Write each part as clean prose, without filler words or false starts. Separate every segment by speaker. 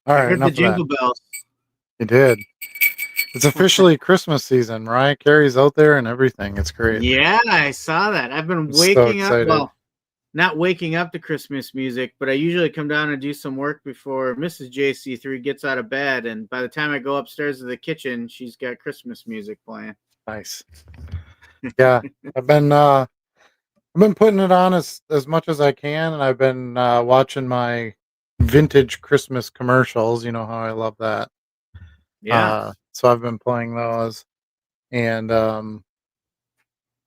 Speaker 1: All
Speaker 2: I
Speaker 1: right,
Speaker 2: heard the
Speaker 1: enough of that.
Speaker 2: jingle bells.
Speaker 1: You did. It's officially Christmas season. Mariah Carey's out there and everything. It's great.
Speaker 2: Yeah, I saw that. I've been
Speaker 1: I'm so
Speaker 2: waking up.
Speaker 1: excited.
Speaker 2: Well, not waking up to Christmas music, but I usually come down and do some work before Mrs. JC3 gets out of bed. And by the time I go upstairs to the kitchen, she's got Christmas music playing.
Speaker 1: Nice. Yeah, I've been putting it on as much as I can, and I've been watching my vintage Christmas commercials. You know how I love that.
Speaker 2: Yeah.
Speaker 1: So I've been playing those, and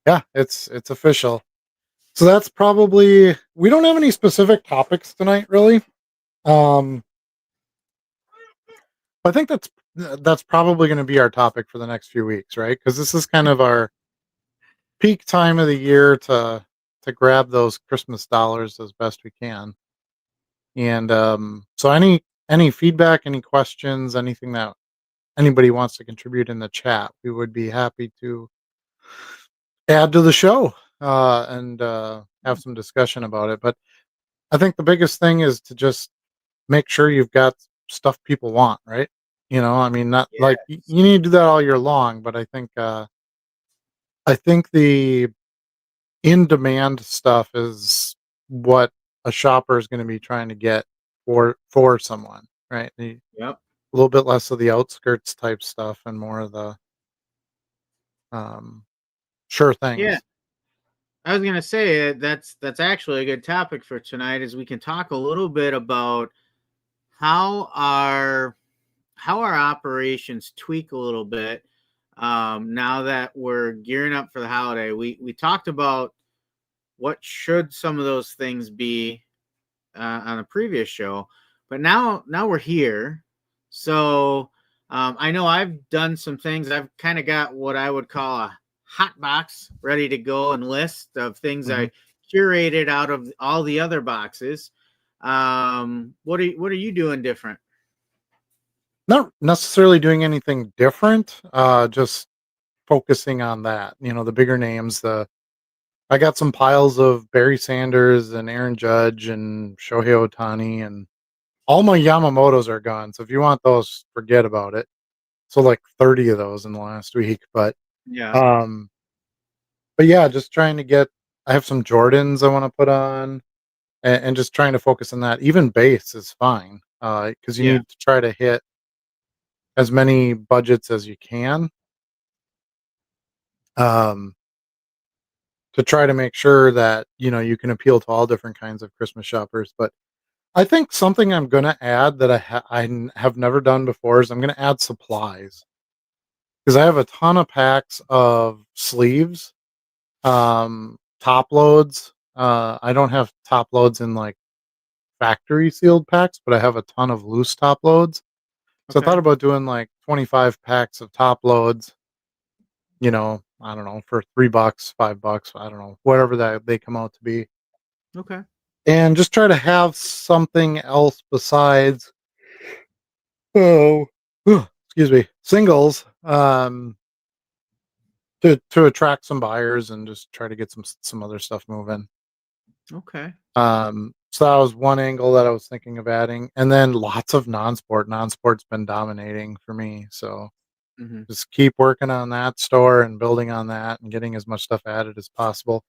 Speaker 1: yeah, it's official. So that's probably we don't have any specific topics tonight, really. Um, I think that's probably going to be our topic for the next few weeks, right? Because this is kind of our peak time of the year to grab those Christmas dollars as best we can. And so any feedback, any questions, anything that anybody wants to contribute in the chat, we would be happy to add to the show and have some discussion about it. But I think the biggest thing is to just make sure you've got stuff people want, right? You know, I mean, not like
Speaker 2: Yeah.
Speaker 1: you need to do that all year long, but I think the in demand stuff is what a shopper is going to be trying to get for someone, right?
Speaker 2: Yep.
Speaker 1: A little bit less of the outskirts type stuff and more of the um, sure
Speaker 2: Yeah.
Speaker 1: things.
Speaker 2: I was gonna say that's actually a good topic for tonight. Is we can talk a little bit about how our how our operations tweak a little bit now that we're gearing up for the holiday. We talked about what should some of those things be on a previous show, but now we're here. So I know I've done some things. I've kind of got what I would call a hot box ready to go and list of things
Speaker 1: Hmm.
Speaker 2: I curated out of all the other boxes. What are you doing different?
Speaker 1: Not necessarily doing anything different, just focusing on that. You know, the bigger names. The I got some piles of Barry Sanders and Aaron Judge and Shohei Ohtani, and all my Yamamotos are gone. So if you want those, forget about it. So like 30 of those in the last week,
Speaker 2: Yeah.
Speaker 1: um, but yeah, just trying to get. I have some Jordans I want to put on, and just trying to focus on that. Even base is fine, because you
Speaker 2: Yeah.
Speaker 1: need to try to hit as many budgets as you can, um, to try to make sure that you can appeal to all different kinds of Christmas shoppers. But I think something I'm gonna add that have never done before is I'm gonna add supplies because I have a ton of packs of sleeves, top loads. I don't have top loads in like factory sealed packs, but I have a ton of loose top loads. So I thought
Speaker 2: Okay.
Speaker 1: about doing like 25 packs of top loads, I don't know, for $3, $5, I don't know, whatever that they come out to be.
Speaker 2: Okay.
Speaker 1: And just try to have something else besides oh excuse me, singles, to attract some buyers and just try to get some other stuff moving.
Speaker 2: Okay.
Speaker 1: So that was one angle that I was thinking of adding, and then lots of non-sport. Non-sport's been dominating for me, so
Speaker 2: Hmm.
Speaker 1: just keep working on that store and building on that and getting as much stuff added as possible.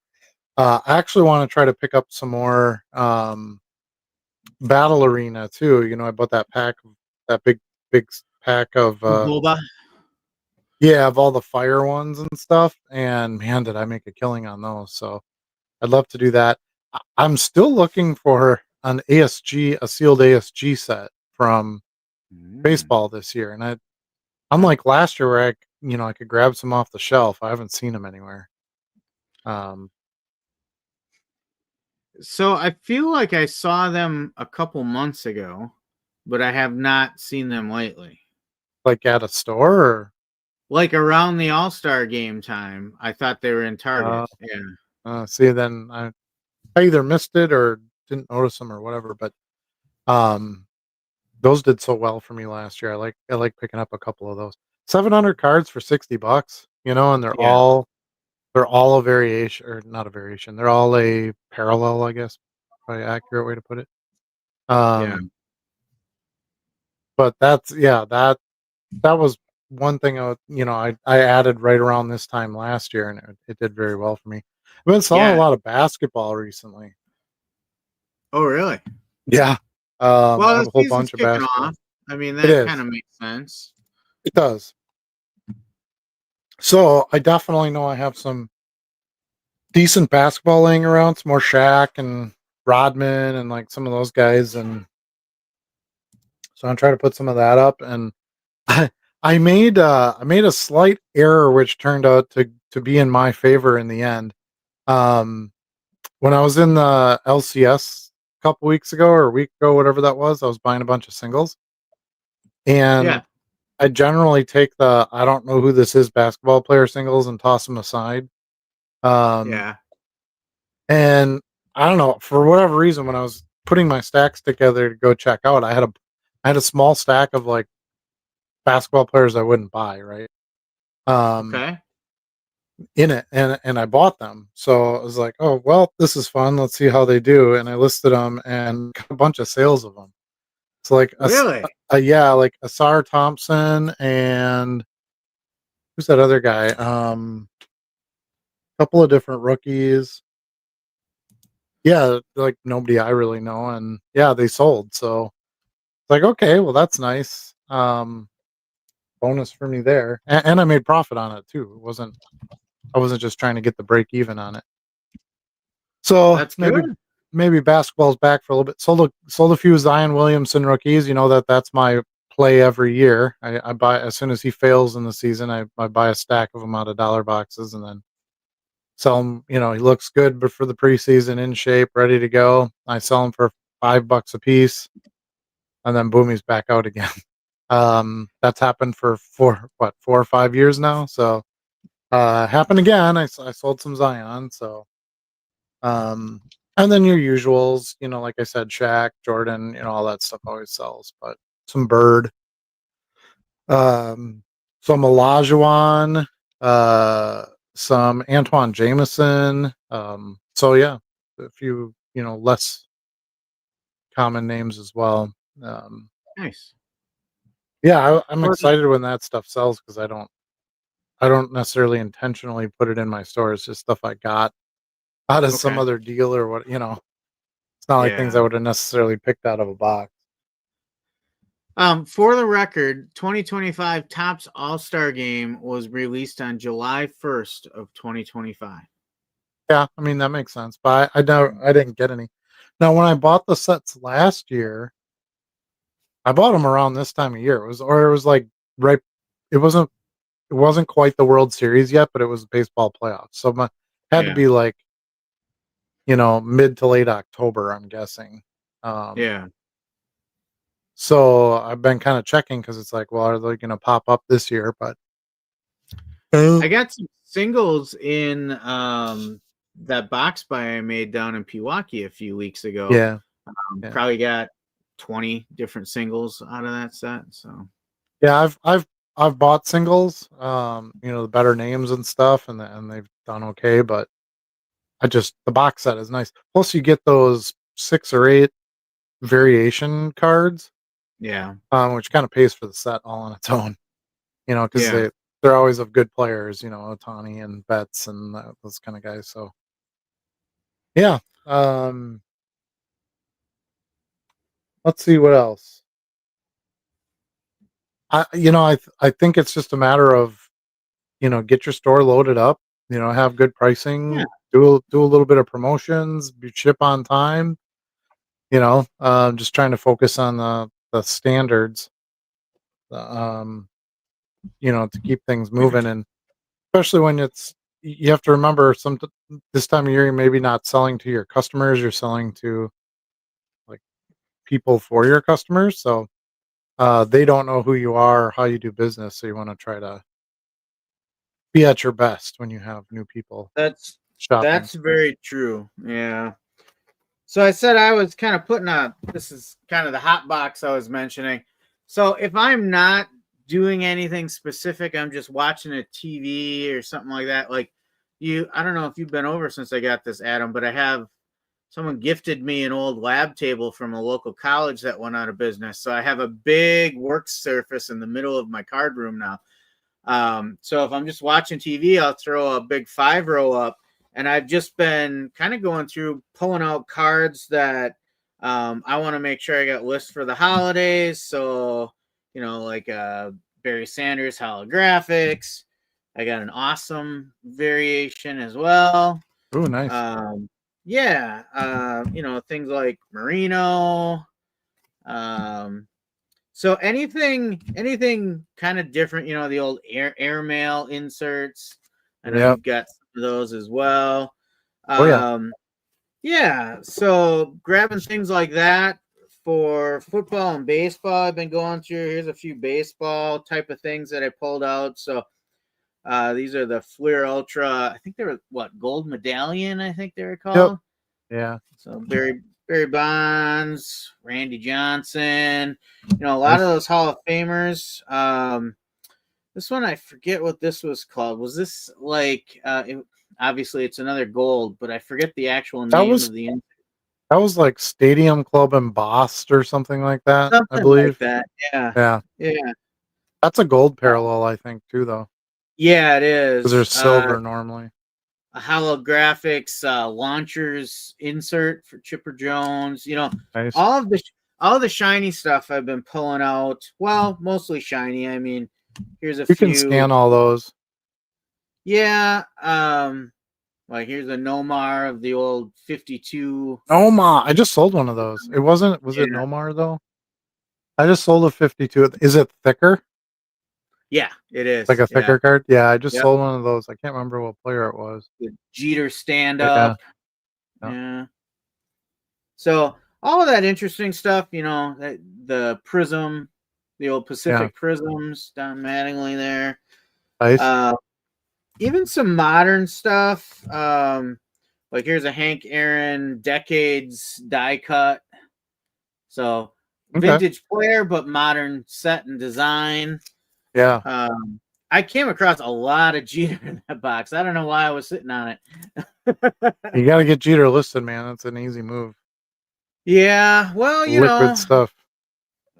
Speaker 1: I actually want to try to pick up some more Battle Arena too. I bought that big pack of
Speaker 2: Boba.
Speaker 1: yeah, of all the fire ones and stuff. And man, did I make a killing on those. So I'd love to do that. I'm still looking for an ASG, a sealed ASG set from
Speaker 2: Mm.
Speaker 1: baseball this year. And unlike last year where I could grab some off the shelf, I haven't seen them anywhere. Um,
Speaker 2: So I feel like I saw them a couple months ago, but I have not seen them lately.
Speaker 1: like at a store
Speaker 2: Like around the All-Star game time, I thought they were in
Speaker 1: or,
Speaker 2: Target. Yeah.
Speaker 1: see, then I either missed it or didn't notice them or whatever. But um, those did so well for me last year. I like picking up a couple of those. 700 cards for $60, and
Speaker 2: Yeah.
Speaker 1: they're all a variation or not a variation. They're all a parallel, I guess, probably accurate way to put it.
Speaker 2: Yeah.
Speaker 1: Um, but that was one thing I added right around this time last year, and it did very well for me. I've been selling a
Speaker 2: Yeah.
Speaker 1: lot of basketball recently.
Speaker 2: Oh, really?
Speaker 1: Yeah. I
Speaker 2: Well,
Speaker 1: have
Speaker 2: the
Speaker 1: a whole
Speaker 2: season's
Speaker 1: bunch of
Speaker 2: kicking
Speaker 1: basketball.
Speaker 2: off. I mean,
Speaker 1: It
Speaker 2: that kind
Speaker 1: is.
Speaker 2: of makes sense.
Speaker 1: It does. So I definitely know I have some decent basketball laying around, some more Shaq and Rodman and like some of those guys, and so I'm trying to put some of that up. And I made a slight error which turned out to be in my favor in the end. Um, when I was in the LCS a couple weeks ago or a week ago, whatever that was, I was buying a bunch of singles,
Speaker 2: Yeah.
Speaker 1: and I generally take the I don't know who this is basketball player singles and toss them aside. Um,
Speaker 2: Yeah.
Speaker 1: and I don't know, for whatever reason, when I was putting my stacks together to go check out, I had a small stack of like basketball players I wouldn't buy, right? Um,
Speaker 2: Okay.
Speaker 1: in it, and I bought them. So I was like, oh well, this is fun. Let's see how they do. And I listed them and got a bunch of sales of them. So like
Speaker 2: Really?
Speaker 1: yeah, like Asar Thompson and who's that other guy? A couple of different rookies. Yeah, like nobody I really know, and yeah, they sold. So it's like, okay, well that's nice. Bonus for me there, and I made profit on it too. I wasn't just trying to get the break even on it. So
Speaker 2: That's good.
Speaker 1: maybe basketball's back for a little bit. Sold a few Zion Williamson rookies. You know that's my play every year. I buy as soon as he fails in the season. I buy a stack of them out of dollar boxes and then sell him. You know he looks good, but for the preseason, in shape, ready to go. I sell him for $5 a piece, and then boom, he's back out again. That's happened for 4 or 5 years now. So happened again. I sold some Zion. So um, and then your usuals, like I said, Shaq, Jordan, all that stuff always sells. But some Bird, um, some Olajuwon, uh, some Antoine Jameson. So yeah, a few less common names as well. Um,
Speaker 2: Nice.
Speaker 1: yeah, I'm
Speaker 2: Well,
Speaker 1: excited when that stuff sells because I don't necessarily intentionally put it in my store. It's just stuff I got out of some
Speaker 2: okay.
Speaker 1: other deal or what. It's not like things I
Speaker 2: Yeah.
Speaker 1: would have necessarily picked out of a box.
Speaker 2: For the record, 2025 Topps All-Star Game was released on July 1st of 2025.
Speaker 1: Yeah, I mean that makes sense. But I didn't get any. Now when I bought the sets last year, I bought them around this time of year. It was like right it wasn't quite the World Series yet, but it was baseball playoffs. So my had to
Speaker 2: Yeah.
Speaker 1: be like, mid to late October, I'm guessing. Um
Speaker 2: Yeah.
Speaker 1: so I've been kind of checking because it's like, well, are they gonna pop up this year? But
Speaker 2: I got some singles in that box buy I made down in Pewaukee a few weeks ago.
Speaker 1: yeah, yeah.
Speaker 2: Probably got 20 different singles out of that set. So
Speaker 1: Yeah, I've bought singles, the better names and stuff, and they've done okay. But the box set is nice. Plus, you get those 6 or 8 variation cards,
Speaker 2: yeah.
Speaker 1: which kind of pays for the set all on its own. Because
Speaker 2: Yeah.
Speaker 1: they're always of good players. Otani and Betts and those kind of guys. So yeah, let's see what else. I think it's just a matter of get your store loaded up, have good
Speaker 2: Yeah.
Speaker 1: pricing, do a little bit of promotions, ship on time, just trying to focus on the standards, um, to keep things moving. And especially when you have to remember this time of year, you're maybe not selling to your customers, you're selling to like people for your customers. So they don't know who you are, or how you do business. So you want to try to be at your best when you have new people
Speaker 2: That's
Speaker 1: shopping.
Speaker 2: that's very true. Yeah. So I said I was kind of this is kind of the hot box I was mentioning. So if I'm not doing anything specific, I'm just watching a TV or something like that. Like I don't know if you've been over since I got this, Adam, but I have someone gifted me an old lab table from a local college that went out of business. So I have a big work surface in the middle of my card room now. So if I'm just watching TV, I'll throw a big 5-row up, and I've just been kind of going through pulling out cards that I want to make sure I got lists for the holidays. So, like Barry Sanders holographics. I got an awesome variation as well.
Speaker 1: Ooh, nice.
Speaker 2: Yeah, things like Merino. So anything kind of different, the old airmail inserts. I know you've got some of those as well. Yeah. So grabbing things like that for football and baseball. I've been going through. Here's a few baseball type of things that I pulled out. So these are the Fleer Ultra. I think they were gold medallion. I think they were called.
Speaker 1: Yep. Yeah.
Speaker 2: So Barry Bonds, Randy Johnson. A lot of those Hall of Famers. This one I forget what this was called. Was this obviously it's another gold, but I forget the actual name of the.
Speaker 1: That was like Stadium Club embossed or something like that.
Speaker 2: Something
Speaker 1: I believe.
Speaker 2: Like that. Yeah.
Speaker 1: That's a gold parallel, I think, too, though.
Speaker 2: Yeah, it is.
Speaker 1: Because there's silver normally.
Speaker 2: A holographics launchers insert for Chipper Jones.
Speaker 1: Nice.
Speaker 2: all the shiny stuff I've been pulling out. Well, mostly shiny. I mean, here's a few.
Speaker 1: You can scan all those.
Speaker 2: Yeah. Here's a Nomar of the old 52.
Speaker 1: Nomar. I just sold one of those. It wasn't. Was it Nomar though? I just sold a 52. Is it thicker?
Speaker 2: Yeah, it is.
Speaker 1: Like a thicker card? Yeah, I just sold one of those. I can't remember what player it was.
Speaker 2: The Jeter stand-up. Yeah. So all of that interesting stuff, the Prism, the old Pacific Prisms, Don Mattingly there.
Speaker 1: Nice.
Speaker 2: Even some modern stuff. Like here's a Hank Aaron Decades die cut. So vintage player, but modern set and design.
Speaker 1: Yeah.
Speaker 2: I came across a lot of Jeter in that box. I don't know why I was sitting on it.
Speaker 1: You got to get Jeter listed, man. That's an easy move.
Speaker 2: Yeah. Well,
Speaker 1: liquid stuff.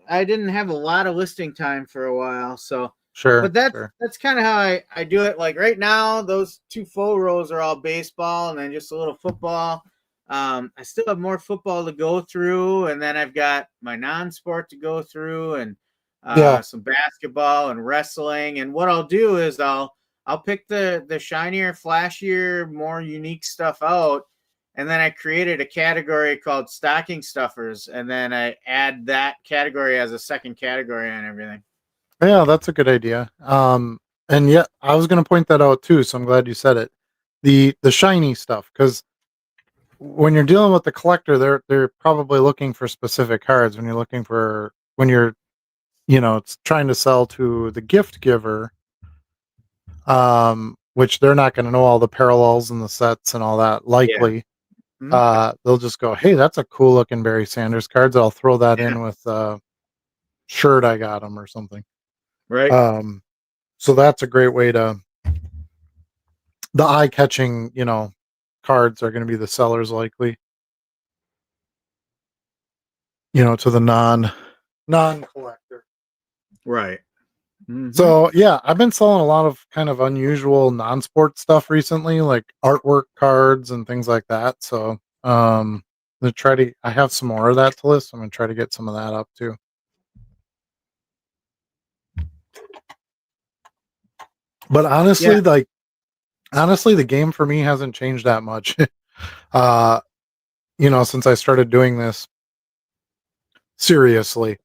Speaker 2: I didn't have a lot of listing time for a while, so
Speaker 1: sure.
Speaker 2: But that's kind of how I do it. Like right now, those 2 full rows are all baseball, and then just a little football. I still have more football to go through, and then I've got my non-sport to go through, and some basketball and wrestling. And what I'll do is I'll pick the shinier, flashier, more unique stuff out, and then I created a category called stocking stuffers, and then I add that category as a second category on everything.
Speaker 1: Yeah, that's a good idea. And yeah, I was going to point that out too, so I'm glad you said it. The shiny stuff, because when you're dealing with the collector, they're probably looking for specific cards. When you're it's trying to sell to the gift giver, which they're not going to know all the parallels and the sets and all that likely. Yeah. They'll just go, hey, that's a cool looking Barry Sanders cards. I'll throw that in with shirt I got him or something.
Speaker 2: Right.
Speaker 1: So that's a great way to the eye catching, cards are going to be the sellers likely. To the non-collector.
Speaker 2: Right. Mm-hmm.
Speaker 1: So yeah, I've been selling a lot of kind of unusual non-sport stuff recently, like artwork cards and things like that. So I have some more of that to list. I'm gonna try to get some of that up too. But honestly, the game for me hasn't changed that much. Since I started doing this seriously.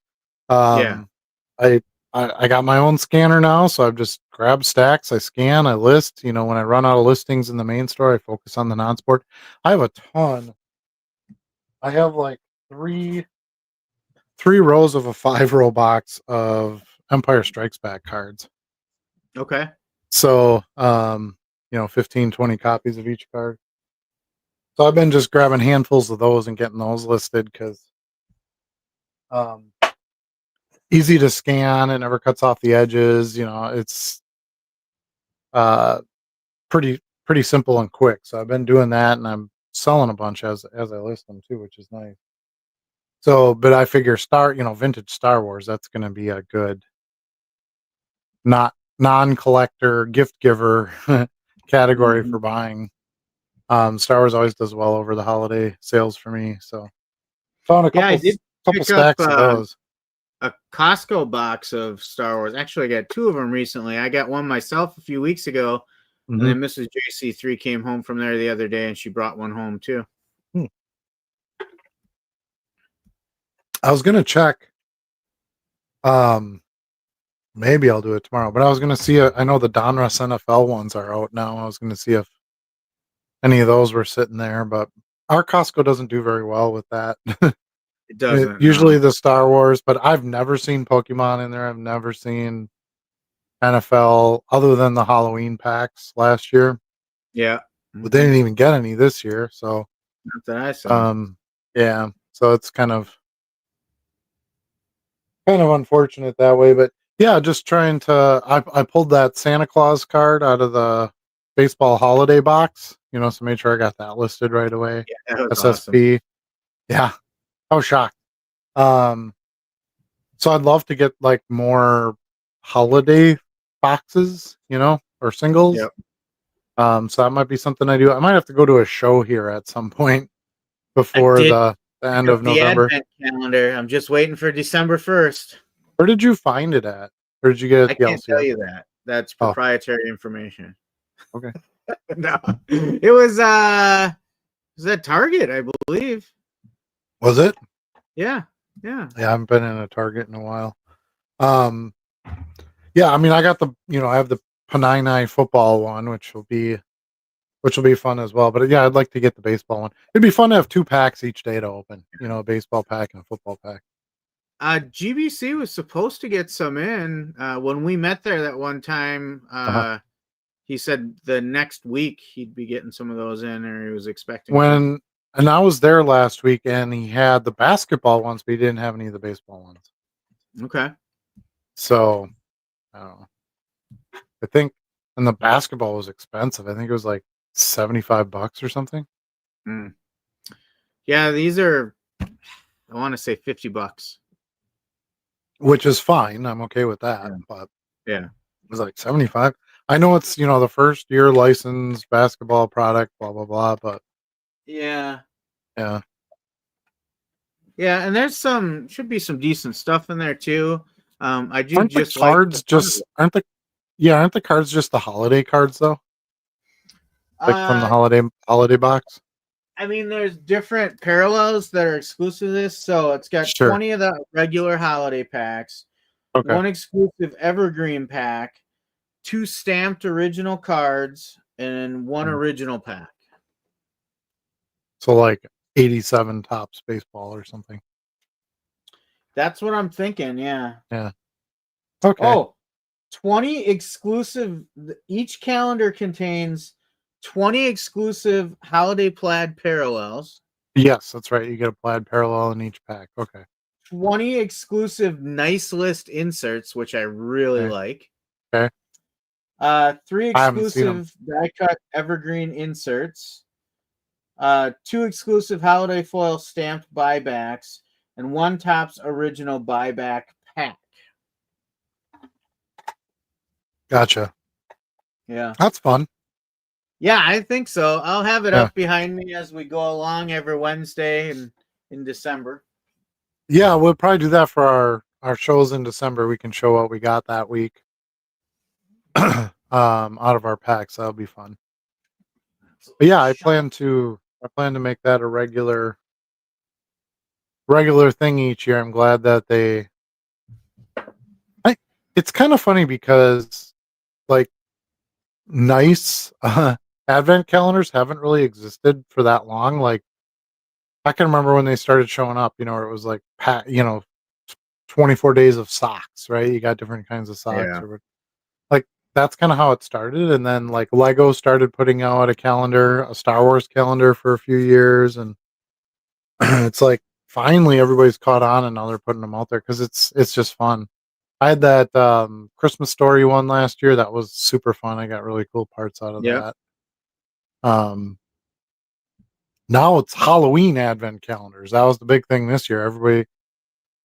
Speaker 1: I got my own scanner now, so I've just grabbed stacks, I scan, I list. When I run out of listings in the main store, I focus on the non-sport. I have a ton. I have like three rows of a 5-row box of Empire Strikes Back cards.
Speaker 2: Okay.
Speaker 1: So, 15, 20 copies of each card. So I've been just grabbing handfuls of those and getting those listed because easy to scan. It never cuts off the edges. It's pretty simple and quick. So I've been doing that, and I'm selling a bunch as I list them too, which is nice. So, but I figure vintage Star Wars, that's going to be a good not non-collector gift giver category
Speaker 2: Mhm.
Speaker 1: for buying. Star Wars always does well over the holiday sales for me. So found a
Speaker 2: Yeah, I
Speaker 1: couple
Speaker 2: did
Speaker 1: couple
Speaker 2: pick up
Speaker 1: stacks of those.
Speaker 2: a Costco box of Star Wars. Actually, I got two of them recently. I got one myself a few weeks ago, and
Speaker 1: Hmm.
Speaker 2: then Mrs. JC3 came home from there the other day, and she brought one home too.
Speaker 1: I was gonna check. Um, maybe I'll do it tomorrow. But I was gonna see. I know the Donruss NFL ones are out now. I was gonna see if any of those were sitting there, but our Costco doesn't do very well with that.
Speaker 2: It doesn't.
Speaker 1: Usually the Star Wars, but I've never seen Pokemon in there. I've never seen NFL other than the Halloween packs last year.
Speaker 2: Yeah.
Speaker 1: But they didn't even get any this year. So,
Speaker 2: Not that I saw.
Speaker 1: yeah. So it's kind of unfortunate that way. But yeah, just trying to. I pulled that Santa Claus card out of the baseball holiday box. So made sure I got that listed right away.
Speaker 2: Yeah, that was awesome.
Speaker 1: SSP. Yeah, I was shocked. Um, so I'd love to get like more holiday boxes, or singles.
Speaker 2: Yep.
Speaker 1: So that might be something I do. I might have to go to a show here at some point
Speaker 2: I
Speaker 1: before
Speaker 2: did
Speaker 1: the end
Speaker 2: pick
Speaker 1: of
Speaker 2: up the
Speaker 1: November.
Speaker 2: advent calendar. I'm just waiting for December 1st.
Speaker 1: Where did you find it at? Or did you get it
Speaker 2: I
Speaker 1: at the
Speaker 2: can't tell
Speaker 1: LCS?
Speaker 2: you that. That's
Speaker 1: Oh,
Speaker 2: proprietary information.
Speaker 1: okay.
Speaker 2: No. It was at Target, I believe.
Speaker 1: Was it?
Speaker 2: Yeah. Yeah.
Speaker 1: Yeah, I haven't been in a Target in a while. Yeah, I mean, I got I have the Panini football one, which will be fun as well. But yeah, I'd like to get the baseball one. It'd be fun to have 2 packs each day to open. A baseball pack and a football pack.
Speaker 2: GBC was supposed to get some in when we met there that one time. He said the next week he'd be getting some of those in, or he was expecting some.
Speaker 1: And I was there last week, and he had the basketball ones, but he didn't have any of the baseball ones.
Speaker 2: Okay.
Speaker 1: So I don't know. I think, and the basketball was expensive. I think it was like $75 or something.
Speaker 2: Mm. Yeah, these are, I want to say $50.
Speaker 1: Which is fine. I'm okay with that.
Speaker 2: Yeah.
Speaker 1: But
Speaker 2: Yeah.
Speaker 1: it was like 75. I know it's, the first year licensed basketball product, blah, blah, blah. But
Speaker 2: Yeah.
Speaker 1: yeah.
Speaker 2: Yeah, and there's should be some decent stuff in there too. I do
Speaker 1: Aren't the
Speaker 2: just
Speaker 1: cards
Speaker 2: like
Speaker 1: aren't the cards just the holiday cards though? Like from the
Speaker 2: uh
Speaker 1: holiday box?
Speaker 2: I mean, there's different parallels that are exclusive to this. So it's got
Speaker 1: Sure.
Speaker 2: 20 of the regular holiday packs,
Speaker 1: Okay.
Speaker 2: one exclusive evergreen pack, 2 stamped original cards, and one original pack.
Speaker 1: So like 87 Topps baseball or something.
Speaker 2: That's what I'm thinking. Yeah.
Speaker 1: Yeah. Okay.
Speaker 2: Oh, 20 exclusive. Each calendar contains 20 exclusive holiday plaid parallels.
Speaker 1: Yes, that's right. You get a plaid parallel in each pack. Okay.
Speaker 2: 20 exclusive nice list inserts, which I really like.
Speaker 1: Okay.
Speaker 2: 3 exclusive die cut evergreen inserts. 2 exclusive holiday foil stamped buybacks, and 1 Topps original buyback pack.
Speaker 1: Gotcha.
Speaker 2: Yeah.
Speaker 1: That's fun.
Speaker 2: Yeah, I think so. I'll have it up behind me as we go along every Wednesday in December.
Speaker 1: Yeah, we'll probably do that for our shows in December. We can show what we got that week. Out of our packs. That'll be fun. But yeah, I plan to make that a regular thing each year. I'm glad that it's kind of funny because like nice advent calendars haven't really existed for that long. Like I can remember when they started showing up, where it was like 24 days of socks, right? You got different kinds of socks.
Speaker 2: Yeah.
Speaker 1: Or like that's kind of how it started. And then like Lego started putting out a Star Wars calendar for a few years. And it's like finally everybody's caught on and now they're putting them out there because it's just fun. I had that Christmas Story one last year. That was super fun. I got really cool parts out of that. Now it's Halloween advent calendars. That was the big thing this year.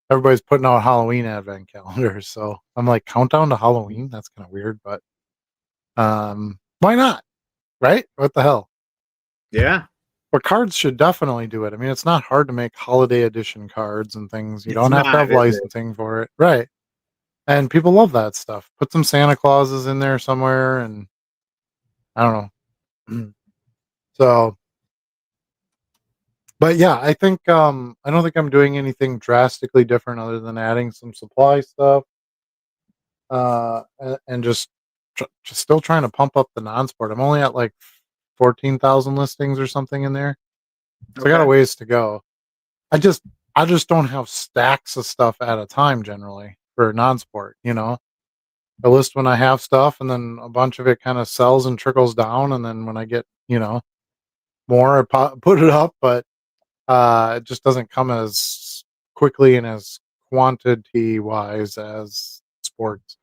Speaker 1: Everybody's putting out Halloween advent calendars. So I'm like, countdown to Halloween? That's kind of weird, but why not? Right? What the hell?
Speaker 2: Yeah,
Speaker 1: But cards should definitely do it. I mean, it's not hard to make holiday edition cards and things. You
Speaker 2: it's
Speaker 1: don't have to
Speaker 2: not,
Speaker 1: have
Speaker 2: is it?
Speaker 1: licensing for it. Right. And people love that stuff. Put some Santa Clauses in there somewhere and I don't know. So, but yeah, I don't think I'm doing anything drastically different other than adding some supply stuff and just still trying to pump up the non-sport. I'm only at like 14,000 listings or something in there. So I got a
Speaker 2: Okay.
Speaker 1: ways to go. I just I just don't have stacks of stuff at a time generally for non-sport, you know. I list when I have stuff and then a bunch of it kind of sells and trickles down and then when I get, more put it up, but it just doesn't come as quickly and as quantity wise as sports,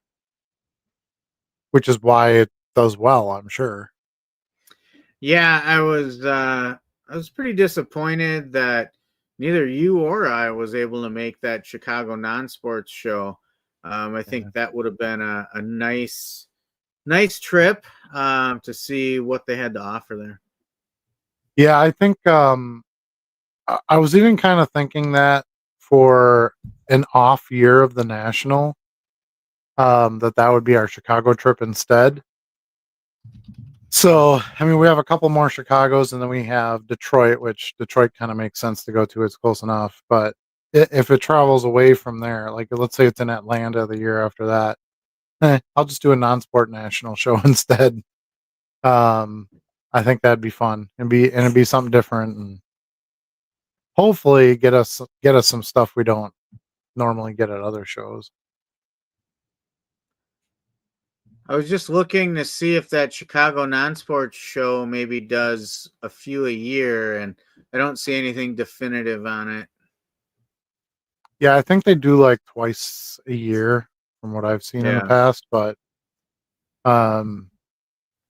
Speaker 1: which is why it does well, I'm sure.
Speaker 2: Yeah, I was pretty disappointed that neither you or I was able to make that Chicago non-sports show. I think
Speaker 1: Yeah.
Speaker 2: that would have been a nice trip to see what they had to offer there.
Speaker 1: Yeah, I think I was even kind of thinking that for an off year of the national, that would be our Chicago trip instead. So, I mean, we have a couple more Chicago's, and then we have Detroit, which Detroit kind of makes sense to go to. It's close enough. But if it travels away from there, like let's say it's in Atlanta the year after that, I'll just do a non-sport national show instead. Um, I think that'd be fun and it'd be something different, and hopefully get us some stuff we don't normally get at other shows.
Speaker 2: I was just looking to see if that Chicago non-sports show maybe does a few a year, and I don't see anything definitive on it.
Speaker 1: Yeah, I think they do like twice a year from what I've seen in the
Speaker 2: Yeah.
Speaker 1: past, but um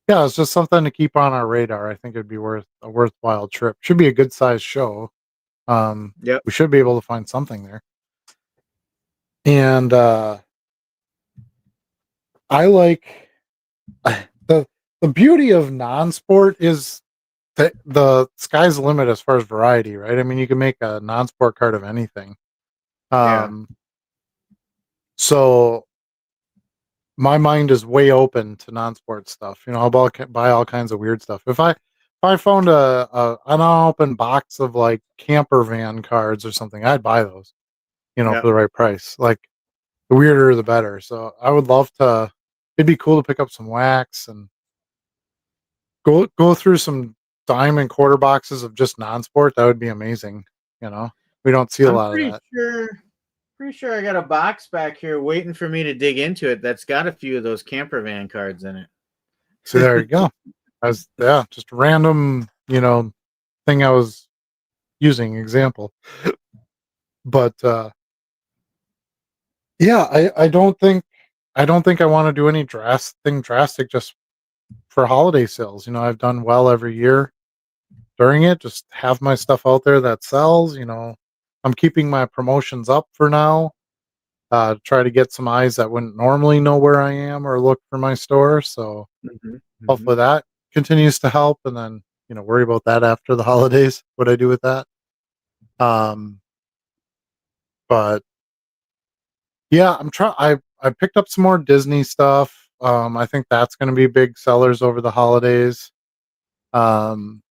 Speaker 1: yeah, it's just something to keep on our radar. I think it'd be worth a worthwhile trip. Should be a good sized show.
Speaker 2: Yep.
Speaker 1: We should be able to find something there. And I like the the beauty of non-sport is that the sky's the limit as far as variety, right? I mean, you can make a non-sport card of anything.
Speaker 2: Yeah.
Speaker 1: Um, so my mind is way open to non-sport stuff. You know, buy all kinds of weird stuff. If I found a an unopened box of like camper van cards or something, I'd buy those. You know, for
Speaker 2: Yep.
Speaker 1: the right price. Like the weirder the better. So I would love to. It'd be cool to pick up some wax and go through some diamond quarter boxes of just non-sport. That would be amazing. You know, we don't see a
Speaker 2: I'm
Speaker 1: lot of that.
Speaker 2: pretty sure I got a box back here waiting for me to dig into it that's got a few of those camper van cards in
Speaker 1: So there you
Speaker 2: it.
Speaker 1: go. Yeah, just a random, thing I was using example. But yeah, I don't think I want to do any drastic just for holiday sales. You know, I've done well every year during it. Just have my stuff out there that sells. You know, I'm keeping my promotions up for now. Try to get some eyes that wouldn't normally know where I am or look for my store. So
Speaker 2: Mhm,
Speaker 1: hopefully
Speaker 2: mhm.
Speaker 1: that continues to help. And then worry about that after the holidays. What I do with that. Um, but yeah, I picked up some more Disney stuff. I think that's going to be big sellers over the holidays. Um,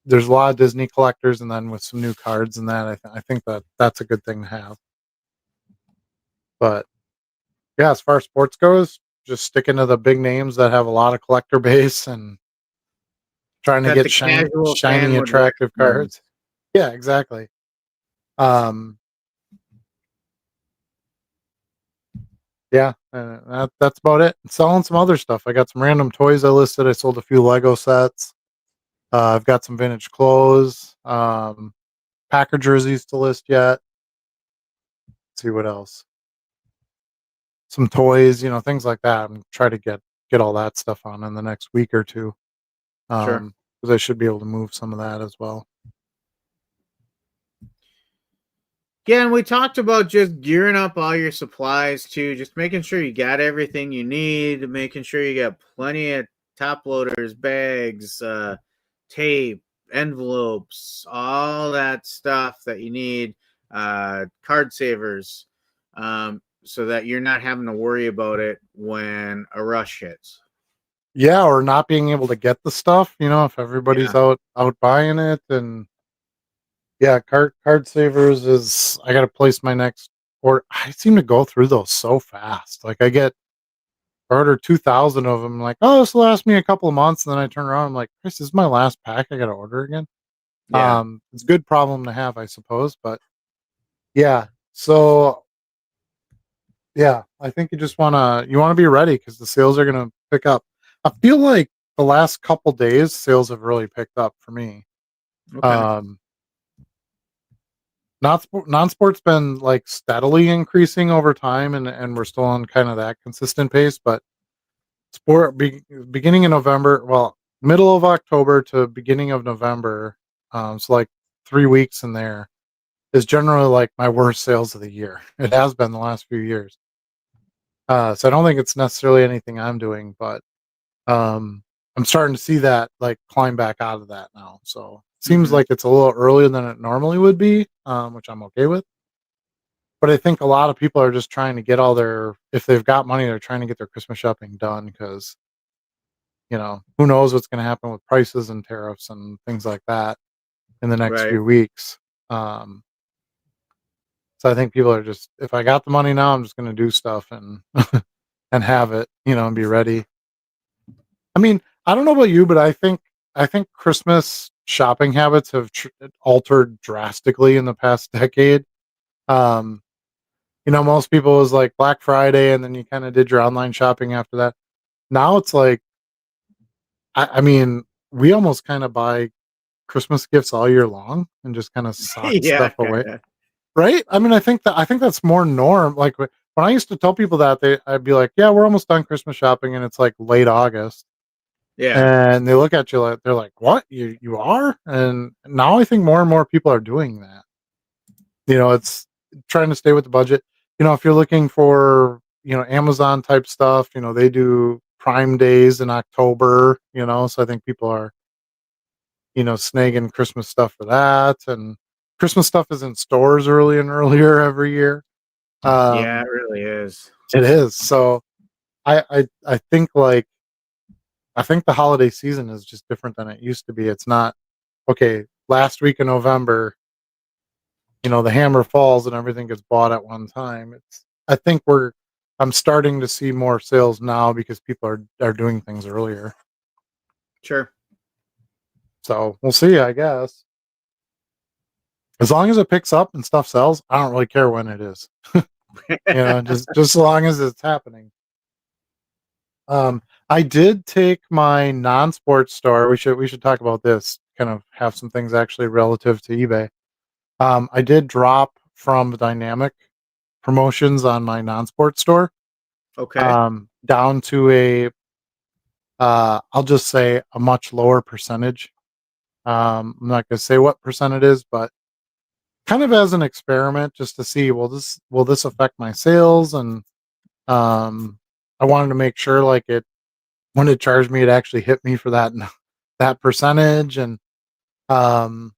Speaker 1: there's a lot of Disney collectors, and then with some new cards and that, I think that that's a good thing to have. But yeah, as far as sports goes, just sticking to the big names that have a lot of collector base and trying to
Speaker 2: That
Speaker 1: get
Speaker 2: the casual
Speaker 1: shiny,
Speaker 2: fan would
Speaker 1: attractive
Speaker 2: recognize.
Speaker 1: cards. Yeah, exactly. Um, yeah, that's about it. Selling some other stuff. I got some random toys I listed. I sold a few Lego sets. I've got some vintage clothes, Packer jerseys to list yet. Let's see what else. Some toys, things like that. I'm trying to get all that stuff on in the next week or two.
Speaker 2: Sure.
Speaker 1: Um, because I should be able to move some of that as well.
Speaker 2: Yeah, and we talked about just gearing up all your supplies too, just making sure you got everything you need, making sure you got plenty of top loaders, bags, tape, envelopes, all that stuff that you need, card savers, so that you're not having to worry about it when a rush hits.
Speaker 1: Yeah, or not being able to get the stuff, if everybody's
Speaker 2: Yeah.
Speaker 1: out buying it. And yeah, card savers is, I got to place my next order. I seem to go through those so fast. Like I order 2,000 of them, like, oh, this will last me a couple of months, and then I turn around, I'm like, Chris, this is my last pack. I got to order again.
Speaker 2: Yeah.
Speaker 1: It's a good problem to have, I suppose, but yeah. So yeah, I think you want to be ready because the sales are going to pick up. I feel like the last couple days sales have really picked up for me.
Speaker 2: Okay.
Speaker 1: Um, non-sport's been like steadily increasing over time, and we're still on kind of that consistent pace. But beginning in November, well, middle of October to beginning of November, so like 3 weeks in there is generally like my worst sales of the year. It has been the last few years. So I don't think it's necessarily anything I'm doing, but um, I'm starting to see that like climb back out of that now. So it seems
Speaker 2: Hmm.
Speaker 1: like it's a little earlier than it normally would be, which I'm okay with. But I think a lot of people are just trying to get if they've got money, they're trying to get their Christmas shopping done because, who knows what's going to happen with prices and tariffs and things like that in the next
Speaker 2: Right.
Speaker 1: few weeks. Um, so I think people are just, if I got the money now, I'm just going to do stuff and and have it, and be ready. I mean, I don't know about you, but I think Christmas shopping habits have altered drastically in the past decade. Um, most people was like Black Friday, and then you kind of did your online shopping after that. Now it's like, I mean, we almost kind of buy Christmas gifts all year long and just kind of sock
Speaker 2: Yeah,
Speaker 1: stuff away,
Speaker 2: kind of.
Speaker 1: right? I mean, I think that's more norm. Like when I used to tell people that, I'd be like, "Yeah, we're almost done Christmas shopping," and it's like late August.
Speaker 2: Yeah.
Speaker 1: And they look at you like they're like, "What? You are?" And now I think more and more people are doing that. It's trying to stay with the budget. If you're looking for, Amazon type stuff, they do Prime Days in October, so I think people are, snagging Christmas stuff for that. And Christmas stuff is in stores early and earlier every year.
Speaker 2: Yeah, it
Speaker 1: Um,
Speaker 2: really is.
Speaker 1: it is. So I think like I think the holiday season is just different than it used to be. It's not okay. Last week in November, the hammer falls and everything gets bought at one time. I think I'm starting to see more sales now because people are doing things earlier.
Speaker 2: Sure.
Speaker 1: So we'll see, I guess. As long as it picks up and stuff sells, I don't really care when it is. Just as long as it's happening. I did take my non-sports store. We should talk about this. Kind of have some things actually relative to eBay. I did drop from the dynamic promotions on my non-sports store,
Speaker 2: Okay.
Speaker 1: down to I'll just say a much lower percentage. I'm not going to say what percent it is, but kind of as an experiment, just to see will this affect my sales. And I wanted to make sure like it when it charged me, it actually hit me for that percentage. Um,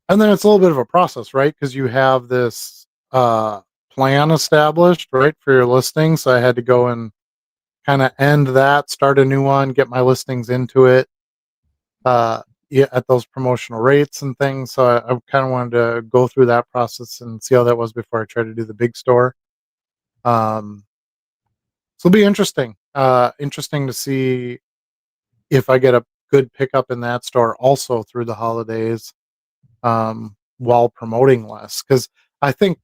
Speaker 1: and then it's a little bit of a process, right? Because you have this plan established, right, for your listing. So I had to go and kind of end that, start a new one, get my listings into it, yeah, at those promotional rates and things. So I kind of wanted to go through that process and see how that was before I try to do the big store. Um, so it'll be interesting. Interesting to see if I get a good pickup in that store also through the holidays, while promoting less. Because I think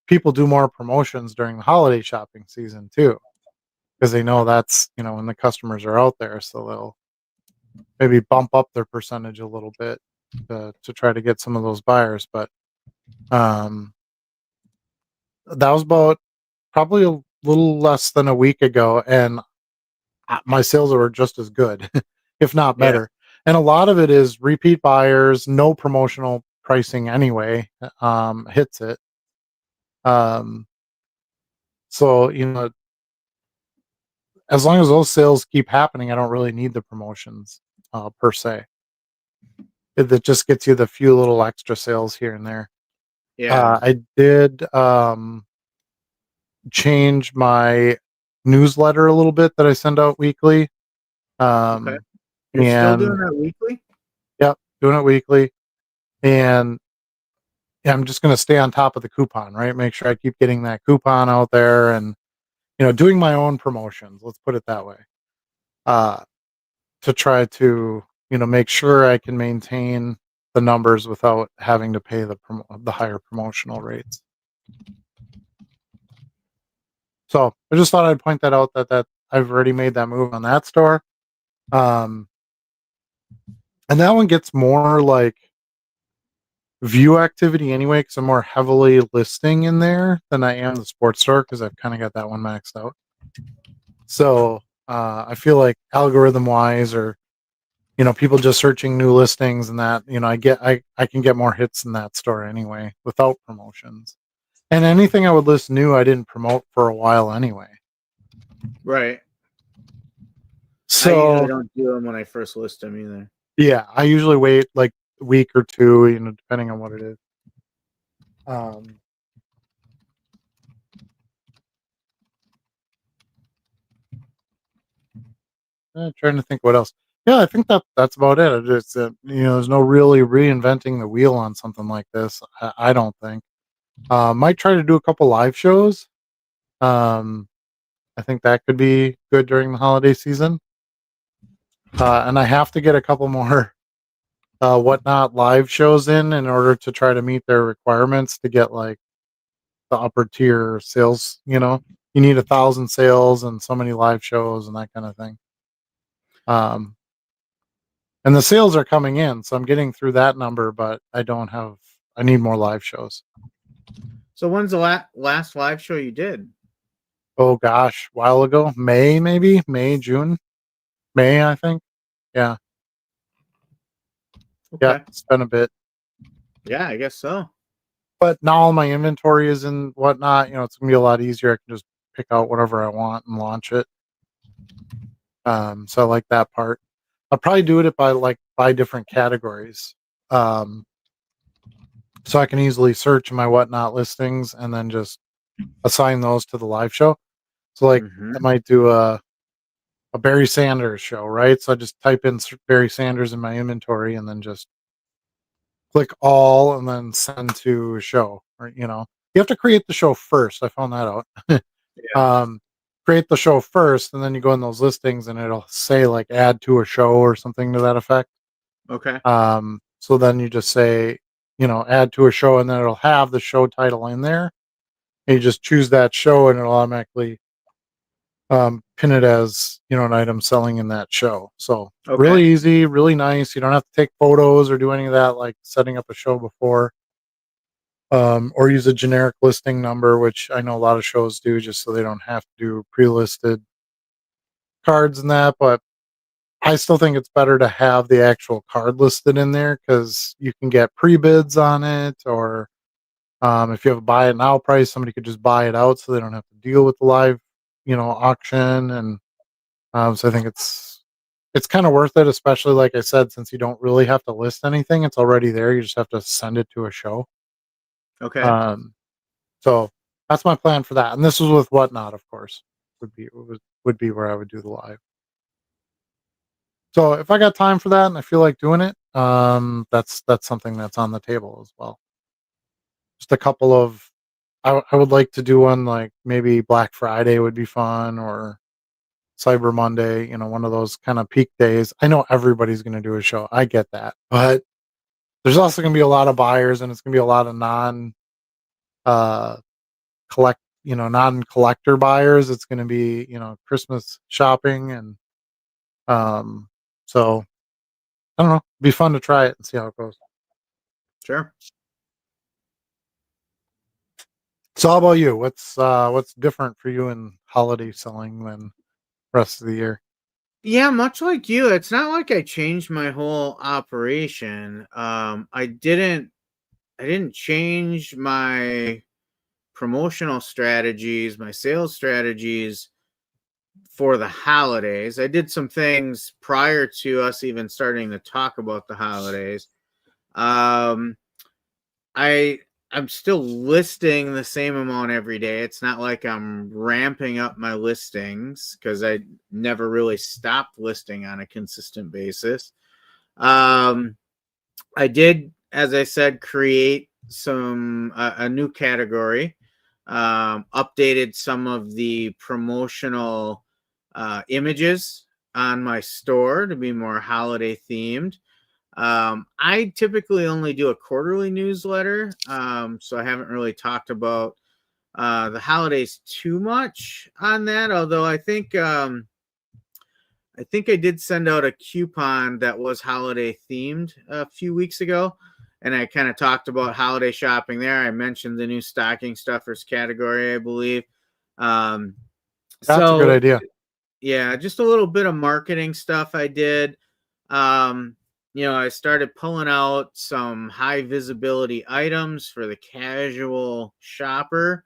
Speaker 1: people do more promotions during the holiday shopping season too, because they know that's when the customers are out there, so they'll maybe bump up their percentage a little bit to try to get some of those buyers. But um, that was about probably a little less than a week ago, and my sales were just as good, if not
Speaker 2: Yeah.
Speaker 1: better. And a lot of it is repeat buyers, no promotional pricing anyway, hits it. Um, so, as long as those sales keep happening, I don't really need the promotions per se. That just gets you the few little extra sales here and there.
Speaker 2: Yeah.
Speaker 1: I did change my newsletter a little bit that I send out weekly.
Speaker 2: Okay.
Speaker 1: Um,
Speaker 2: You're still
Speaker 1: and
Speaker 2: doing that weekly?
Speaker 1: Yep, doing it weekly. And yeah, I'm just going to stay on top of the coupon, right? Make sure I keep getting that coupon out there and, doing my own promotions. Let's put it that way. Uh, to try to, make sure I can maintain the numbers without having to pay the higher promotional rates. So I just thought I'd point that out that I've already made that move on that store. Um, and that one gets more like view activity anyway, because I'm more heavily listing in there than I am the sports store because I've kind of got that one maxed out. So I feel like algorithm wise, or people just searching new listings and that, I can get more hits in that store anyway without promotions. And anything I would list new, I didn't promote for a while anyway.
Speaker 2: Right. I usually
Speaker 1: So
Speaker 2: don't do them when I first list them either.
Speaker 1: yeah, I usually wait like a week or two, depending on what it is. Trying to think what else. Yeah, I think that's about it. It's there's no really reinventing the wheel on something like this. I don't think. Might try to do a couple live shows. Um, I think that could be good during the holiday season. And I have to get a couple more whatnot live shows in order to try to meet their requirements to get like the upper tier sales. You need 1,000 sales and so many live shows and that kind of thing. Um, and the sales are coming in, so I'm getting through that number, but I need more live shows.
Speaker 2: So when's the last live show you did?
Speaker 1: Oh gosh, a while ago, May, June, May, I think. Yeah, yeah,
Speaker 2: Okay.
Speaker 1: it's been a bit.
Speaker 2: Yeah, I guess so.
Speaker 1: But now all my inventory is in whatnot. It's gonna be a lot easier. I can just pick out whatever I want and launch it. So I like that part. I'll probably do it by different categories. Um, so I can easily search my whatnot listings and then just assign those to the live show. So like I
Speaker 2: Mm-hmm.
Speaker 1: might do a Barry Sanders show, right? So I just type in Barry Sanders in my inventory and then just click all and then send to a show. Or you have to create the show first. I found that out.
Speaker 2: Yeah.
Speaker 1: um, create the show first, and then you go in those listings, and it'll say like add to a show or something to that effect.
Speaker 2: Okay.
Speaker 1: So then you just say, add to a show, and then it'll have the show title in there. And you just choose that show, and it'll automatically pin it as an item selling in that show. So
Speaker 2: Okay.
Speaker 1: really easy, really nice. You don't have to take photos or do any of that like setting up a show before. Or use a generic listing number, which I know a lot of shows do, just so they don't have to do pre-listed cards and that. But I still think it's better to have the actual card listed in there because you can get pre-bids on it, or if you have a buy it now price, somebody could just buy it out, so they don't have to deal with the live, auction. And so I think it's kind of worth it, especially like I said, since you don't really have to list anything; it's already there. You just have to send it to a show.
Speaker 2: Okay.
Speaker 1: Um, so that's my plan for that. And this was with whatnot, of course, would be where I would do the live. So if I got time for that and I feel like doing it, that's something that's on the table as well. Just a couple of, I would like to do one like maybe Black Friday would be fun, or Cyber Monday, one of those kind of peak days. I know everybody's going to do a show. I get that, but there's also going to be a lot of buyers, and it's going to be a lot of uh, non-collector buyers. It's going to be, Christmas shopping. And, um, so I don't know, be fun to try it and see how it goes.
Speaker 2: Sure.
Speaker 1: So how about you? What's different for you in holiday selling than rest of the year?
Speaker 2: Yeah, much like you, it's not like I changed my whole operation. I didn't change my promotional strategies, my sales strategies for the holidays. I did some things prior to us even starting to talk about the holidays. Um, I I'm still listing the same amount every day. It's not like I'm ramping up my listings because I never really stopped listing on a consistent basis. Um, I did, as I said, create some a new category, updated some of the promotional images on my store to be more holiday themed. I typically only do a quarterly newsletter, so I haven't really talked about the holidays too much on that. Although I think I did send out a coupon that was holiday themed a few weeks ago, and I kind of talked about holiday shopping there. I mentioned the new stocking stuffers category, I believe. Um,
Speaker 1: That's a good
Speaker 2: so
Speaker 1: idea.
Speaker 2: yeah, just a little bit of marketing stuff I did. Um, I started pulling out some high visibility items for the casual shopper,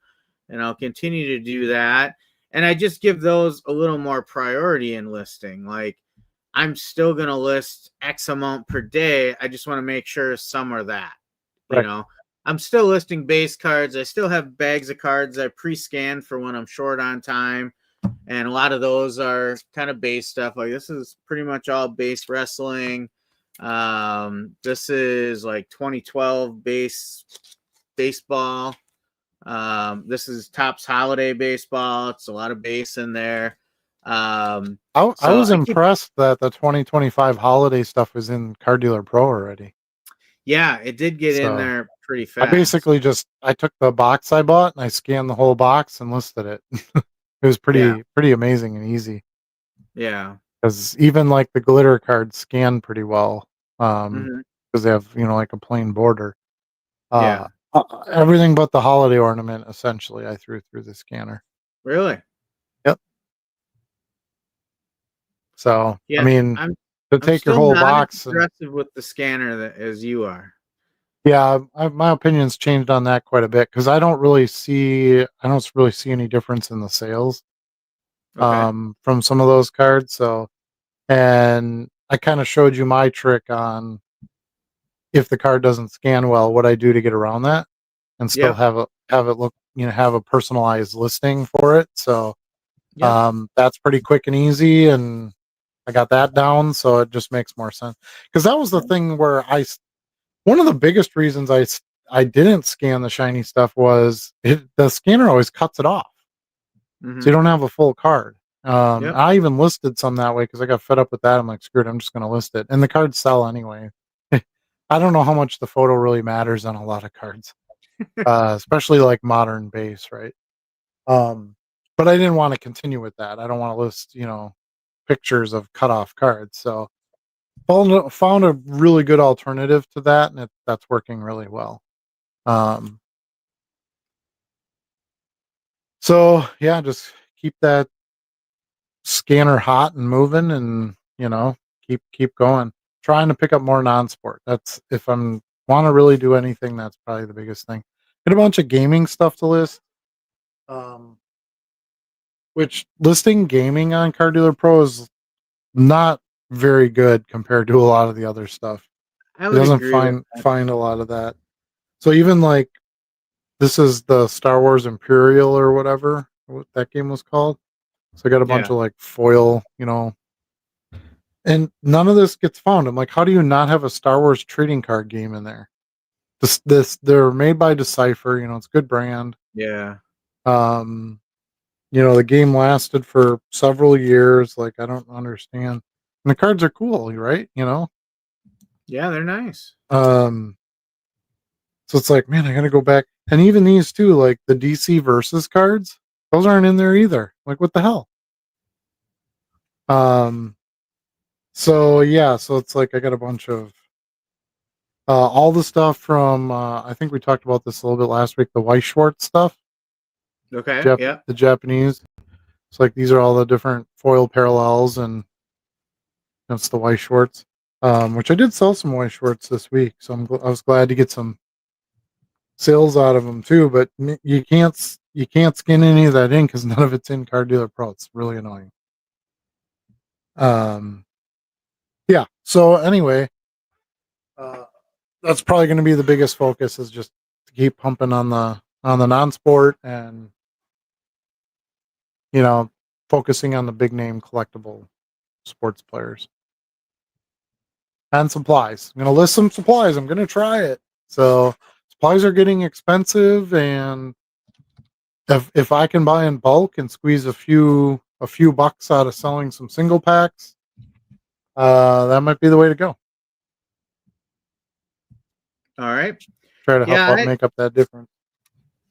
Speaker 2: and I'll continue to do that. And I just give those a little more priority in listing. Like, I'm still going to list X amount per day. I just want to make sure some are that, you
Speaker 1: Right.
Speaker 2: know. I'm still listing base cards. I still have bags of cards I pre-scanned for when I'm short on time, and a lot of those are kind of base stuff. Like, this is pretty much all base wrestling. This is like 2012 base baseball. This is Topps Holiday Baseball. It's a lot of base in there.
Speaker 1: I
Speaker 2: So
Speaker 1: was
Speaker 2: I keep,
Speaker 1: impressed that the 2025 holiday stuff was in Car Dealer Pro already.
Speaker 2: yeah, it did get in
Speaker 1: So
Speaker 2: there pretty
Speaker 1: I
Speaker 2: fast.
Speaker 1: basically I took the box I bought and I scanned the whole box and listed it. It was
Speaker 2: Yeah,
Speaker 1: pretty amazing and easy
Speaker 2: yeah,
Speaker 1: because even like the glitter cards scan pretty well,
Speaker 2: hmm,
Speaker 1: because they have like a plain border. Uh,
Speaker 2: yeah.
Speaker 1: Everything but the holiday ornament essentially I threw through the scanner.
Speaker 2: Really?
Speaker 1: Yep. So I
Speaker 2: Yeah,
Speaker 1: mean,
Speaker 2: I'm
Speaker 1: to
Speaker 2: I'm
Speaker 1: take your
Speaker 2: still
Speaker 1: whole
Speaker 2: not as
Speaker 1: box and
Speaker 2: aggressive with the scanner that as you are.
Speaker 1: yeah, my opinion's changed on that quite a bit because I don't really see any difference in the sales
Speaker 2: Okay.
Speaker 1: from some of those cards. So, and I kind of showed you my trick on if the card doesn't scan well, what I do to get around that and still
Speaker 2: Yep.
Speaker 1: have it look, have a personalized listing for it. So,
Speaker 2: Yep.
Speaker 1: that's pretty quick and easy, and I got that down. So it just makes more sense because that was the thing where one of the biggest reasons I didn't scan the shiny stuff was the scanner always cuts it off, so you
Speaker 2: Mm-hmm.
Speaker 1: don't have a full card.
Speaker 2: Yep.
Speaker 1: I even listed some that way because I got fed up with that. I'm like, screw it, I'm just going to list it, and the cards sell anyway. I don't know how much the photo really matters on a lot of cards, especially like modern base, right? Um, but I didn't want to continue with that. I don't want to list, pictures of cut off cards. So found a really good alternative to that, and that's working really well. Um, so yeah, just keep that scanner hot and moving, and keep going. Trying to pick up more non-sport. That's if I'm want to really do anything. That's probably the biggest thing. Get a bunch of gaming stuff to list. Um, which listing gaming on Car Dealer Pro is not very good compared to a lot of the other stuff.
Speaker 2: I
Speaker 1: It
Speaker 2: would
Speaker 1: doesn't
Speaker 2: agree with
Speaker 1: find a lot of that. So even like this is the Star Wars Imperial or whatever what that game was called. So I got a bunch
Speaker 2: yeah.
Speaker 1: of like foil, and none of this gets found. I'm like, how do you not have a Star Wars trading card game in there? This they're made by Decipher, it's a good brand.
Speaker 2: Yeah.
Speaker 1: Um, the game lasted for several years. Like I don't understand. And the cards are cool, right?
Speaker 2: Yeah, they're nice.
Speaker 1: Um, so it's like, man, I gotta go back. And even these two, like the DC versus cards, those aren't in there either. Like what the hell? Um, so yeah, so it's like I got a bunch of all the stuff from I think we talked about this a little bit last week, the Weiss Schwartz stuff,
Speaker 2: Okay. Yeah.
Speaker 1: The Japanese. It's like these are all the different foil parallels, and That's the Weiss Schwartz, which I did sell some Weiss Schwartz this week, so I was glad to get some sales out of them too. But you can't scan any of that in because none of it's in Car Dealer Pro. It's really annoying. Yeah. So anyway, that's probably going to be the biggest focus is just to keep pumping on the non-sport and focusing on the big name collectible sports players and supplies. I'm going to list some supplies. I'm going to try it. So supplies are getting expensive, and if I can buy in bulk and squeeze a few bucks out of selling some single packs, that might be the way to go.
Speaker 2: All right.
Speaker 1: Try to help make up that difference.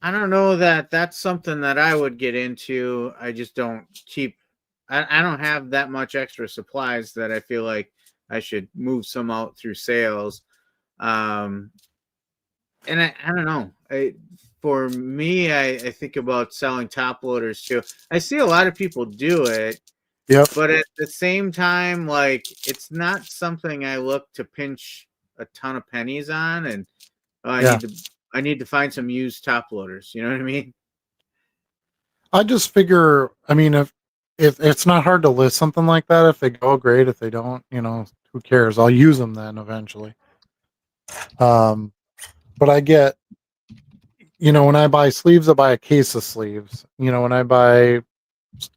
Speaker 2: I don't know that that's something that I would get into. I just don't I don't have that much extra supplies that I feel like I should move some out through sales. And I don't know. For me, I think about selling top loaders too. I see a lot of people do it.
Speaker 1: Yep.
Speaker 2: But at the same time, like, it's not something I look to pinch a ton of pennies on, and I need to find some used top loaders. You know what I mean?
Speaker 1: I just figure, I mean, if it's not hard to list something like that, if they go, great. If they don't, who cares? I'll use them then eventually. But I get, when I buy sleeves, I buy a case of sleeves. When I buy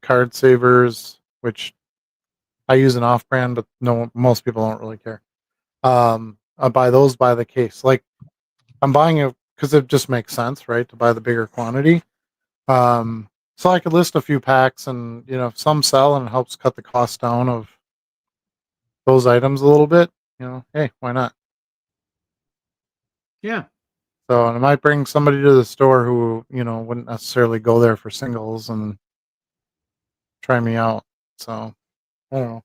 Speaker 1: card savers, which I use an off-brand, but most people don't really care. I buy those by the case. Like, I'm buying it because it just makes sense, right, to buy the bigger quantity. So I could list a few packs, and if some sell and it helps cut the cost down of those items a little bit, hey, why not?
Speaker 2: Yeah.
Speaker 1: So, and it might bring somebody to the store who wouldn't necessarily go there for singles and try me out. So, I don't know.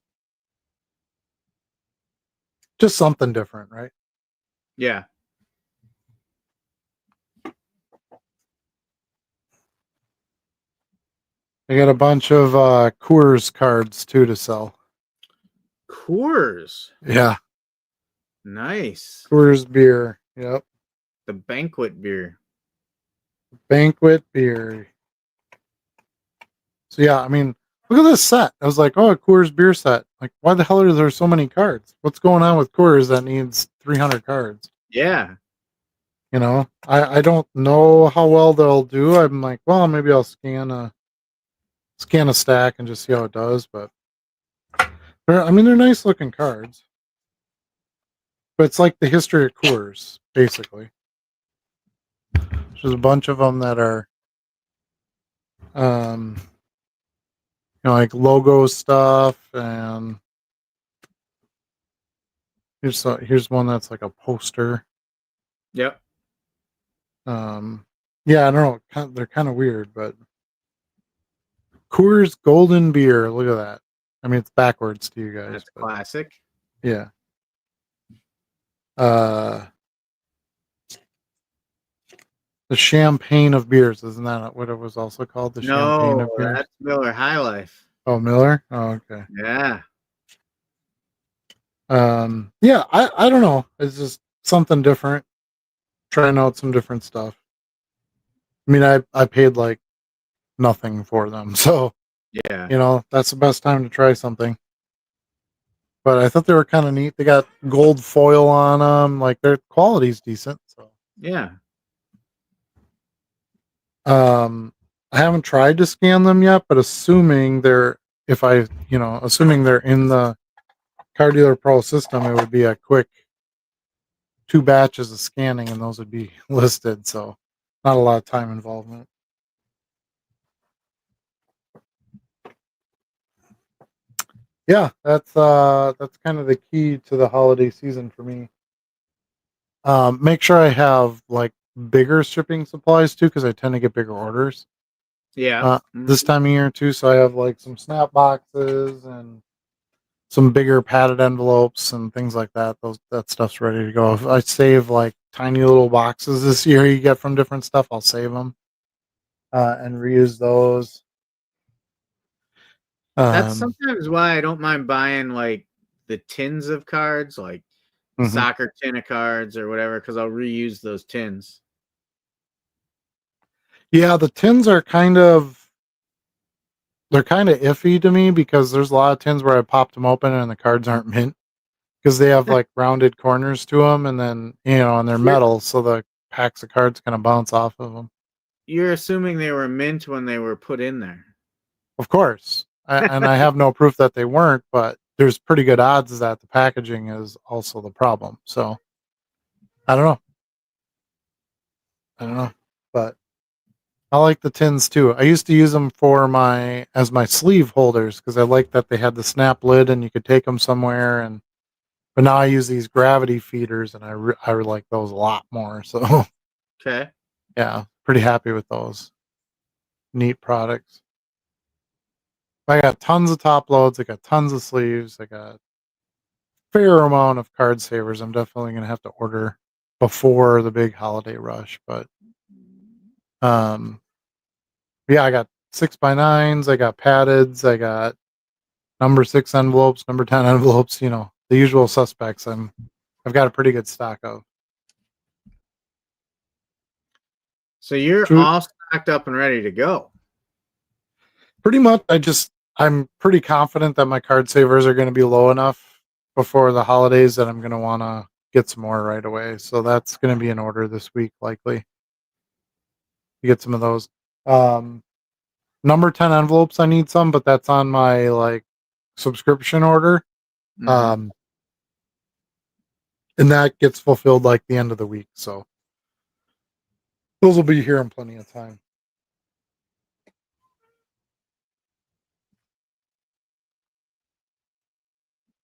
Speaker 1: Just something different, right?
Speaker 2: Yeah.
Speaker 1: I got a bunch of Coors cards too to sell.
Speaker 2: Coors.
Speaker 1: Yeah.
Speaker 2: Nice.
Speaker 1: Coors beer. Yep.
Speaker 2: The banquet beer.
Speaker 1: Banquet beer. So yeah, I mean, look at this set. I was like, oh, a Coors beer set. Like, why the hell are there so many cards? What's going on with Coors that needs 300 cards?
Speaker 2: Yeah.
Speaker 1: I don't know how well they'll do. I'm like, well, maybe I'll scan a stack and just see how it does. But they're nice looking cards. But it's like the history of Coors, basically. There's a bunch of them that are, like logo stuff, and here's one that's like a poster.
Speaker 2: Yep.
Speaker 1: Yeah, I don't know. They're kind of weird, but Coors Golden Beer. Look at that. I mean, it's backwards to you guys.
Speaker 2: That's classic.
Speaker 1: Yeah. The champagne of beers, isn't that what it was also called? The champagne of beers.
Speaker 2: That's Miller High Life.
Speaker 1: Oh, Miller. Oh, okay.
Speaker 2: Yeah.
Speaker 1: Yeah. I don't know. It's just something different. Trying out some different stuff. I mean, I paid like nothing for them, so
Speaker 2: yeah,
Speaker 1: that's the best time to try something. But I thought they were kind of neat. They got gold foil on them. Like, their quality's decent. So
Speaker 2: yeah.
Speaker 1: I haven't tried to scan them yet, but assuming they're in the Car Dealer Pro system, it would be a quick 2 batches of scanning, and those would be listed. So not a lot of time involvement. Yeah, that's kind of the key to the holiday season for me. Make sure I have like bigger shipping supplies too, because I tend to get bigger orders.
Speaker 2: Yeah.
Speaker 1: This time of year too, so I have like some snap boxes and some bigger padded envelopes and things like that. That stuff's ready to go. If I save like tiny little boxes this year you get from different stuff, I'll save them and reuse those.
Speaker 2: That's sometimes why I don't mind buying like the tins of cards, like
Speaker 1: Mhm.
Speaker 2: soccer tin of cards or whatever, because I'll reuse those tins.
Speaker 1: Yeah, the tins are they're kind of iffy to me because there's a lot of tins where I popped them open and the cards aren't mint because they have like rounded corners to them, and then and they're
Speaker 2: You're,
Speaker 1: metal, so the packs of cards kind of bounce off of them.
Speaker 2: you're assuming they were mint when they were put in there.
Speaker 1: Of course, and I have no proof that they weren't, but there's pretty good odds that the packaging is also the problem. So I don't know. I don't know, but I like the tins too. I used to use them for my sleeve holders because I liked that they had the snap lid and you could take them somewhere. But now I use these gravity feeders and I like those a lot more. So
Speaker 2: Okay.
Speaker 1: yeah, pretty happy with those. Neat products. I got tons of top loads. I got tons of sleeves. I got a fair amount of card savers. I'm definitely gonna have to order before the big holiday rush. But um, yeah, I got 6x9s. I got paddeds. I got number 6 envelopes, number 10 envelopes. The usual suspects. I've got a pretty good stock of.
Speaker 2: So you're
Speaker 1: True.
Speaker 2: all stocked up and ready to go.
Speaker 1: Pretty much, I'm pretty confident that my card savers are going to be low enough before the holidays that I'm going to want to get some more right away. So that's going to be in order this week, likely to get some of those. Um, Number 10 envelopes, I need some, but that's on my subscription order.
Speaker 2: Mhm.
Speaker 1: Um, and that gets fulfilled like the end of the week. So those will be here in plenty of time.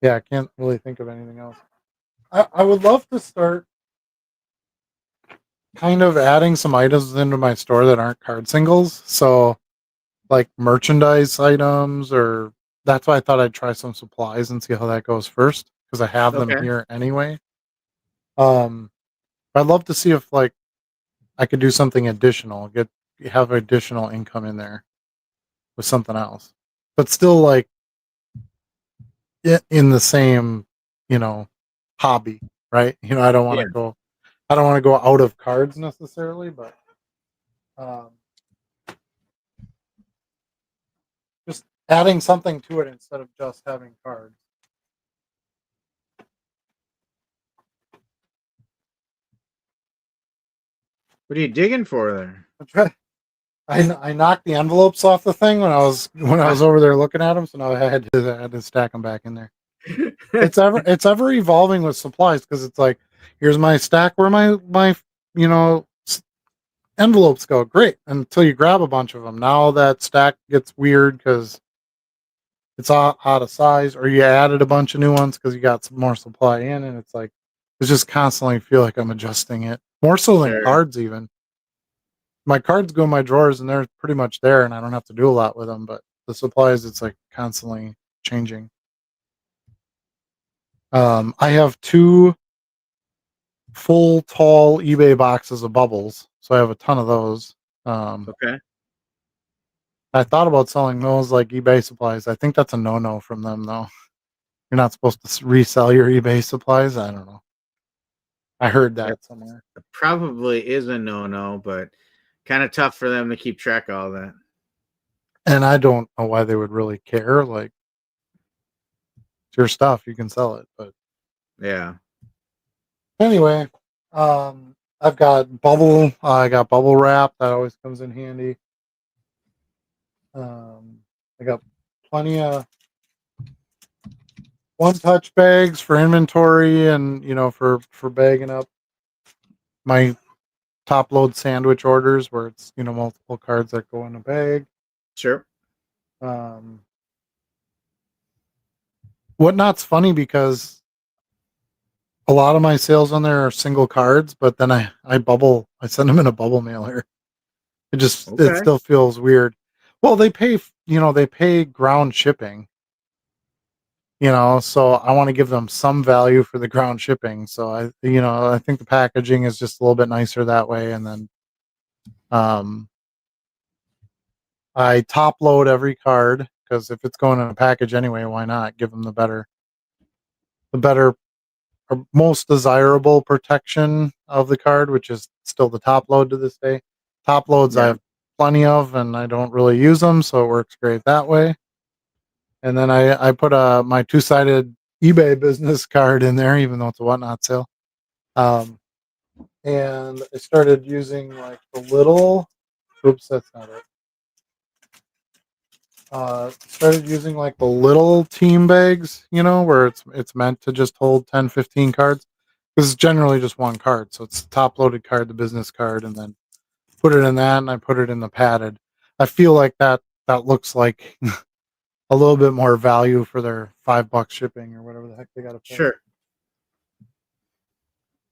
Speaker 1: Yeah, I can't really think of anything else. I would love to start kind of adding some items into my store that aren't card singles. So like merchandise items, or that's why I thought I'd try some supplies and see how that goes first because I have them
Speaker 2: Okay.
Speaker 1: here anyway. Um, I'd love to see if I could do something additional, have additional income in there with something else, but still in the same, you know, hobby, right? I don't want
Speaker 2: Yeah.
Speaker 1: to go out of cards necessarily, but um, just adding something to it instead of just having cards.
Speaker 2: What are you digging for there?
Speaker 1: I knocked the envelopes off the thing when I was over there looking at them, so now I had to stack them back in there. It's ever evolving with supplies because it's like, here's my stack where my you know envelopes go. Great, until you grab a bunch of them. Now that stack gets weird because it's out of size, or you added a bunch of new ones because you got some more supply in, and it's just constantly feel like I'm adjusting it more so than
Speaker 2: Sure.
Speaker 1: cards even. My cards go in my drawers and they're pretty much there, and I don't have to do a lot with them. But the supplies, it's like constantly changing. I have two full tall eBay boxes of bubbles, so I have a ton of those. Um,
Speaker 2: Okay.
Speaker 1: I thought about selling those like eBay supplies. I think that's a no-no from them, though. You're not supposed to resell your eBay supplies. I don't know. I heard
Speaker 2: That
Speaker 1: that somewhere,
Speaker 2: probably is a no-no, but kind of tough for them to keep track of all that.
Speaker 1: and I don't know why they would really care. Like, it's your stuff, you can sell it. But
Speaker 2: Yeah.
Speaker 1: anyway, I got bubble wrap that always comes in handy. I got plenty of one touch bags for inventory and for bagging up my top load sandwich orders where it's multiple cards that go in a bag.
Speaker 2: Sure.
Speaker 1: Um, Whatnot's funny because a lot of my sales on there are single cards, but then I send them in a bubble mailer. It
Speaker 2: Okay.
Speaker 1: still feels weird. Well, they pay ground shipping, so I want to give them some value for the ground shipping. So I think the packaging is just a little bit nicer that way. And then um I top load every card because if it's going in a package anyway, why not give them the better? the better or most desirable protection of the card, which is still the top load to this day. Top loads I
Speaker 2: Yeah.
Speaker 1: have plenty of, and I don't really use them, so it works great that way. And then I put my two-sided eBay business card in there, even though it's a whatnot sale. And I started using like the little. Oops, that's not it. Started using like the little team bags, where it's meant to just hold 10, 15 cards. Because it's generally just one card. So it's the top loaded card, the business card, and then put it in that, and I put it in the padded. I feel like that looks like a little bit more value for their $5 shipping or whatever the heck they got to pay.
Speaker 2: Sure.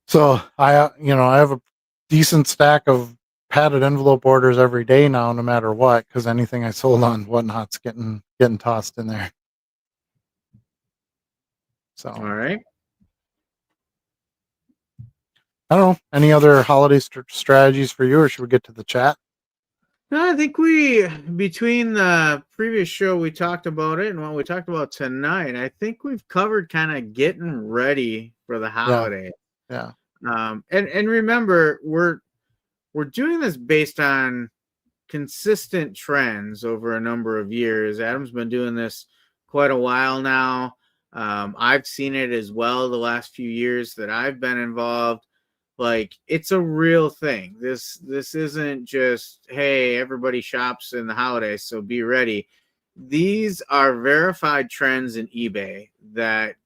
Speaker 1: So I have a decent stack of padded envelope orders every day now, no matter what, because anything I sold on whatnot's getting tossed in there. So
Speaker 2: All right.
Speaker 1: I don't know. Any other holiday strategies for you, or should we get to the chat?
Speaker 2: No, I think between the previous show we talked about it and what we talked about tonight, I think we've covered kind of getting ready for the holiday.
Speaker 1: Yeah.
Speaker 2: And remember, we're doing this based on consistent trends over a number of years. Adam's been doing this quite a while now. I've seen it as well the last few years that I've been involved. Like, it's a real thing. This isn't just, hey, everybody shops in the holidays, so be ready. These are verified trends in eBay that,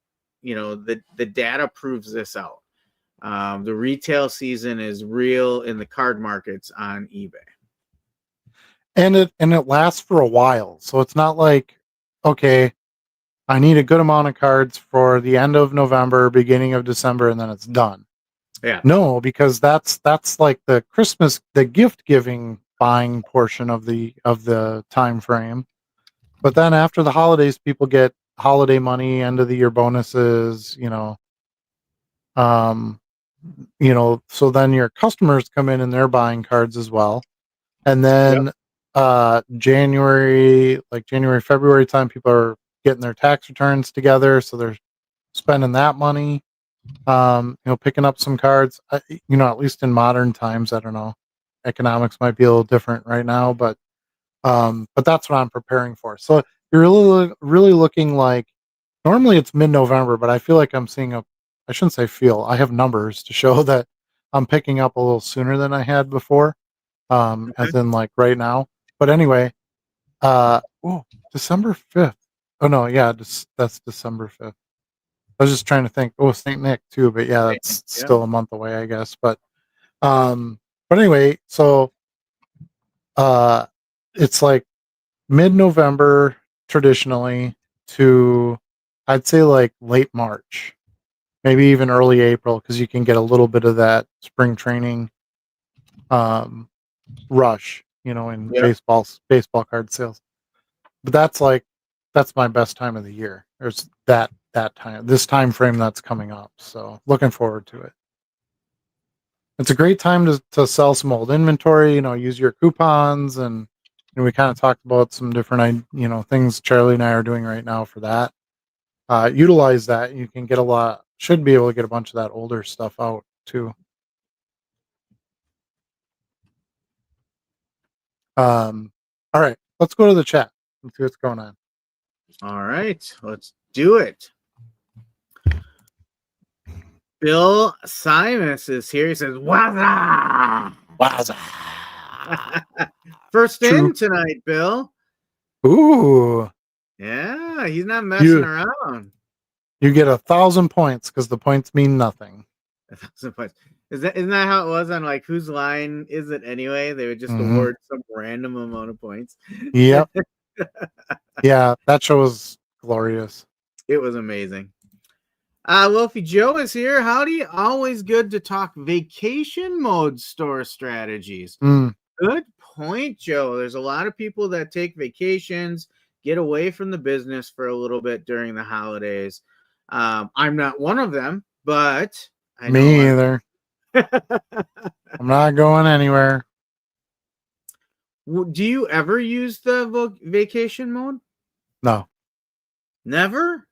Speaker 2: the data proves this out. The retail season is real in the card markets on eBay.
Speaker 1: And it lasts for a while. So it's not like, okay, I need a good amount of cards for the end of November, beginning of December, and then it's done.
Speaker 2: Yeah.
Speaker 1: No, because that's like the gift giving buying portion of the time frame. But then after the holidays, people get holiday money, end of the year bonuses, so then your customers come in and they're buying cards as well. And then January, February time, people are getting their tax returns together, so they're spending that money. Picking up some cards. At least in modern times, I don't know. Economics might be a little different right now, but that's what I'm preparing for. So you're really looking like, normally it's mid-November, but I feel like I'm seeing I shouldn't say feel. I have numbers to show that I'm picking up a little sooner than I had before, as in like right now. But anyway, December 5th. Oh no, yeah, that's December 5th. I was just trying to think. Oh, St. Nick too, but yeah, that's still a month away, I guess. But anyway, so it's like mid-November traditionally to, I'd say, like late March, maybe even early April, because you can get a little bit of that spring training rush, in baseball card sales. But that's my best time of the year. There's this time frame that's coming up. So looking forward to it. It's a great time to sell some old inventory, use your coupons, and we kind of talked about some different, things Charlie and I are doing right now for that. Utilize that. You can should be able to get a bunch of that older stuff out too. All right, let's go to the chat. Let's see what's going on.
Speaker 2: All right, let's do it. Bill Simus is here. He says, "Waza,
Speaker 1: Waza."
Speaker 2: First
Speaker 1: True.
Speaker 2: in tonight, Bill.
Speaker 1: Ooh.
Speaker 2: Yeah, he's not messing around.
Speaker 1: You get 1,000 points because the points mean nothing.
Speaker 2: 1,000 points. Isn't that how it was on like Whose Line Is It Anyway? They would just award some random amount of points.
Speaker 1: Yep. Yeah, that show was glorious.
Speaker 2: It was amazing. Wolfie Joe is here. Howdy. Always good to talk vacation mode store strategies. Good point, Joe. There's a lot of people that take vacations, get away from the business for a little bit during the holidays. I'm not one of them, but I know
Speaker 1: me either. I'm not going anywhere.
Speaker 2: Do you ever use the vacation mode?
Speaker 1: No.
Speaker 2: Never?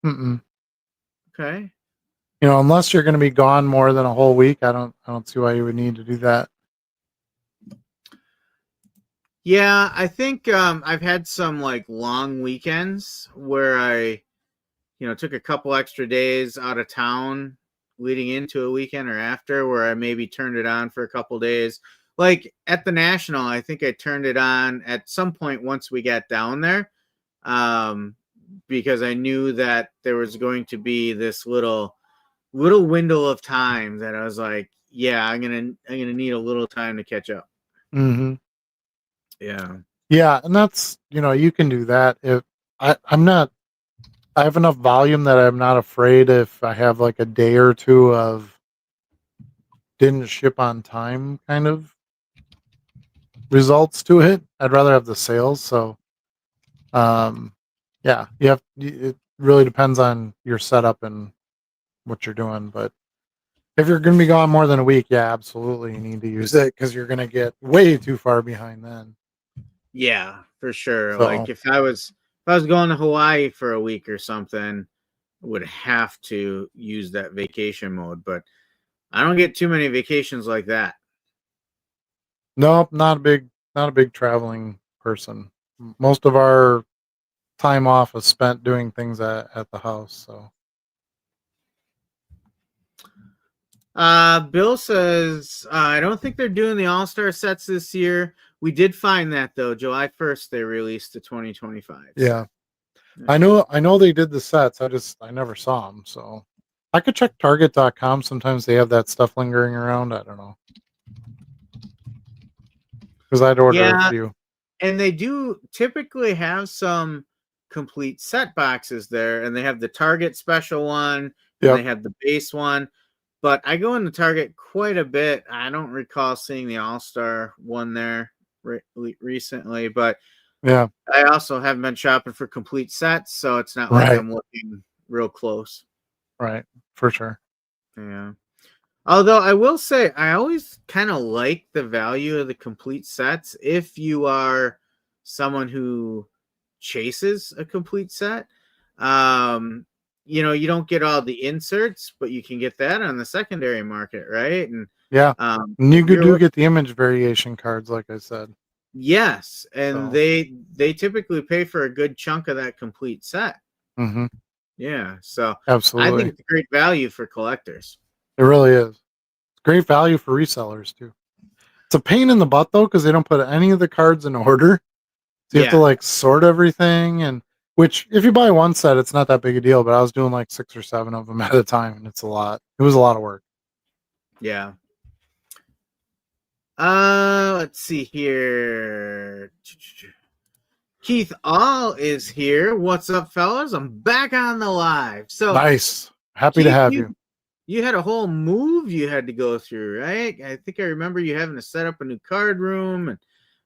Speaker 1: Mm-mm.
Speaker 2: Okay.
Speaker 1: Unless you're going to be gone more than a whole week, I don't see why you would need to do that.
Speaker 2: Yeah, I think I've had some like long weekends where I, took a couple extra days out of town leading into a weekend or after, where I maybe turned it on for a couple days. Like at the National, I think I turned it on at some point once we got down there, because I knew that there was going to be this little window of time that I was like, yeah, I'm gonna need a little time to catch up.
Speaker 1: Mm-hmm.
Speaker 2: Yeah.
Speaker 1: Yeah, and that's you can do that if I'm not. I have enough volume that I'm not afraid if I have like a day or two of didn't ship on time kind of results to it. I'd rather have the sales. So, yeah, it really depends on your setup and what you're doing. But if you're going to be gone more than a week, yeah, absolutely, you need to use it because you're going to get way too far behind then.
Speaker 2: Yeah, for sure.
Speaker 1: So,
Speaker 2: Like if I was going to Hawaii for a week or something, I would have to use that vacation mode, but I don't get too many vacations like that.
Speaker 1: nope, not a big traveling person. Most of our time off is spent doing things at the house. So,
Speaker 2: Bill says I don't think they're doing the All-Star sets this year. We did find that though. July 1st they released the 2025
Speaker 1: yeah.
Speaker 2: set.
Speaker 1: I know they did the sets. I never saw them, so I could check Target.com. Sometimes they have that stuff lingering around. I don't know because I'd order a
Speaker 2: Yeah,
Speaker 1: few.
Speaker 2: and they do typically have some complete set boxes there, and they have the Target special one and they
Speaker 1: Yep.
Speaker 2: have the base one. But I go into Target quite a bit. I don't recall seeing the All-Star one there recently, but
Speaker 1: Yeah.
Speaker 2: I also haven't been shopping for complete sets, so it's not like
Speaker 1: Right.
Speaker 2: I'm looking real close.
Speaker 1: Right. For sure.
Speaker 2: Yeah. Although I will say, I always kind of like the value of the complete sets if you are someone who chases a complete set. You don't get all the inserts, but you can get that on the secondary market, right? And
Speaker 1: Yeah. And you
Speaker 2: if
Speaker 1: do
Speaker 2: you're
Speaker 1: get the image variation cards, like I said.
Speaker 2: yes, and
Speaker 1: So.
Speaker 2: they typically pay for a good chunk of that complete set.
Speaker 1: Hmm.
Speaker 2: Yeah, so I think
Speaker 1: Absolutely.
Speaker 2: it's a great value for collectors.
Speaker 1: It really is. It's great value for resellers too. It's a pain in the butt though because they don't put any of the cards in order. So you have to
Speaker 2: Yeah,
Speaker 1: like sort everything, and which if you buy one set, it's not that big a deal. But I was doing like 6 or 7 of them at a time, and it's a lot. It was a lot of work.
Speaker 2: yeah. Let's see here. Keith All is here. What's up, fellas? I'm back on the live. So,
Speaker 1: Nice. Happy to
Speaker 2: Keith,
Speaker 1: have
Speaker 2: you
Speaker 1: you.
Speaker 2: you had a whole move you had to go through, right? I think I remember you having to set up a new card room,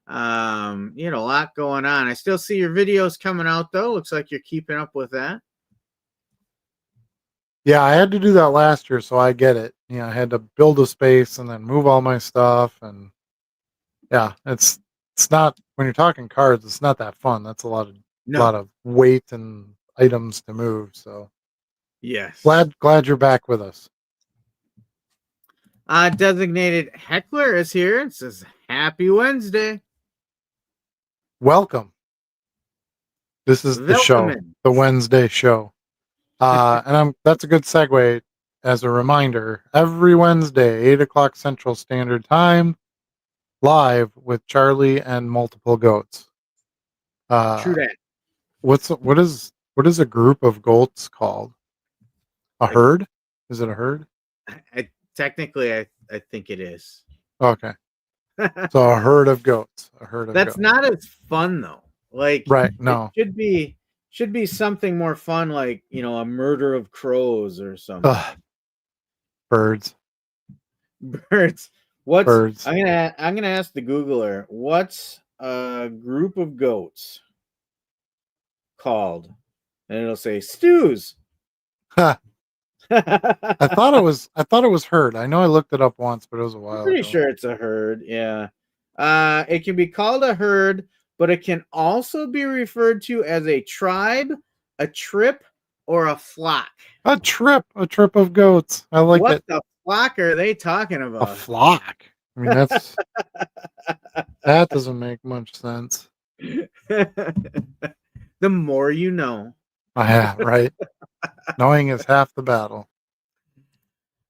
Speaker 2: and you had a lot going on. I still see your videos coming out though. Looks like you're keeping up with that.
Speaker 1: Yeah, I had to do that last year, so I get it. I had to build a space and then move all my stuff, and yeah, it's not when you're talking cards, it's not that fun. That's a lot
Speaker 2: No.
Speaker 1: of weight and items to move. So
Speaker 2: Yes.
Speaker 1: glad you're back with us.
Speaker 2: Designated Heckler is here and says Happy Wednesday.
Speaker 1: Welcome. This is the show,
Speaker 2: Welcome.
Speaker 1: the Wednesday show. And that's a good segue as a reminder. Every Wednesday, 8 o'clock Central Standard Time, live with Charlie and multiple goats.
Speaker 2: True
Speaker 1: Uh,
Speaker 2: that.
Speaker 1: what is a group of goats called? A
Speaker 2: I,
Speaker 1: herd? Is it a herd?
Speaker 2: technically, I think it is.
Speaker 1: Okay, so a herd of goats. A herd of
Speaker 2: That's
Speaker 1: goats.
Speaker 2: not as fun though. Like
Speaker 1: Right?
Speaker 2: it
Speaker 1: No.
Speaker 2: should be something more fun, like a murder of crows or something.
Speaker 1: Ugh, birds.
Speaker 2: Birds. What's
Speaker 1: Birds.
Speaker 2: I'm gonna ask the Googler. What's a group of goats called? And it'll say stews.
Speaker 1: Ha,
Speaker 2: I'm
Speaker 1: I thought it was herd. I know I looked it up once, but it was a while
Speaker 2: pretty
Speaker 1: ago.
Speaker 2: sure it's a herd. Yeah. It can be called a herd, but it can also be referred to as a tribe, a trip, or a flock?
Speaker 1: A trip of goats. I like
Speaker 2: What
Speaker 1: it.
Speaker 2: the flock are they talking
Speaker 1: A
Speaker 2: about?
Speaker 1: flock. I mean, that doesn't make much sense.
Speaker 2: The more you know.
Speaker 1: Yeah, right. Knowing is half the battle.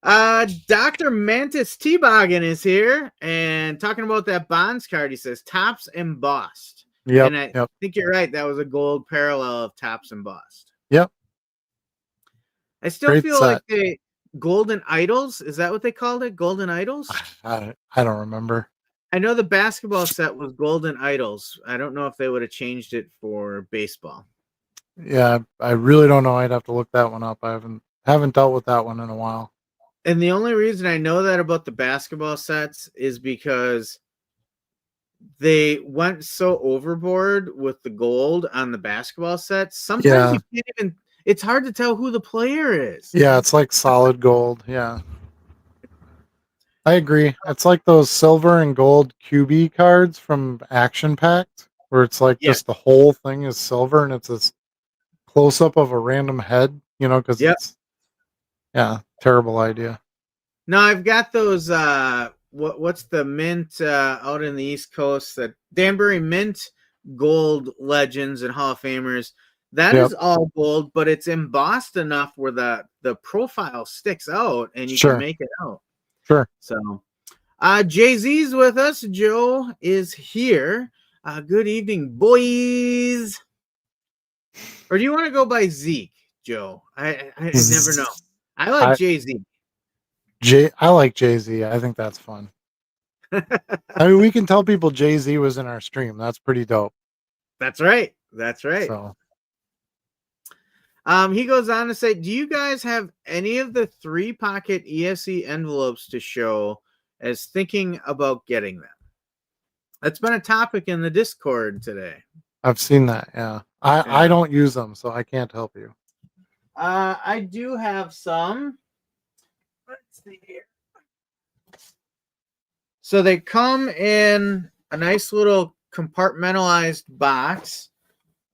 Speaker 2: Dr. Mantis Teboggin is here and talking about that Bonds card. He says Topps embossed.
Speaker 1: Yep.
Speaker 2: And I
Speaker 1: Yep.
Speaker 2: think you're right. That was a gold parallel of Topps embossed.
Speaker 1: Yep.
Speaker 2: I still
Speaker 1: Great
Speaker 2: feel
Speaker 1: set.
Speaker 2: like they Golden Idols. Is that what they called it? Golden Idols?
Speaker 1: I don't remember.
Speaker 2: I know the basketball set was Golden Idols. I don't know if they would have changed it for baseball.
Speaker 1: Yeah, I really don't know. I'd have to look that one up. I haven't dealt with that one in a while.
Speaker 2: And the only reason I know that about the basketball sets is because they went so overboard with the gold on the basketball sets. Sometimes you can't even, it's hard to tell who the player is.
Speaker 1: Yeah, it's like solid gold. Yeah. I agree. It's like those silver and gold QB cards from Action Pact, where it's like
Speaker 2: Yeah.
Speaker 1: just the whole thing is silver and it's this close up of a random head, because it's, terrible idea.
Speaker 2: No, I've got those, what's the mint out in the East Coast, that Danbury Mint gold legends and Hall of Famers. That is all gold, but it's embossed enough where the profile sticks out and you can make it out.
Speaker 1: Sure.
Speaker 2: So, Jay-Z's with us. Joe is here. Good evening, boys. Or do you want to go by Zeke, Joe? I never know. I like Jay-Z.
Speaker 1: I like Jay-Z. I think that's fun. I mean, we can tell people Jay-Z was in our stream. That's pretty dope.
Speaker 2: That's right. That's right.
Speaker 1: So,
Speaker 2: he goes on to say, do you guys have any of the 3-pocket ESE envelopes to show as thinking about getting them? That's been a topic in the Discord today.
Speaker 1: I've seen that. Yeah. I don't use them, so I can't help you.
Speaker 2: I do have some. Let's see here. So they come in a nice little compartmentalized box.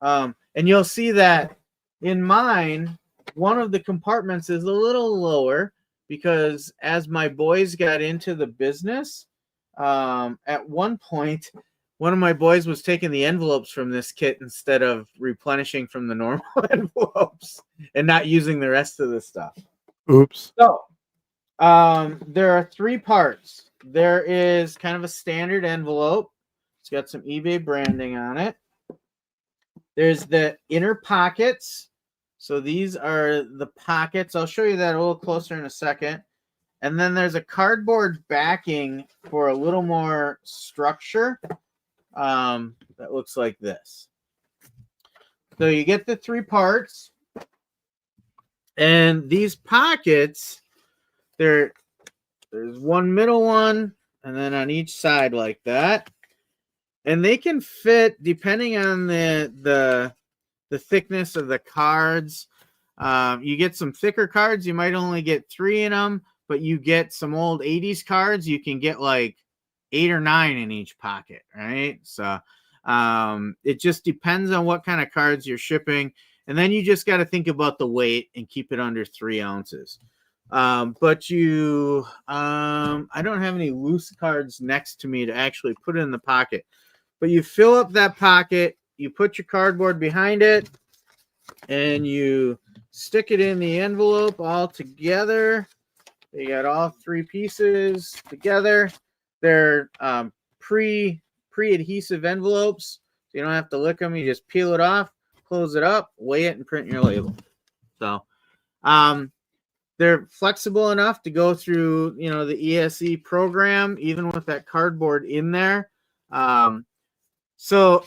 Speaker 2: And you'll see that in mine, one of the compartments is a little lower because as my boys got into the business, at one point, one of my boys was taking the envelopes from this kit instead of replenishing from the normal envelopes and not using the rest of the stuff.
Speaker 1: Oops.
Speaker 2: So, there are 3 parts. There is kind of a standard envelope. It's got some eBay branding on it. There's the inner pockets. So these are the pockets. I'll show you that a little closer in a second. And then there's a cardboard backing for a little more structure. That looks like this. So you get the 3 parts. And these pockets, there's one middle one, and then on each side like that. And they can fit depending on the thickness of the cards. You get some thicker cards, you might only get 3 in them, but you get some old 80s cards, you can get like 8 or 9 in each pocket, right? So it just depends on what kind of cards you're shipping. And then you just got to think about the weight and keep it under 3 ounces. But I don't have any loose cards next to me to actually put in the pocket. But you fill up that pocket, you put your cardboard behind it, and you stick it in the envelope all together. You got all 3 pieces together. They're pre-adhesive envelopes. So you don't have to lick them. You just peel it off, close it up, weigh it, and print your label. So they're flexible enough to go through, the ESE program, even with that cardboard in there. So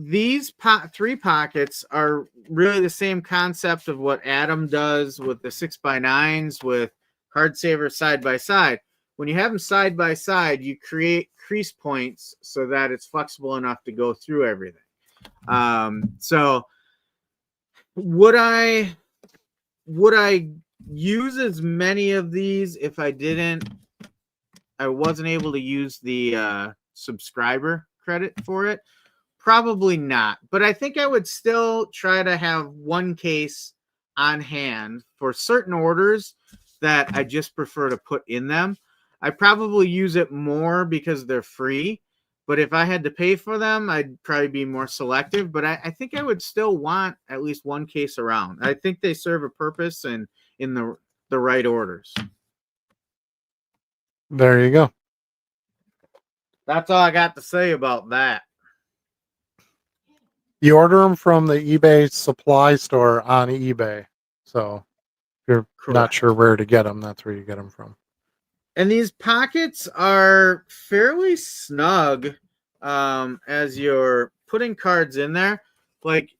Speaker 2: these 3 pockets are really the same concept of what Adam does with the 6x9s with Card Saver side by side. When you have them side by side, you create crease points so that it's flexible enough to go through everything. So would I use as many of these if I wasn't able to use the subscriber credit for it? Probably not, but I think I would still try to have one case on hand for certain orders that I just prefer to put in them. I probably use it more because they're free, but if I had to pay for them, I'd probably be more selective. But I think I would still want at least one case around. I think they serve a purpose and in the right orders.
Speaker 1: There you go.
Speaker 2: That's all I got to say about that.
Speaker 1: You order them from the eBay supply store on eBay. So if you're not
Speaker 2: Correct.
Speaker 1: sure where to get them, that's where you get them from.
Speaker 2: And these pockets are fairly snug as you're putting cards in there. Like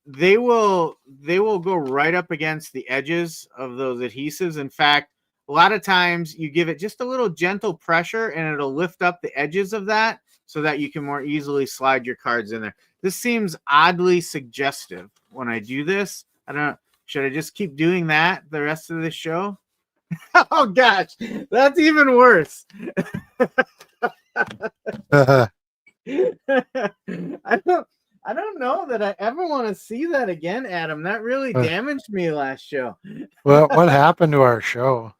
Speaker 2: they will go right up against the edges of those adhesives. In fact, a lot of times you give it just a little gentle pressure and it'll lift up the edges of that so that you can more easily slide your cards in there. This seems oddly suggestive when I do this. I don't know. Should I just keep doing that the rest of the show? Oh gosh, that's even worse. I don't know that I ever want to see that again, Adam. That really damaged me last show.
Speaker 1: Well, what happened to our show?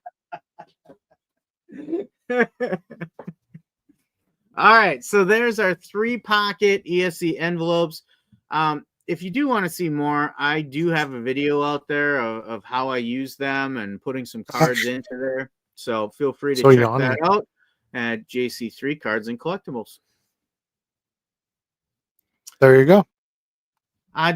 Speaker 2: All right, so there's our 3-pocket ESC envelopes. If you do want to see more, I do have a video out there of how I use them and putting some cards into there. So feel free to check that out at JC3 Cards and Collectibles.
Speaker 1: There you go.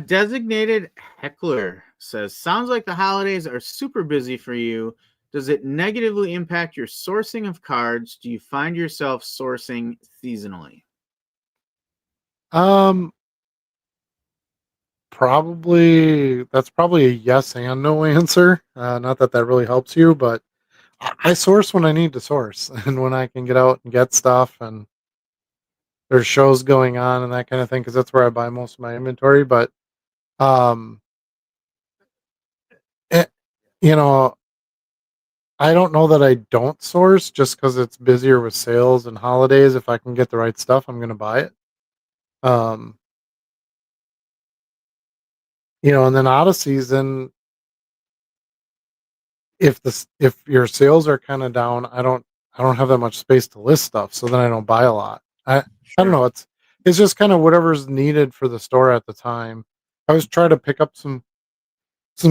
Speaker 2: Designated Heckler says, sounds like the holidays are super busy for you. Does it negatively impact your sourcing of cards? Do you find yourself sourcing seasonally?
Speaker 1: Probably that's probably a yes and no answer. Not that really helps you, but I source when I need to source and when I can get out and get stuff and there's shows going on and that kind of thing, because that's where I buy most of my inventory. But you know, I don't know that I don't source just because it's busier with sales and holidays. If I can get the right stuff, I'm going to buy it. And then out of season, if your sales are kind of down, I don't have that much space to list stuff, so then I don't buy a lot. I don't know. It's just kind of whatever's needed for the store at the time. I always try to pick up some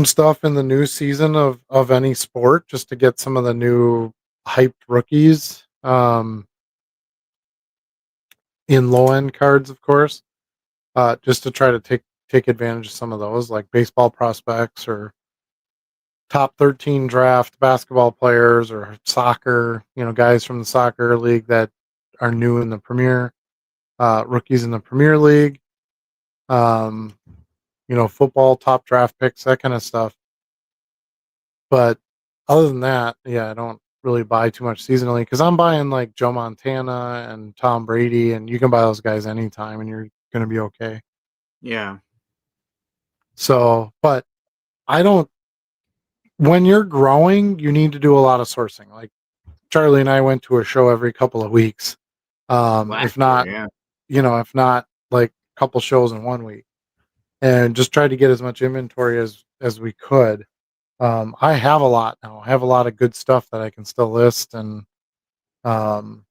Speaker 1: stuff in the new season of any sport just to get some of the new hyped rookies in low end cards, of course, just to try to take advantage of some of those, like baseball prospects or top 13 draft basketball players or soccer, guys from the soccer league that are new in the Premier, rookies in the Premier League, football top draft picks, that kind of stuff. But other than that, I don't really buy too much seasonally because I'm buying like Joe Montana and Tom Brady, and you can buy those guys anytime and you're going to be okay.
Speaker 2: Yeah.
Speaker 1: So, but when you're growing, you need to do a lot of sourcing. Like Charlie and I went to a show every couple of weeks. If not like a couple shows in 1 week, and just tried to get as much inventory as we could. I have a lot now. I have a lot of good stuff that I can still list, and so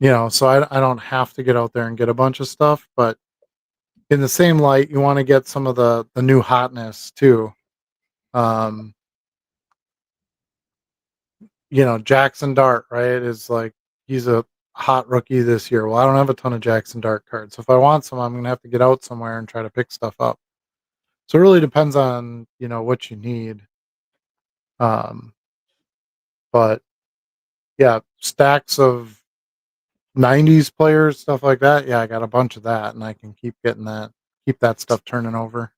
Speaker 1: I don't have to get out there and get a bunch of stuff. But in the same light, you want to get some of the new hotness too. Jackson Dart, right, is like, he's a hot rookie this year. Well, I don't have a ton of Jackson Dart cards, so if I want some, I'm gonna have to get out somewhere and try to pick stuff up. So it really depends on what you need. But yeah, stacks of 90s players, stuff like that. Yeah, I got a bunch of that, and I can keep that stuff turning over.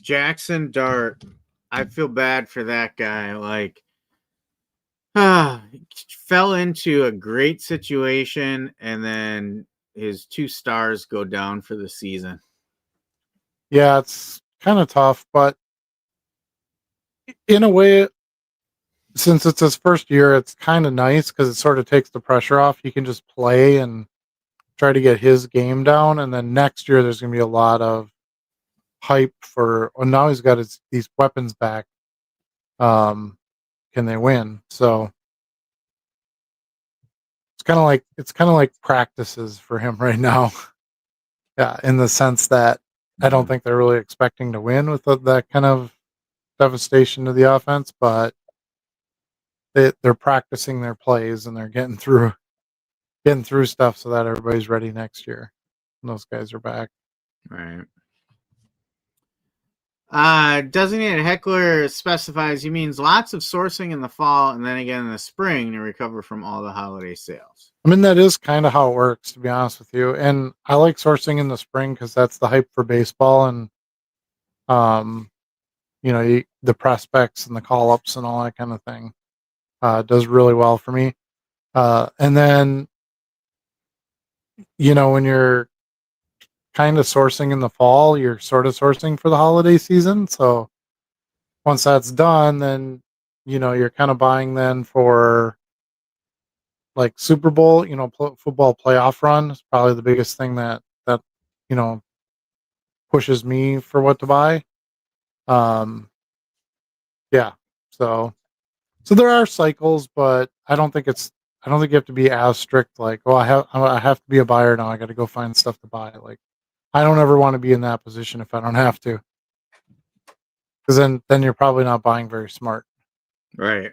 Speaker 2: Jackson Dart, I feel bad for that guy. Like, fell into a great situation, and then his 2 stars go down for the season.
Speaker 1: Yeah, it's kind of tough, but in a way, since it's his first year, it's kind of nice because it sort of takes the pressure off. He can just play and try to get his game down, and then next year there's going to be a lot of hype for. Well, now he's got these weapons back. Can they win? So it's kind of like practices for him right now. Yeah, in the sense that I don't think they're really expecting to win with that kind of devastation to the offense, but they're practicing their plays and they're getting through stuff so that everybody's ready next year. And those guys are back.
Speaker 2: Right. Designated heckler specifies he means lots of sourcing in the fall and then again in the spring to recover from all the holiday sales.
Speaker 1: I mean, that is kind of how it works, to be honest with you. And I like sourcing in the spring because that's the hype for baseball, and the prospects and the call ups and all that kind of thing. Does really well for me. And then, when you're kind of sourcing in the fall, you're sort of sourcing for the holiday season. So once that's done, then, you're kind of buying then for like Super Bowl, football playoff run is probably the biggest thing that, you know, pushes me for what to buy. Um, yeah. So there are cycles, but I don't think you have to be as strict. Like, oh, I have to be a buyer now. I got to go find stuff to buy. Like, I don't ever want to be in that position if I don't have to, because then you're probably not buying very smart.
Speaker 2: Right.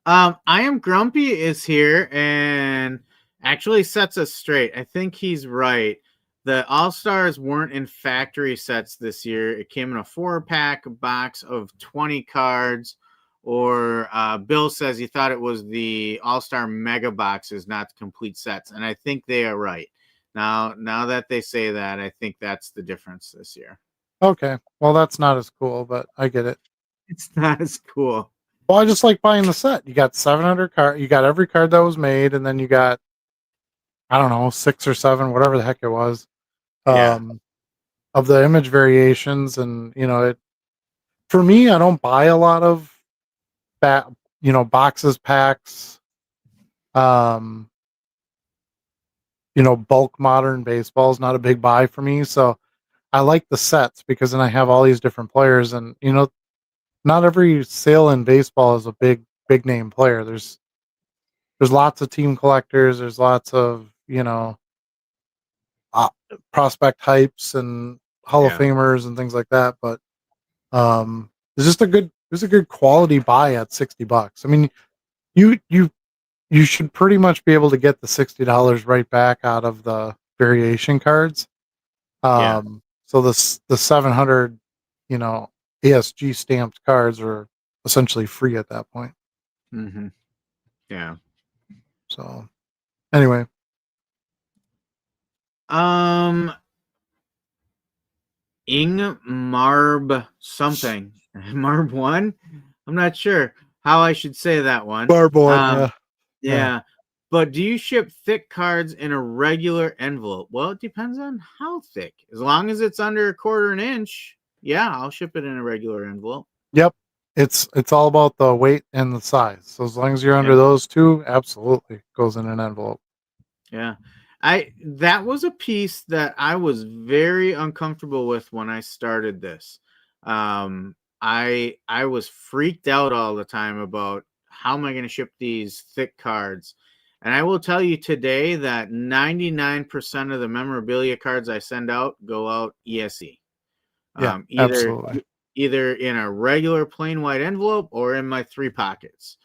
Speaker 2: I am Grumpy is here and actually sets us straight. I think he's right. The All-Stars weren't in factory sets this year. It came in a 4-pack box of 20 cards, or Bill says he thought it was the All-Star mega boxes, not the complete sets. And I think they are right. Now that they say that, I think that's the difference this year.
Speaker 1: Okay. Well, that's not as cool, but I get it.
Speaker 2: It's not as cool.
Speaker 1: Well, I just like buying the set. You got 700 card. You got every card that was made, and then you got, I don't know, 6 or 7, whatever the heck it was, of the image variations. And for me, I don't buy a lot of boxes, packs, bulk modern baseball is not a big buy for me. So I like the sets because then I have all these different players, and not every sale in baseball is a big name player. There's lots of team collectors. There's lots of prospect hypes and Hall of Famers and things like that. But it's a good quality buy at $60. I mean, you should pretty much be able to get the $60 right back out of the variation cards. So the 700, ASG stamped cards are essentially free at that point.
Speaker 2: Mm-hmm. Yeah.
Speaker 1: So anyway.
Speaker 2: Marb something. Marb 1? I'm not sure how I should say that one.
Speaker 1: Marb 1,
Speaker 2: yeah. But do you ship thick cards in a regular envelope? Well, it depends on how thick. As long as it's under 1/4 inch, yeah, I'll ship it in a regular envelope.
Speaker 1: Yep. It's all about the weight and the size. So as long as you're under those two, absolutely goes in an envelope.
Speaker 2: Yeah. That was a piece that I was very uncomfortable with when I started this. I was freaked out all the time about how am I going to ship these thick cards. And I will tell you today that 99% of the memorabilia cards I send out go out ESE.
Speaker 1: Absolutely.
Speaker 2: Either in a regular plain white envelope or in my 3 pockets.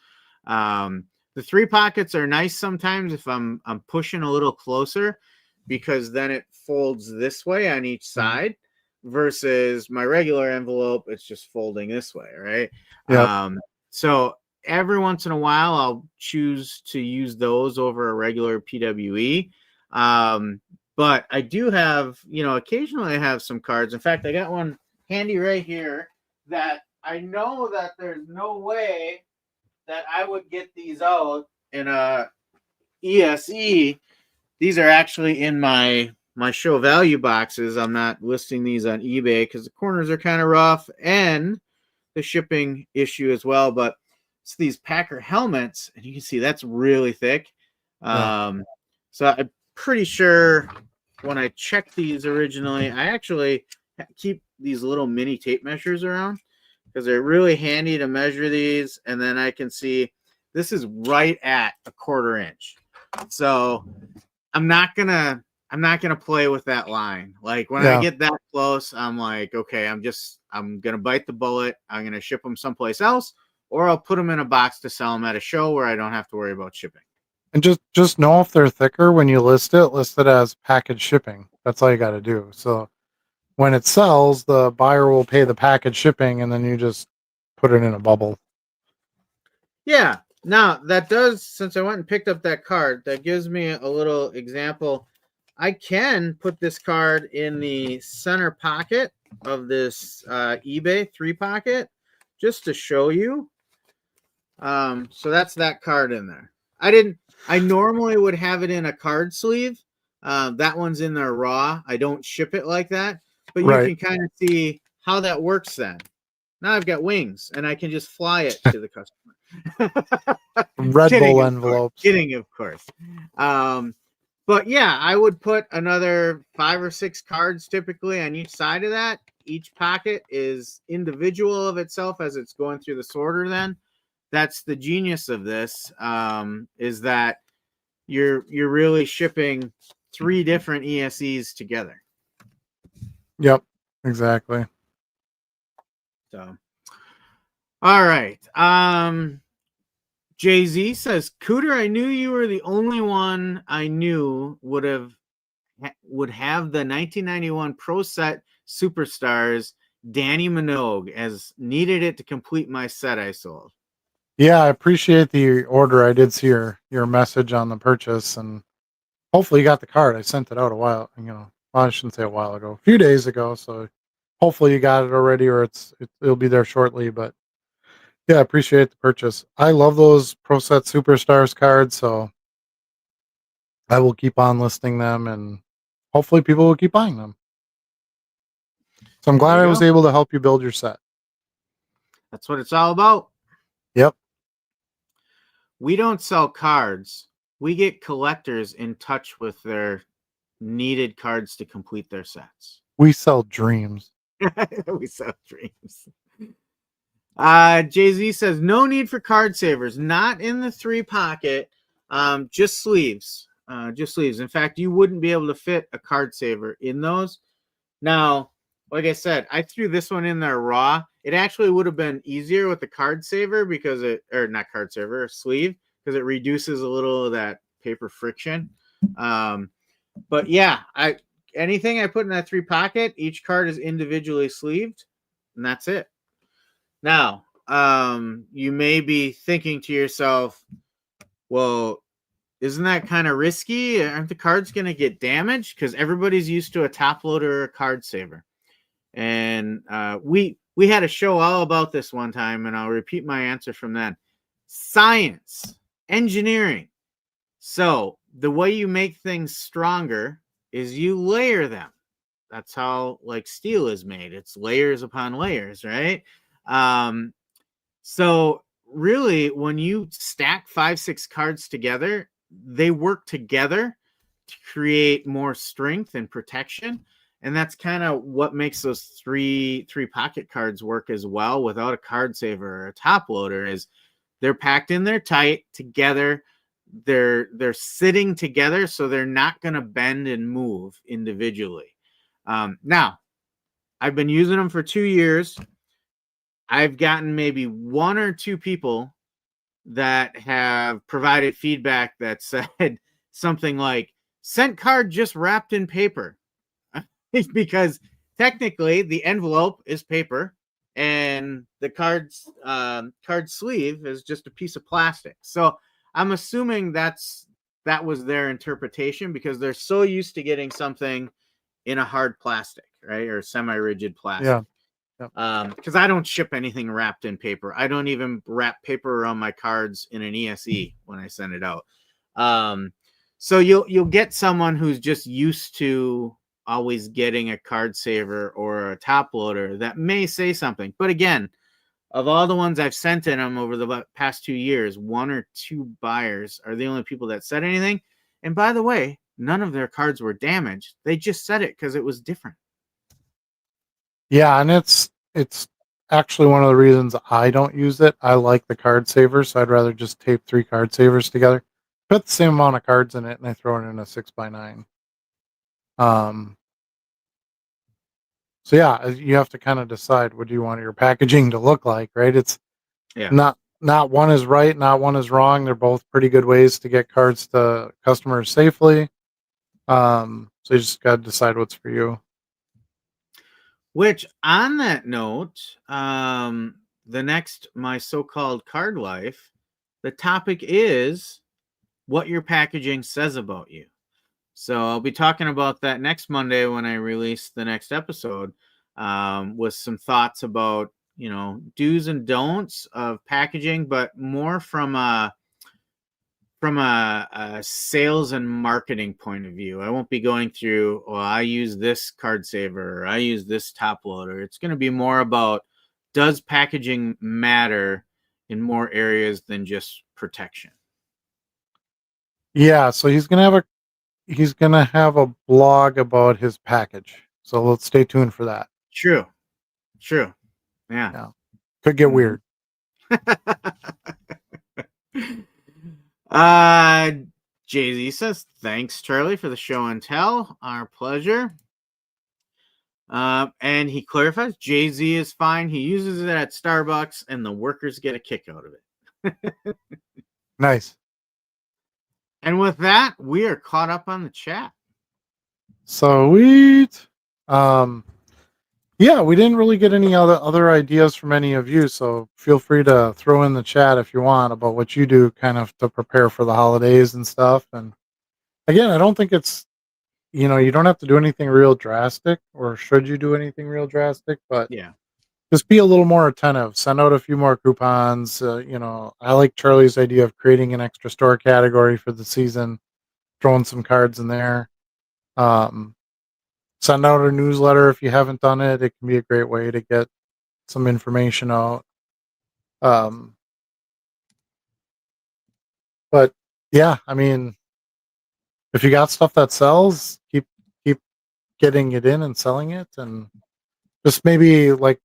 Speaker 2: The 3 pockets are nice sometimes if I'm pushing a little closer, because then it folds this way on each side versus my regular envelope, it's just folding this way, right?
Speaker 1: Yep.
Speaker 2: So every once in a while, I'll choose to use those over a regular PWE. But I do have, occasionally I have some cards. In fact, I got one handy right here that I know that there's no way that I would get these out in a ESE. These are actually in my show value boxes. I'm not listing these on eBay because the corners are kind of rough and the shipping issue as well. But it's these Packer helmets, and you can see that's really thick. So I'm pretty sure when I checked these originally, I actually keep these little mini tape measures around because they're really handy to measure these. And then I can see this is right at a 1/4 inch. So I'm not gonna play with that line. Like when I get that close, I'm like, okay, I'm gonna bite the bullet. I'm gonna ship them someplace else, or I'll put them in a box to sell them at a show where I don't have to worry about shipping.
Speaker 1: And just know if they're thicker when you list it as package shipping. That's all you got to do. So when it sells, the buyer will pay the package shipping, and then you just put it in a bubble.
Speaker 2: Yeah. Now that does, since I went and picked up that card, that gives me a little example. I can put this card in the center pocket of this eBay 3-pocket just to show you. So that's that card in there. I normally would have it in a card sleeve. That one's in there raw. I don't ship it like that, but you can kind of see how that works then. Now I've got wings and I can just fly it to the customer.
Speaker 1: Red Bull envelopes.
Speaker 2: Kidding, of course. But yeah, I would put another 5 or 6 cards typically on each side of that. Each pocket is individual of itself as it's going through the sorter then. That's the genius of this, is that you're really shipping 3 different ESEs together.
Speaker 1: Yep, exactly.
Speaker 2: So, all right. Jay-Z says, Cooter, I knew you were the only one I knew would have the 1991 Pro Set Superstars Danny Minogue, as needed it to complete my set I sold.
Speaker 1: Yeah, I appreciate the order. I did see your message on the purchase, and hopefully you got the card. I sent it out a while, well, I shouldn't say a while ago, a few days ago. So hopefully you got it already, or it'll be there shortly. But yeah, I appreciate the purchase. I love those Pro Set Superstars cards, so I will keep on listing them, and hopefully people will keep buying them. So I'm glad I was able to help you build your set.
Speaker 2: That's what it's all about.
Speaker 1: Yep.
Speaker 2: We don't sell cards. We get collectors in touch with their needed cards to complete their sets.
Speaker 1: We sell dreams.
Speaker 2: We sell dreams. Jay-Z says, no need for card savers. Not in the 3-pocket. Just sleeves. Just sleeves. In fact, you wouldn't be able to fit a card saver in those. Now, like I said, I threw this one in there raw. It actually would have been easier with the card saver because sleeve, because it reduces a little of that paper friction. But yeah, anything I put in that 3-pocket, each card is individually sleeved, and that's it. Now, you may be thinking to yourself, well, isn't that kind of risky? Aren't the cards going to get damaged? Because everybody's used to a top loader or a card saver. And we had a show all about this one time, and I'll repeat my answer from then. Science, engineering. So the way you make things stronger is you layer them. That's how like steel is made. It's layers upon layers, right? So really, when you stack 5, 6 cards together, they work together to create more strength and protection. And that's kind of what makes those three pocket cards work as well without a card saver or a top loader, is they're packed in there tight together. They're sitting together, so they're not going to bend and move individually. Now, I've been using them for 2 years. I've gotten maybe 1 or 2 people that have provided feedback that said something like, sent card just wrapped in paper. Because technically the envelope is paper and the card sleeve is just a piece of plastic. So I'm assuming that was their interpretation, because they're so used to getting something in a hard plastic, right? Or semi-rigid plastic.
Speaker 1: Yeah.
Speaker 2: Because I don't ship anything wrapped in paper. I don't even wrap paper around my cards in an ESE when I send it out. So you'll get someone who's just used to always getting a card saver or a top loader that may say something. But again, of all the ones I've sent in them over the past 2 years, 1 or 2 buyers are the only people that said anything. And by the way, none of their cards were damaged. They just said it because it was different.
Speaker 1: Yeah, and it's actually one of the reasons I don't use it. I like the card saver, so I'd rather just tape 3 card savers together, put the same amount of cards in it, and I throw it in a 6x9. Um, so yeah, you have to kind of decide what do you want your packaging to look like, right? It's
Speaker 2: Yeah.
Speaker 1: not one is right, not one is wrong. They're both pretty good ways to get cards to customers safely. So you just got to decide what's for you.
Speaker 2: Which, on that note, the next My So-Called Card Life, the topic is what your packaging says about you. So I'll be talking about that next Monday when I release the next episode, with some thoughts about, do's and don'ts of packaging, but more from a sales and marketing point of view. I won't be going through, well, I use this card saver, or I use this top loader. It's going to be more about, does packaging matter in more areas than just protection?
Speaker 1: Yeah, so he's gonna have a blog about his package. So let's stay tuned for that.
Speaker 2: True. Yeah.
Speaker 1: Yeah, could get
Speaker 2: Mhm.
Speaker 1: weird.
Speaker 2: uh Jay-Z says, thanks, Charlie, for the show and tell. Our pleasure. And he clarifies, Jay-Z is fine. He uses it at Starbucks, and the workers get a kick out of it.
Speaker 1: Nice.
Speaker 2: And with that, we are caught up on the chat.
Speaker 1: Sweet. Yeah, we didn't really get any other ideas from any of you, so feel free to throw in the chat if you want about what you do kind of to prepare for the holidays and stuff. And again, I don't think it's, you don't have to do anything real drastic, or should you do anything real drastic, but
Speaker 2: Yeah.
Speaker 1: just be a little more attentive. Send out a few more coupons. I like Charlie's idea of creating an extra store category for the season, throwing some cards in there. Um, Send out a newsletter if you haven't done it. It can be a great way to get some information out. Um, but yeah, I mean, if you got stuff that sells, keep getting it in and selling it, and just maybe like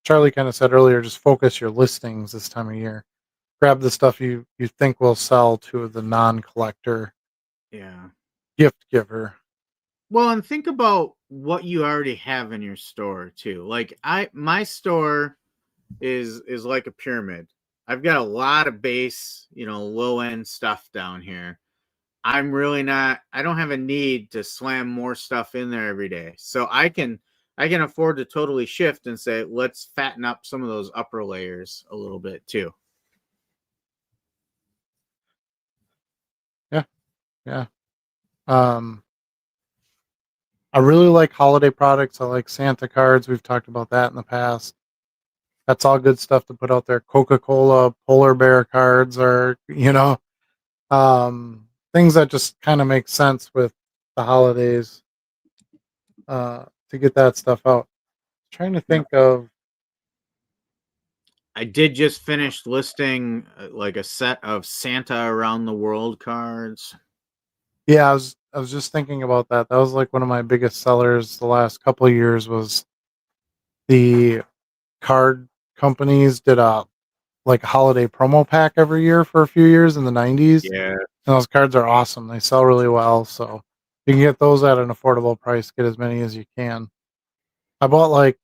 Speaker 1: Charlie kind of said earlier, just focus your listings this time of year. Grab the stuff you think will sell to the non-collector
Speaker 2: Yeah.
Speaker 1: gift giver.
Speaker 2: Well, and think about what you already have in your store too. Like my store is like a pyramid. I've got a lot of base, low end stuff down here. I don't have a need to slam more stuff in there every day. So I can afford to totally shift and say, let's fatten up some of those upper layers a little bit too.
Speaker 1: Yeah, yeah. Um, I really like holiday products. I like Santa cards. We've talked about that in the past. That's all good stuff to put out there. Coca-Cola, polar bear cards are, things that just kind of make sense with the holidays, to get that stuff out. Trying to
Speaker 2: Yeah.
Speaker 1: think of,
Speaker 2: I did just finish listing like a set of Santa Around the World cards.
Speaker 1: yeah, I was just thinking about that. That was like one of my biggest sellers the last couple of years was the card companies did a like holiday promo pack every year for a few years in the 90s.
Speaker 2: Yeah.
Speaker 1: And those cards are awesome. They sell really well. So you can get those at an affordable price, get as many as you can. I bought like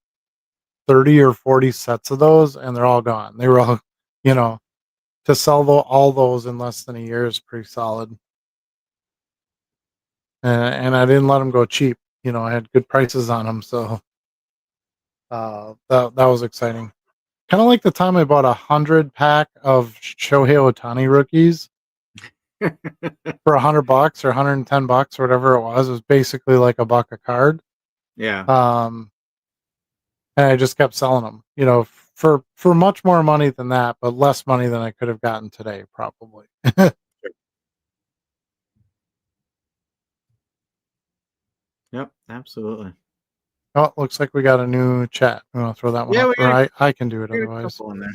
Speaker 1: 30 or 40 sets of those and they're all gone. They were all, you know, to sell all those in less than a year is pretty solid. And I didn't let them go cheap. I had good prices on them. So that was exciting. Kind of like the time I bought 100 pack of Shohei Ohtani rookies for $100 or $110 or whatever it was. It was basically like a buck a card.
Speaker 2: Yeah.
Speaker 1: And I just kept selling them, for much more money than that, but less money than I could have gotten today, probably.
Speaker 2: Yep. Absolutely.
Speaker 1: Oh, looks like we got a new chat. You want to throw that one
Speaker 2: Yeah,
Speaker 1: up,
Speaker 2: we
Speaker 1: or
Speaker 2: got
Speaker 1: I can do it
Speaker 2: a
Speaker 1: otherwise.
Speaker 2: couple in there.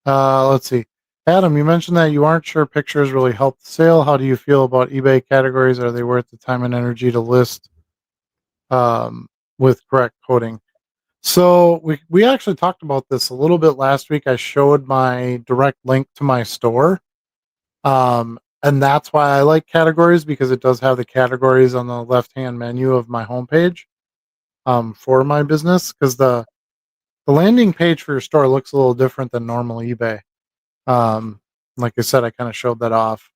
Speaker 1: Let's see. Adam, you mentioned that you aren't sure pictures really help the sale. How do you feel about eBay categories? Are they worth the time and energy to list um, with correct coding? So we actually talked about this a little bit last week. I showed my direct link to my store. And that's why I like categories, because it does have the categories on the left-hand menu of my homepage for my business, because the landing page for your store looks a little different than normal eBay. Um, like I said, I kind of showed that off.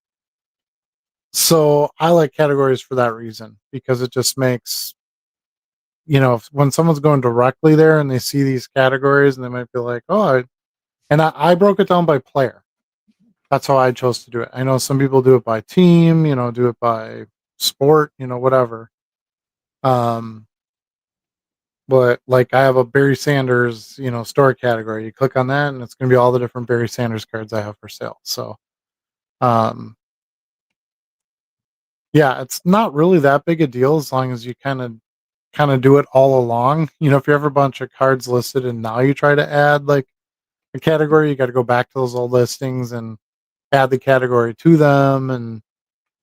Speaker 1: So I like categories for that reason, because it just makes, when someone's going directly there and they see these categories and they might be like, oh, I broke it down by player. That's how I chose to do it. I know some people do it by team, do it by sport, whatever. Um, but like I have a Barry Sanders, store category. You click on that and it's going to be all the different Barry Sanders cards I have for sale. So, um, yeah, it's not really that big a deal as long as you kind of do it all along. If you have a bunch of cards listed and now you try to add like a category, you got to go back to those old listings and add the category to them, and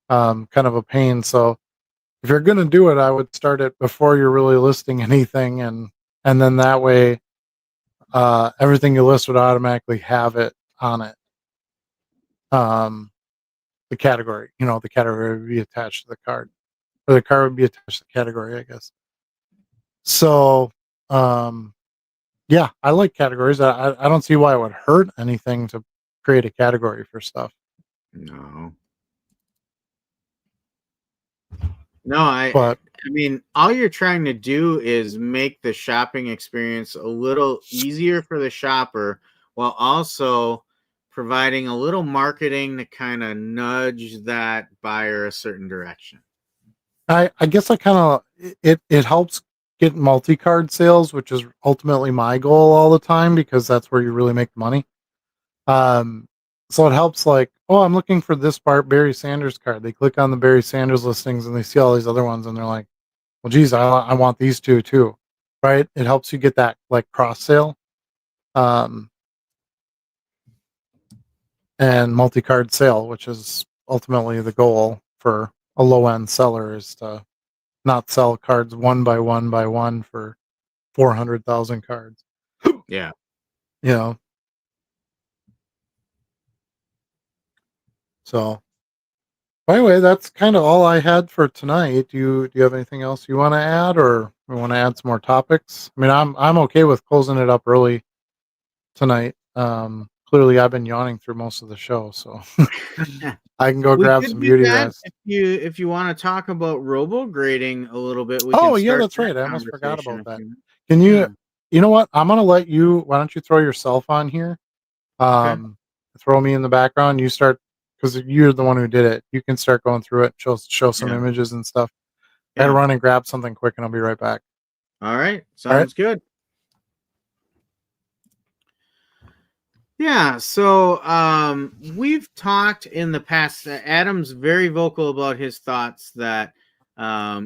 Speaker 1: kind of a pain. So if you're going to do it, I would start it before you're really listing anything, and then that way everything you list would automatically have it on it. Um, the category, the category would be attached to the card, or the card would be attached to the category, I guess. So, um, yeah, I like categories. I don't see why it would hurt anything to create a category for stuff.
Speaker 2: No. No, I
Speaker 1: But
Speaker 2: I mean, all you're trying to do is make the shopping experience a little easier for the shopper, while also providing a little marketing to kind of nudge that buyer a certain direction.
Speaker 1: I guess I kind of it helps get multi-card sales, which is ultimately my goal all the time, because that's where you really make money. Um, so it helps, like, oh, I'm looking for this Barry Sanders card. They click on the Barry Sanders listings and they see all these other ones and they're like, well, geez, I want these two too, right? It helps you get that like cross sale, um, and multi-card sale, which is ultimately the goal for a low end seller, is to not sell cards one by one for 400,000 cards.
Speaker 2: Yeah.
Speaker 1: You know, so anyway, that's kind of all I had for tonight. Do you have anything else you want to add, or we want to add some more topics? I mean, I'm okay with closing it up early tonight. Clearly, I've been yawning through most of the show, so I can go
Speaker 2: We
Speaker 1: grab
Speaker 2: could
Speaker 1: some
Speaker 2: do
Speaker 1: beauty
Speaker 2: that
Speaker 1: rest.
Speaker 2: if you want to talk about robo grading a little bit. We can
Speaker 1: Oh yeah,
Speaker 2: start
Speaker 1: that's
Speaker 2: that
Speaker 1: right. I almost forgot
Speaker 2: conversation
Speaker 1: about
Speaker 2: if
Speaker 1: that.
Speaker 2: you.
Speaker 1: Can you?
Speaker 2: Yeah.
Speaker 1: You know what? I'm gonna let you. Why don't you throw yourself on here?
Speaker 2: Okay.
Speaker 1: Um, Throw me in the background. You start, because you're the one who did it. You can start going through it. Show some
Speaker 2: Yeah.
Speaker 1: images and stuff. I gotta
Speaker 2: Yeah.
Speaker 1: run and grab something quick, and I'll be right back.
Speaker 2: All right.
Speaker 1: All right.
Speaker 2: Sounds good. Yeah, so we've talked in the past. Adam's very vocal about his thoughts that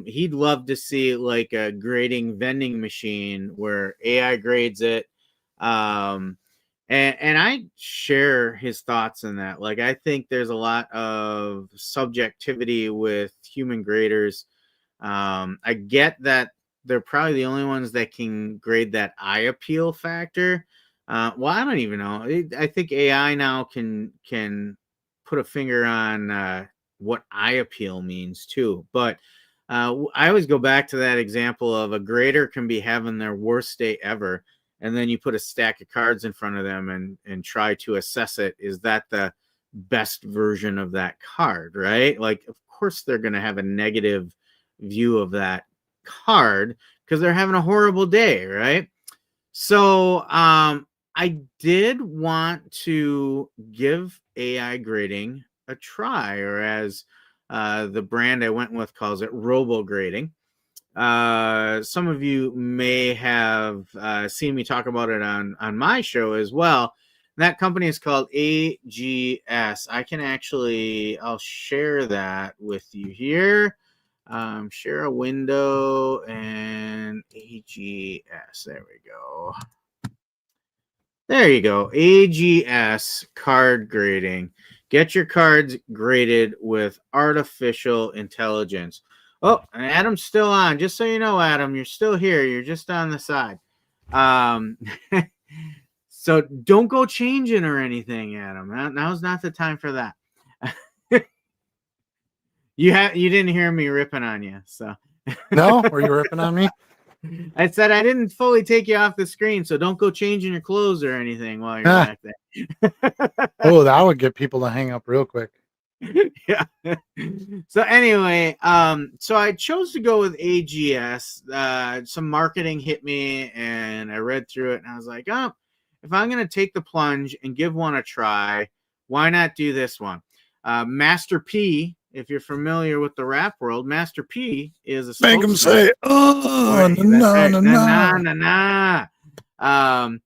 Speaker 2: he'd love to see like a grading vending machine where AI grades it. Um, and I share his thoughts in that. Like, I think there's a lot of subjectivity with human graders. I get that they're probably the only ones that can grade that eye appeal factor. Well, I don't even know. I think AI now can put a finger on what eye appeal means too. But I always go back to that example of a grader can be having their worst day ever, and then you put a stack of cards in front of them and try to assess it. Is that the best version of that card, right? Like, of course, they're going to have a negative view of that card because they're having a horrible day, right? So I did want to give AI grading a try, or as the brand I went with calls it, robo grading. Some of you may have seen me talk about it on my show as well. That company is called AGS. I'll share that with you here. Share a window and AGS. There we go. There you go. AGS card grading. Get your cards graded with artificial intelligence. Oh, and Adam's still on. Just so you know, Adam, you're still here. You're just on the side. Um, so don't go changing or anything, Adam. Now's not the time for that. You didn't hear me ripping on you, so.
Speaker 1: No, were you ripping on me?
Speaker 2: I said I didn't fully take you off the screen, so don't go changing your clothes or anything while you're back there.
Speaker 1: Oh, that would get people to hang up real quick.
Speaker 2: Yeah. So anyway, so I chose to go with AGS. Some marketing hit me, and I read through it, and I was like, oh, if I'm going to take the plunge and give one a try, why not do this one? Master P, if you're familiar with the rap world, Master P is a
Speaker 1: Make them say, oh,
Speaker 2: na
Speaker 1: na,
Speaker 2: na na na.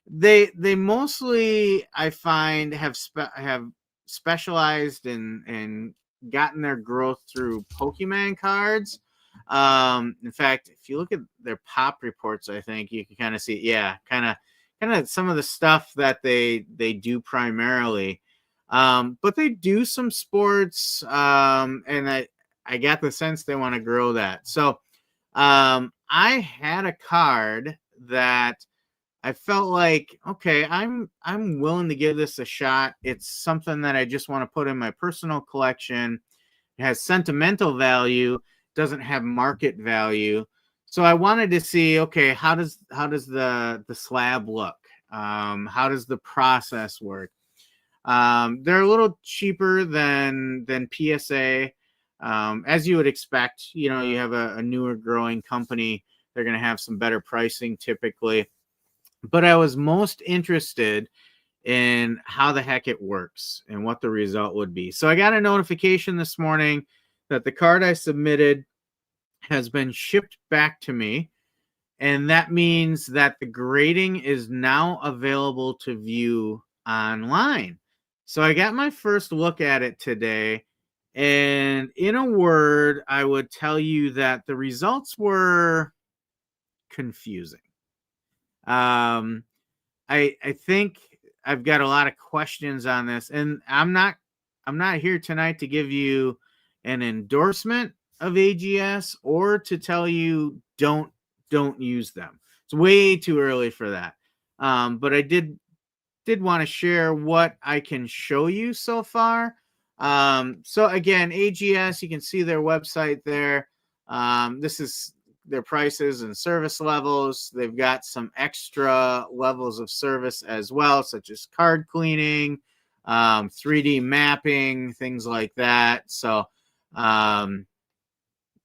Speaker 2: They mostly, I find, have specialized and gotten their growth through Pokemon cards. In fact, if you look at their pop reports, I think you can kind of see, yeah, kind of some of the stuff that they do primarily. But they do some sports, and I got the sense they want to grow that. So I had a card that I felt like, okay, I'm willing to give this a shot. It's something that I just want to put in my personal collection. It has sentimental value, doesn't have market value. So I wanted to see, okay, how does the slab look? How does the process work? They're a little cheaper than PSA. As you would expect, you know, you have a newer growing company, they're going to have some better pricing typically. But I was most interested in how the heck it works and what the result would be. So I got a notification this morning that the card I submitted has been shipped back to me. And that means that the grading is now available to view online. So I got my first look at it today. And in a word, I would tell you that the results were confusing. I think I've got a lot of questions on this, and I'm not here tonight to give you an endorsement of AGS or to tell you don't use them. It's way too early for that. But I did want to share what I can show you so far. So again, AGS, you can see their website there. This is their prices and service levels. They've got some extra levels of service as well, such as card cleaning, 3D mapping, things like that. So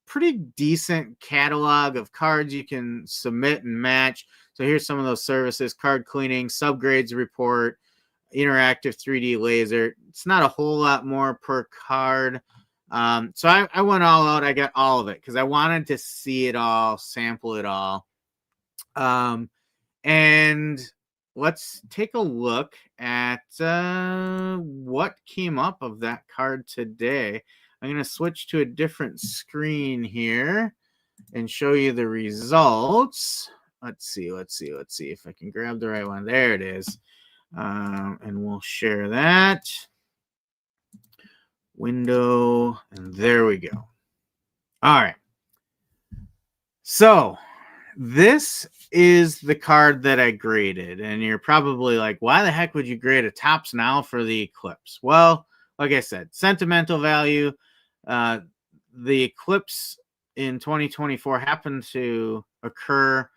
Speaker 2: pretty decent catalog of cards you can submit and match. So here's some of those services: card cleaning, subgrades report, interactive 3D laser. It's not a whole lot more per card. So I went all out. I got all of it because I wanted to see it all, sample it all. And let's take a look at what came up of that card today. I'm going to switch to a different screen here and show you the results. Let's see if I can grab the right one. There it is. And we'll share that window, and there we go. All right. So this is the card that I graded, and you're probably like, why the heck would you grade a Topps Now for the Eclipse? Well, like I said, sentimental value. The Eclipse in 2024 happened to occur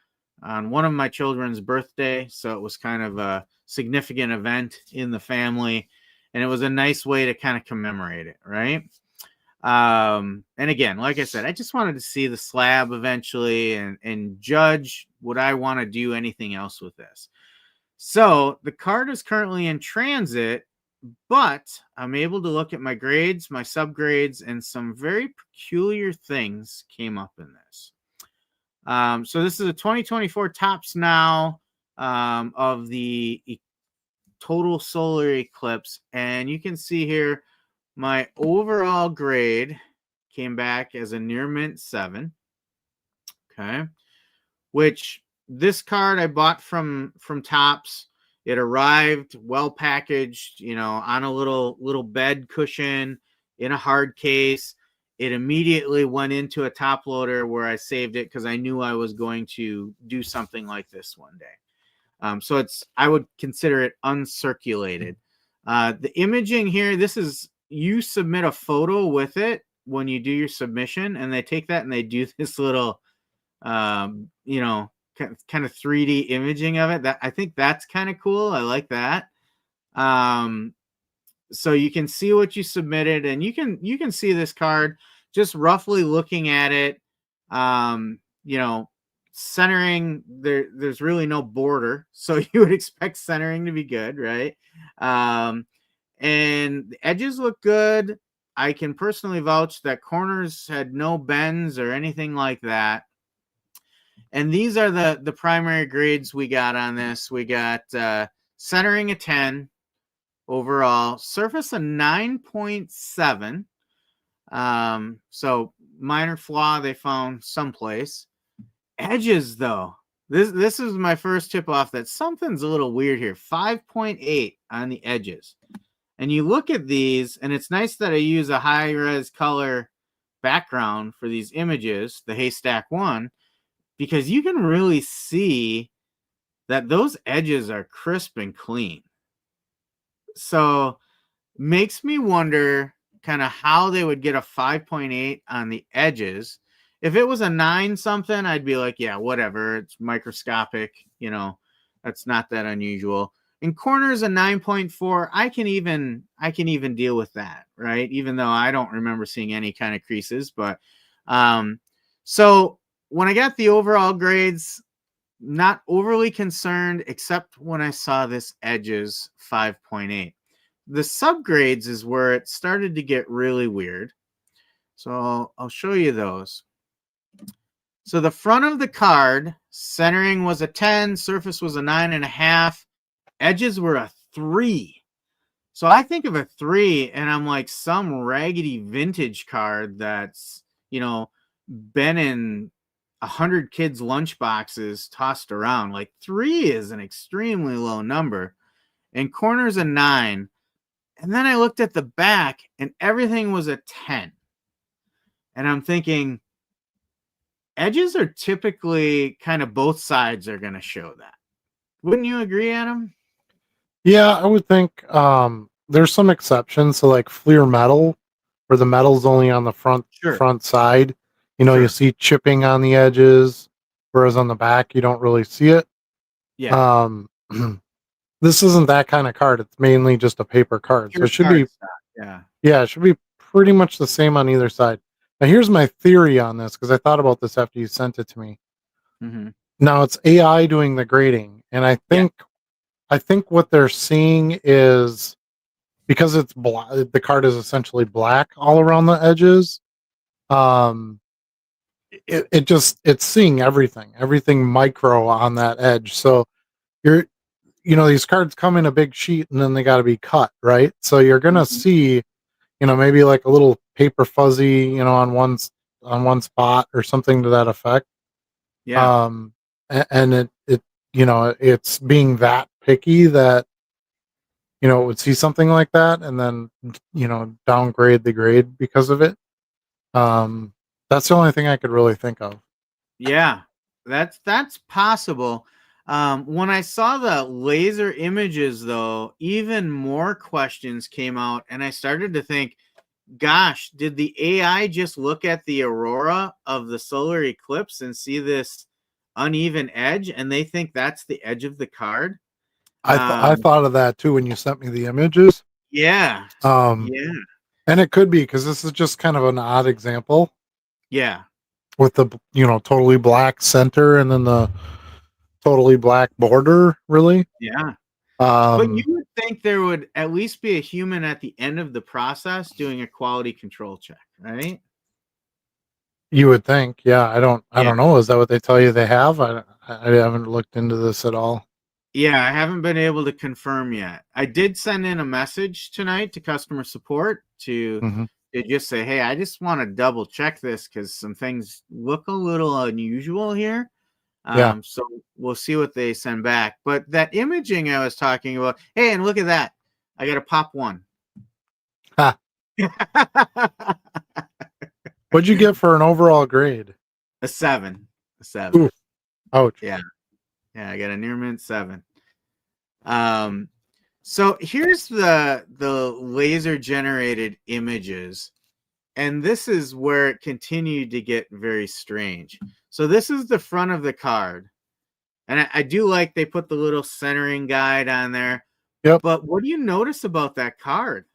Speaker 2: on one of my children's birthday, so it was kind of a significant event in the family, and it was a nice way to kind of commemorate it, right? And again, like I said, I just wanted to see the slab eventually and judge would I want to do anything else with this. So the card is currently in transit, but I'm able to look at my grades, my subgrades, and some very peculiar things came up in this. So this is a 2024 Topps Now of the total solar eclipse. And you can see here, my overall grade came back as a near mint 7. Okay. Which this card I bought from Topps. It arrived well packaged, on a little bed cushion in a hard case. It immediately went into a top loader where I saved it because I knew I was going to do something like this one day. So I would consider it uncirculated. The imaging here, you submit a photo with it when you do your submission, and they take that and they do this little, kind of 3D imaging of it. That I think that's kind of cool. I like that. So you can see what you submitted, and you can see this card just roughly looking at it. Centering, there's really no border, so you would expect centering to be good, right? And the edges look good. I can personally vouch that corners had no bends or anything like that. And these are the primary grades we got on this. We got centering a 10 overall, surface a 9.7. So minor flaw they found someplace. Edges, though, this is my first tip off that something's a little weird here. 5.8 on the edges. And you look at these, and it's nice that I use a high-res color background for these images, the Haystack one, because you can really see that those edges are crisp and clean. So makes me wonder kind of how they would get a 5.8 on the edges. If it was a 9 something, I'd be like, yeah, whatever. It's microscopic, that's not that unusual. In corners, a 9.4, I can even deal with that, right? Even though I don't remember seeing any kind of creases. But so when I got the overall grades, not overly concerned, except when I saw this edges 5.8. The subgrades is where it started to get really weird. So I'll show you those. So the front of the card, centering was a 10, surface was a 9.5, edges were a 3. So I think of a 3 and I'm like some raggedy vintage card that's, been in 100 kids' lunch boxes tossed around. Like 3 is an extremely low number. And corners a 9. And then I looked at the back and everything was a 10. And I'm thinking, edges are typically kind of both sides are going to show that. Wouldn't you agree, Adam?
Speaker 1: Yeah, I would think there's some exceptions. So like Fleer metal, where the metal's only on the front side. You see chipping on the edges, whereas on the back you don't really see it.
Speaker 2: Yeah.
Speaker 1: This isn't that kind of card. It's mainly just a paper card. So it should be it should be pretty much the same on either side. Now here's my theory on this, because I thought about this after you sent it to me.
Speaker 2: Mm-hmm.
Speaker 1: Now it's AI doing the grading, and I think what they're seeing is, because it's black, the card is essentially black all around the edges. It's seeing everything micro on that edge. So these cards come in a big sheet and then they got to be cut, right? So you're gonna see, maybe like a little paper fuzzy, on one spot or something to that effect.
Speaker 2: Yeah.
Speaker 1: And it's being that picky that it would see something like that and then downgrade the grade because of it. That's the only thing I could really think of.
Speaker 2: Yeah, that's possible. When I saw the laser images, though, even more questions came out, and I started to think, gosh, did the AI just look at the aurora of the solar eclipse and see this uneven edge, and they think that's the edge of the card?
Speaker 1: I thought of that too when you sent me the images.
Speaker 2: Yeah.
Speaker 1: Yeah. And it could be, because this is just kind of an odd example.
Speaker 2: Yeah.
Speaker 1: With the totally black center and then the totally black border, really.
Speaker 2: Yeah. But you would think there would at least be a human at the end of the process doing a quality control check, right?
Speaker 1: You would think. Yeah, I don't know. Is that what they tell you they have? I haven't looked into this at all.
Speaker 2: Yeah, I haven't been able to confirm yet. I did send in a message tonight to customer support to just say, hey, I just want to double check this because some things look a little unusual here.
Speaker 1: Yeah.
Speaker 2: So we'll see what they send back. But that imaging I was talking about, hey, and look at that. I got a pop one.
Speaker 1: Ha. What'd you get for an overall grade?
Speaker 2: A 7. A 7.
Speaker 1: Ooh, ouch.
Speaker 2: Yeah. Yeah, I got a near mint 7. So here's the laser generated images, and this is where it continued to get very strange. So this is the front of the card, and I do like they put the little centering guide on there.
Speaker 1: Yep.
Speaker 2: But what do you notice about that card?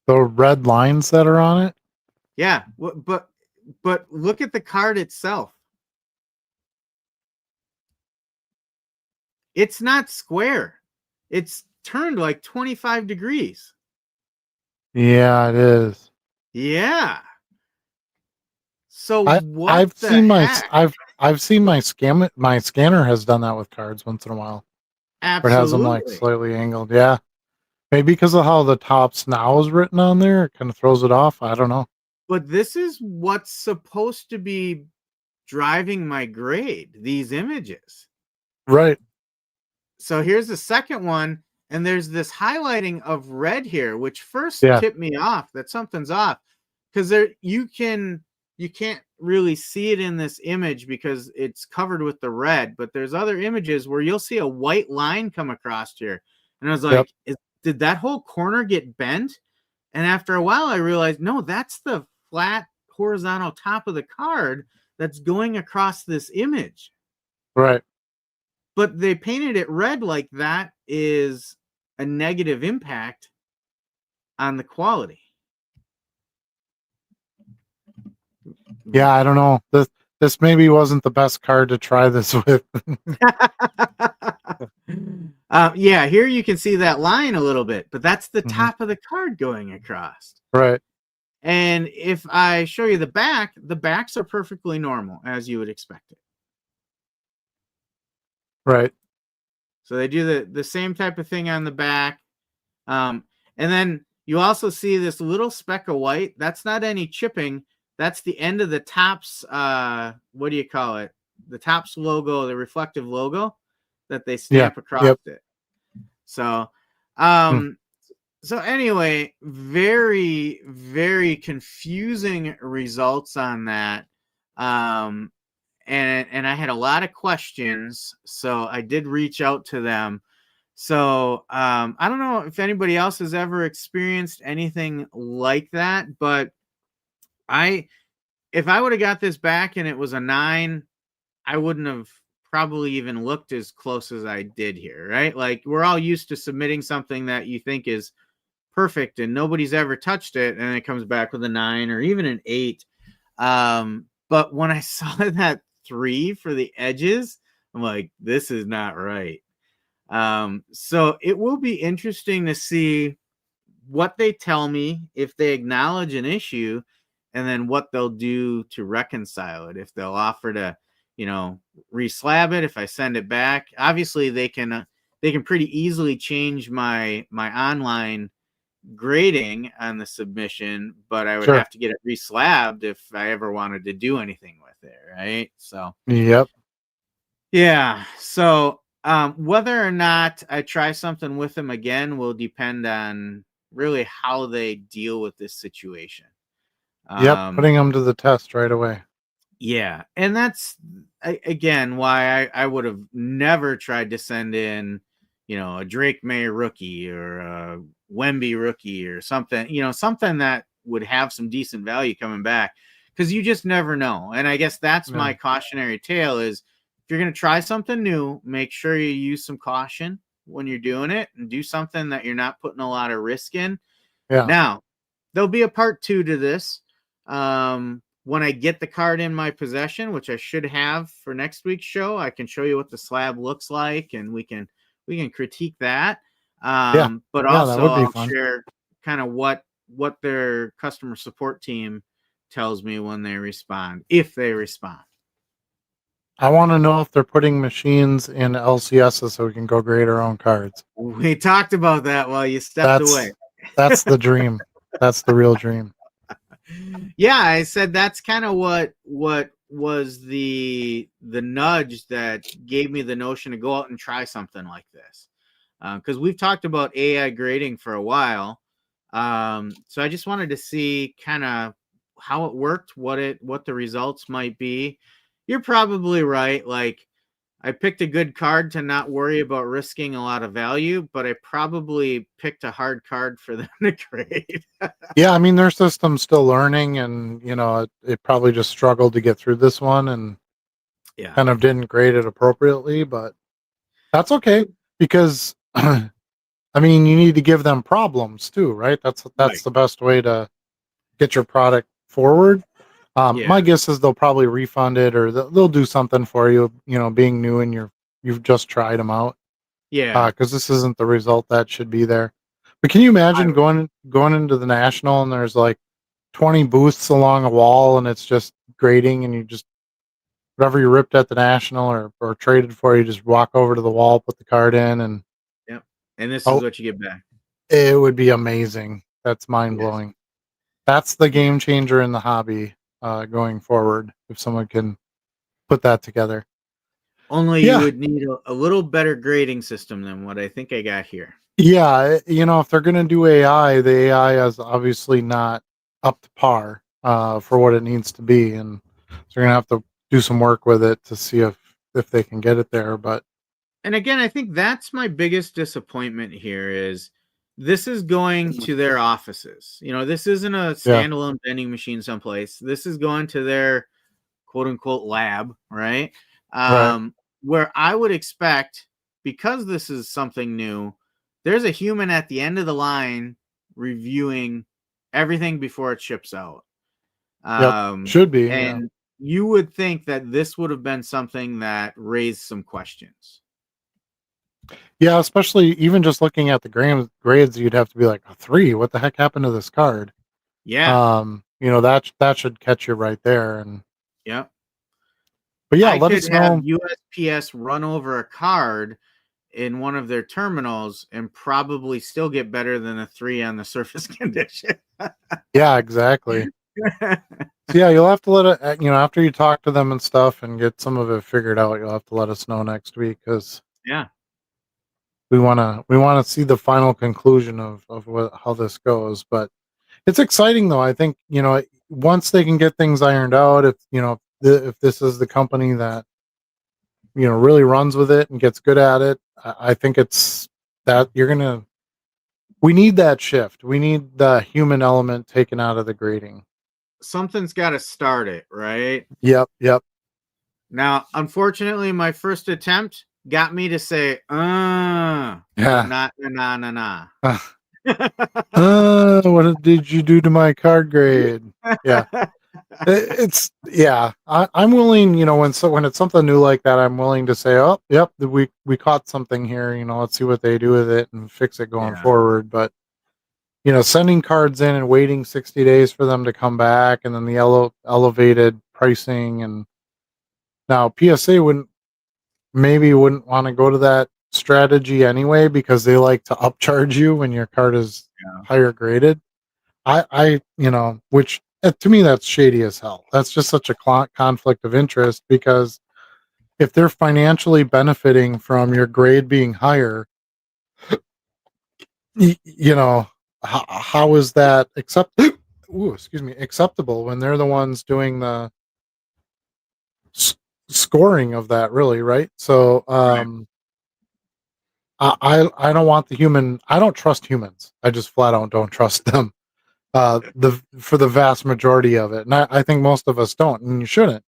Speaker 1: The red lines that are on it.
Speaker 2: Yeah, but look at the card itself. It's not square. It's turned like 25 degrees.
Speaker 1: Yeah, it is.
Speaker 2: Yeah. So
Speaker 1: I've
Speaker 2: what the
Speaker 1: seen
Speaker 2: heck?
Speaker 1: I've seen my scanner has done that with cards once in a while. Where it has them like
Speaker 2: Absolutely.
Speaker 1: slightly angled. Yeah. Maybe because of how the tops now is written on there, it kind of throws it off. I don't know.
Speaker 2: But this is what's supposed to be driving my grade, these images.
Speaker 1: Right.
Speaker 2: So here's the second one, and there's this highlighting of red here, which first
Speaker 1: Yeah.
Speaker 2: tipped me off that something's off. Because there you can't really see it in this image because it's covered with the red, but there's other images where you'll see a white line come across here. And I was like, did that whole corner get bent? And after a while, I realized, no, that's the flat horizontal top of the card that's going across this image.
Speaker 1: Right.
Speaker 2: But they painted it red like that is a negative impact on the quality.
Speaker 1: Yeah, I don't know. This maybe wasn't the best card to try this with.
Speaker 2: Yeah, here you can see that line a little bit, but that's the top of the card going across.
Speaker 1: Right.
Speaker 2: And if I show you the backs are perfectly normal, as you would expect it.
Speaker 1: Right.
Speaker 2: So they do the same type of thing on the back. And then you also see this little speck of white. That's not any chipping. That's the end of the Topps, what do you call it? The Topps logo, the reflective logo that they stamp across it. So, so anyway, very, very confusing results on that. And I had a lot of questions, so I did reach out to them. So I don't know if anybody else has ever experienced anything like that, but if I would have got this back and it was a 9, I wouldn't have probably even looked as close as I did here, right? Like we're all used to submitting something that you think is perfect and nobody's ever touched it, and it comes back with a 9 or even an 8. But when I saw that 3 for the edges, I'm like, this is not right. So it will be interesting to see what they tell me, if they acknowledge an issue, and then what they'll do to reconcile it. If they'll offer to, reslab it, if I send it back. Obviously they can pretty easily change my online grading on the submission, but I would have to get it reslabbed if I ever wanted to do anything with it, right? So yeah. So whether or not I try something with them again will depend on really how they deal with this situation.
Speaker 1: Putting them to the test right away.
Speaker 2: Yeah, and that's again why I would have never tried to send in, a Drake May rookie or a Wemby rookie or something, something that would have some decent value coming back, because you just never know. And I guess that's my cautionary tale is, if you're going to try something new, make sure you use some caution when you're doing it and do something that you're not putting a lot of risk in.
Speaker 1: Yeah.
Speaker 2: Now, there'll be a part 2 to this. When I get the card in my possession, which I should have for next week's show, I can show you what the slab looks like, and we can critique that. But also I'll share kind of what their customer support team tells me when they respond, if they respond.
Speaker 1: I want to know if they're putting machines in LCSs so we can go grade our own cards.
Speaker 2: We talked about that while you stepped away.
Speaker 1: That's the dream. That's the real dream.
Speaker 2: Yeah, I said that's kind of what was the nudge that gave me the notion to go out and try something like this, because we've talked about AI grading for a while. So I just wanted to see kind of how it worked, what the results might be. You're probably right. Like, I picked a good card to not worry about risking a lot of value, but I probably picked a hard card for them to grade.
Speaker 1: Yeah, I mean their system's still learning, and it probably just struggled to get through this one and
Speaker 2: Yeah.
Speaker 1: kind of didn't grade it appropriately, but that's okay because I mean you need to give them problems too, right? That's
Speaker 2: Right.
Speaker 1: the best way to get your product forward.
Speaker 2: Yeah.
Speaker 1: My guess is they'll probably refund it, or they'll do something for you. Being new and you've just tried them out,
Speaker 2: Yeah.
Speaker 1: because this isn't the result that should be there. But can you imagine going into the national and there's like 20 booths along a wall and it's just grading, and you just whatever you ripped at the national or traded for, you just walk over to the wall, put the card in, and
Speaker 2: Yep. And this is
Speaker 1: oh,
Speaker 2: what you get back.
Speaker 1: it would be amazing. That's mind
Speaker 2: Yes.
Speaker 1: blowing. That's the
Speaker 2: Yeah.
Speaker 1: game changer in the hobby, going forward. If someone can put that together.
Speaker 2: Only you
Speaker 1: Yeah.
Speaker 2: would need a little better grading system than what I think I got here.
Speaker 1: Yeah. If they're going to do AI, the AI is obviously not up to par, for what it needs to be. And so you're going to have to do some work with it to see if they can get it there. But
Speaker 2: And again, I think that's my biggest disappointment here is this is going to their offices. This isn't a
Speaker 1: yeah,
Speaker 2: standalone vending machine someplace. This is going to their quote unquote lab, right?
Speaker 1: right.
Speaker 2: Where I would expect, because this is something new, there's a human at the end of the line reviewing everything before it ships out.
Speaker 1: Yep. Should be. Yeah.
Speaker 2: And you would think that this would have been something that raised some questions.
Speaker 1: Yeah. Especially even just looking at the grades, you'd have to be like, a 3. What the heck happened to this card?
Speaker 2: Yeah.
Speaker 1: That should catch you right there.
Speaker 2: Yeah.
Speaker 1: But yeah,
Speaker 2: I
Speaker 1: let
Speaker 2: could
Speaker 1: us
Speaker 2: have
Speaker 1: know.
Speaker 2: USPS run over a card in one of their terminals and probably still get better than a 3 on the surface condition.
Speaker 1: Yeah, exactly. So yeah, you'll have to let it, after you talk to them and stuff and get some of it figured out, you'll have to let us know next week, because
Speaker 2: Yeah.
Speaker 1: we want to see the final conclusion of how this goes. But it's exciting though. I think, once they can get things ironed out, if this is the company that, really runs with it and gets good at it, I think it's that we need that shift. We need the human element taken out of the grading.
Speaker 2: Something's got to start it, right?
Speaker 1: Yep. Yep.
Speaker 2: Now, unfortunately, my first attempt got me to say, but
Speaker 1: Yeah.
Speaker 2: not na.
Speaker 1: What did you do to my card grade? Yeah. I'm willing, when it's something new like that, I'm willing to say, oh, yep, we caught something here. Let's see what they do with it and fix it going
Speaker 2: Yeah.
Speaker 1: forward. But sending cards in and waiting 60 days for them to come back, and then the elevated pricing, and now PSA wouldn't want to go to that strategy anyway, because they like to upcharge you when your card is higher graded. Which to me, that's shady as hell. That's just such a conflict of interest, because if they're financially benefiting from your grade being higher, how is that acceptable when they're the ones doing the scoring of that, really, right? So,
Speaker 2: Right.
Speaker 1: I don't want the human. I don't trust humans. I just flat out don't trust them. For the vast majority of it, and I think most of us don't, and you shouldn't.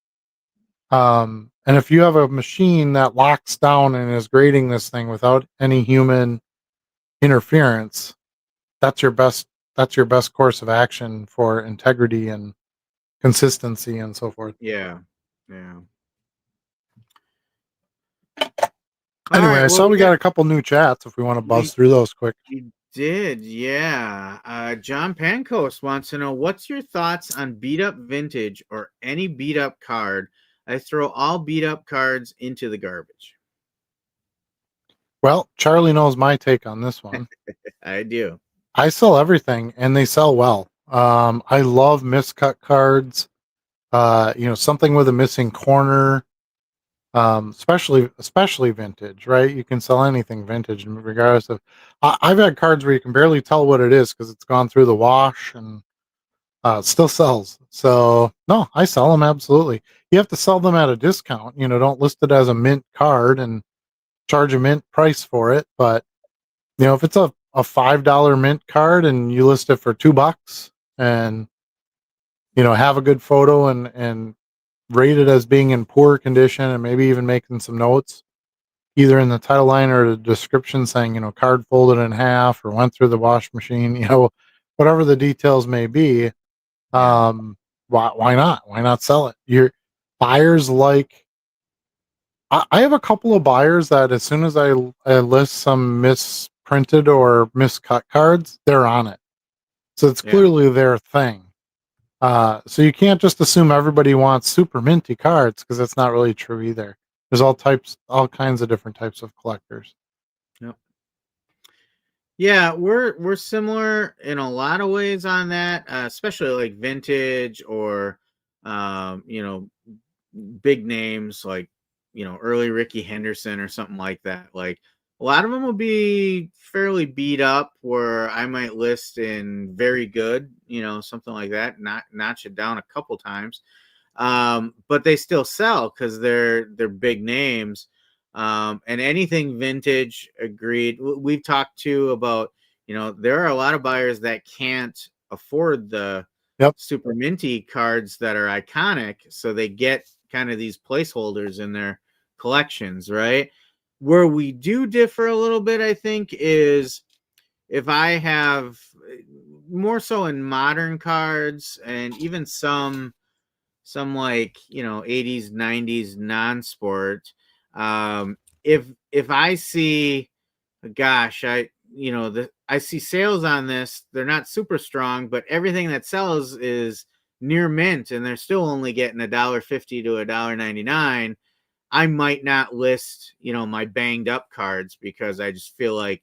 Speaker 1: And if you have a machine that locks down and is grading this thing without any human interference, that's your best. That's your best course of action for integrity and consistency and so forth.
Speaker 2: Yeah. Yeah. All
Speaker 1: Anyway,
Speaker 2: right.
Speaker 1: I
Speaker 2: Well,
Speaker 1: saw we got a couple new chats. If we want to buzz
Speaker 2: we
Speaker 1: through those quick.
Speaker 2: we did, yeah. John Pancos wants to know, what's your thoughts on beat up vintage or any beat up card? I throw all beat up cards into the garbage.
Speaker 1: Well, Charlie knows my take on this one.
Speaker 2: I do.
Speaker 1: I sell everything, and they sell well. I love miscut cards. Something with a missing corner, especially vintage, right? You can sell anything vintage, regardless of. I've had cards where you can barely tell what it is because it's gone through the wash and it still sells. So no, I sell them absolutely. You have to sell them at a discount. Don't list it as a mint card and charge a mint price for it. But if it's a $5 mint card and you list it for $2 and have a good photo and rate it as being in poor condition and maybe even making some notes either in the title line or the description saying, card folded in half or went through the wash machine, whatever the details may be.
Speaker 2: Yeah.
Speaker 1: Why not? Why not sell it? Your buyers like, I have a couple of buyers that as soon as I list some misprinted or miscut cards, they're on it. So it's
Speaker 2: Yeah.
Speaker 1: clearly their thing. So you can't just assume everybody wants super minty cards because that's not really true either. There's all kinds of different types of collectors.
Speaker 2: Yep. Yeah, we're similar in a lot of ways on that, especially like vintage or big names like early Ricky Henderson or something like that. Like a lot of them will be fairly beat up where I might list in very good, something like that, not notch it down a couple times. But they still sell because they're big names. And anything vintage, agreed. We've talked to about, there are a lot of buyers that can't afford the
Speaker 1: Yep.
Speaker 2: super minty cards that are iconic, so they get kind of these placeholders in their collections, right? Where we do differ a little bit, I think, is if I have more so in modern cards and even some 80s 90s non-sport, if I see, gosh, I see sales on this, they're not super strong, but everything that sells is near mint and they're still only getting $1.50 to $1.99, I might not list my banged up cards because I just feel like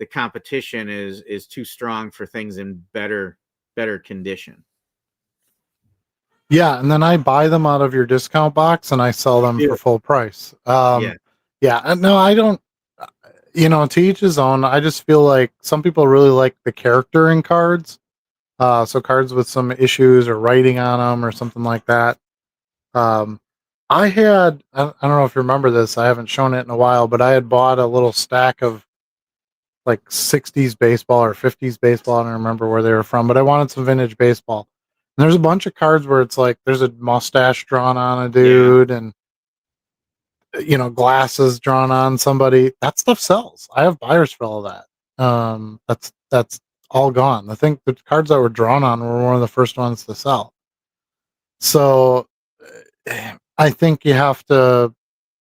Speaker 2: the competition is too strong for things in better condition.
Speaker 1: Yeah, and then I buy them out of your discount box and I sell them
Speaker 2: Yeah.
Speaker 1: for full price.
Speaker 2: Yeah.
Speaker 1: Yeah, no, I don't. To each his own. I just feel like some people really like the character in cards. So cards with some issues or writing on them or something like that. Um, I don't know if you remember this. I haven't shown it in a while, but I had bought a little stack of like 60s baseball or 50s baseball. I don't remember where they were from, but I wanted some vintage baseball. And there's a bunch of cards where it's like there's a mustache drawn on a
Speaker 2: Yeah.
Speaker 1: dude and glasses drawn on somebody. That stuff sells. I have buyers for all that. That's all gone. I think the cards that were drawn on were one of the first ones to sell. So I think you have to,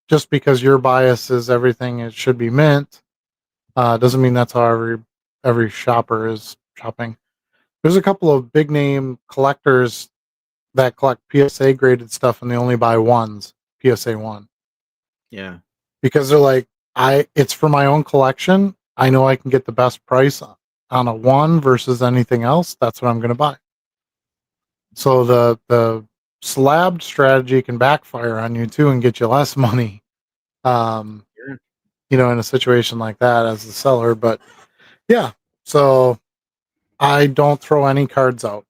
Speaker 1: just because your bias is everything it should be mint, doesn't mean that's how every shopper is shopping. There's a couple of big name collectors that collect PSA graded stuff and they only buy ones, PSA 1.
Speaker 2: Yeah.
Speaker 1: Because they're like, it's for my own collection. I know I can get the best price on a 1 versus anything else. That's what I'm going to buy. So the slabbed strategy can backfire on you too and get you less money.
Speaker 2: Sure.
Speaker 1: In a situation like that as the seller. But yeah, so I don't throw any cards out.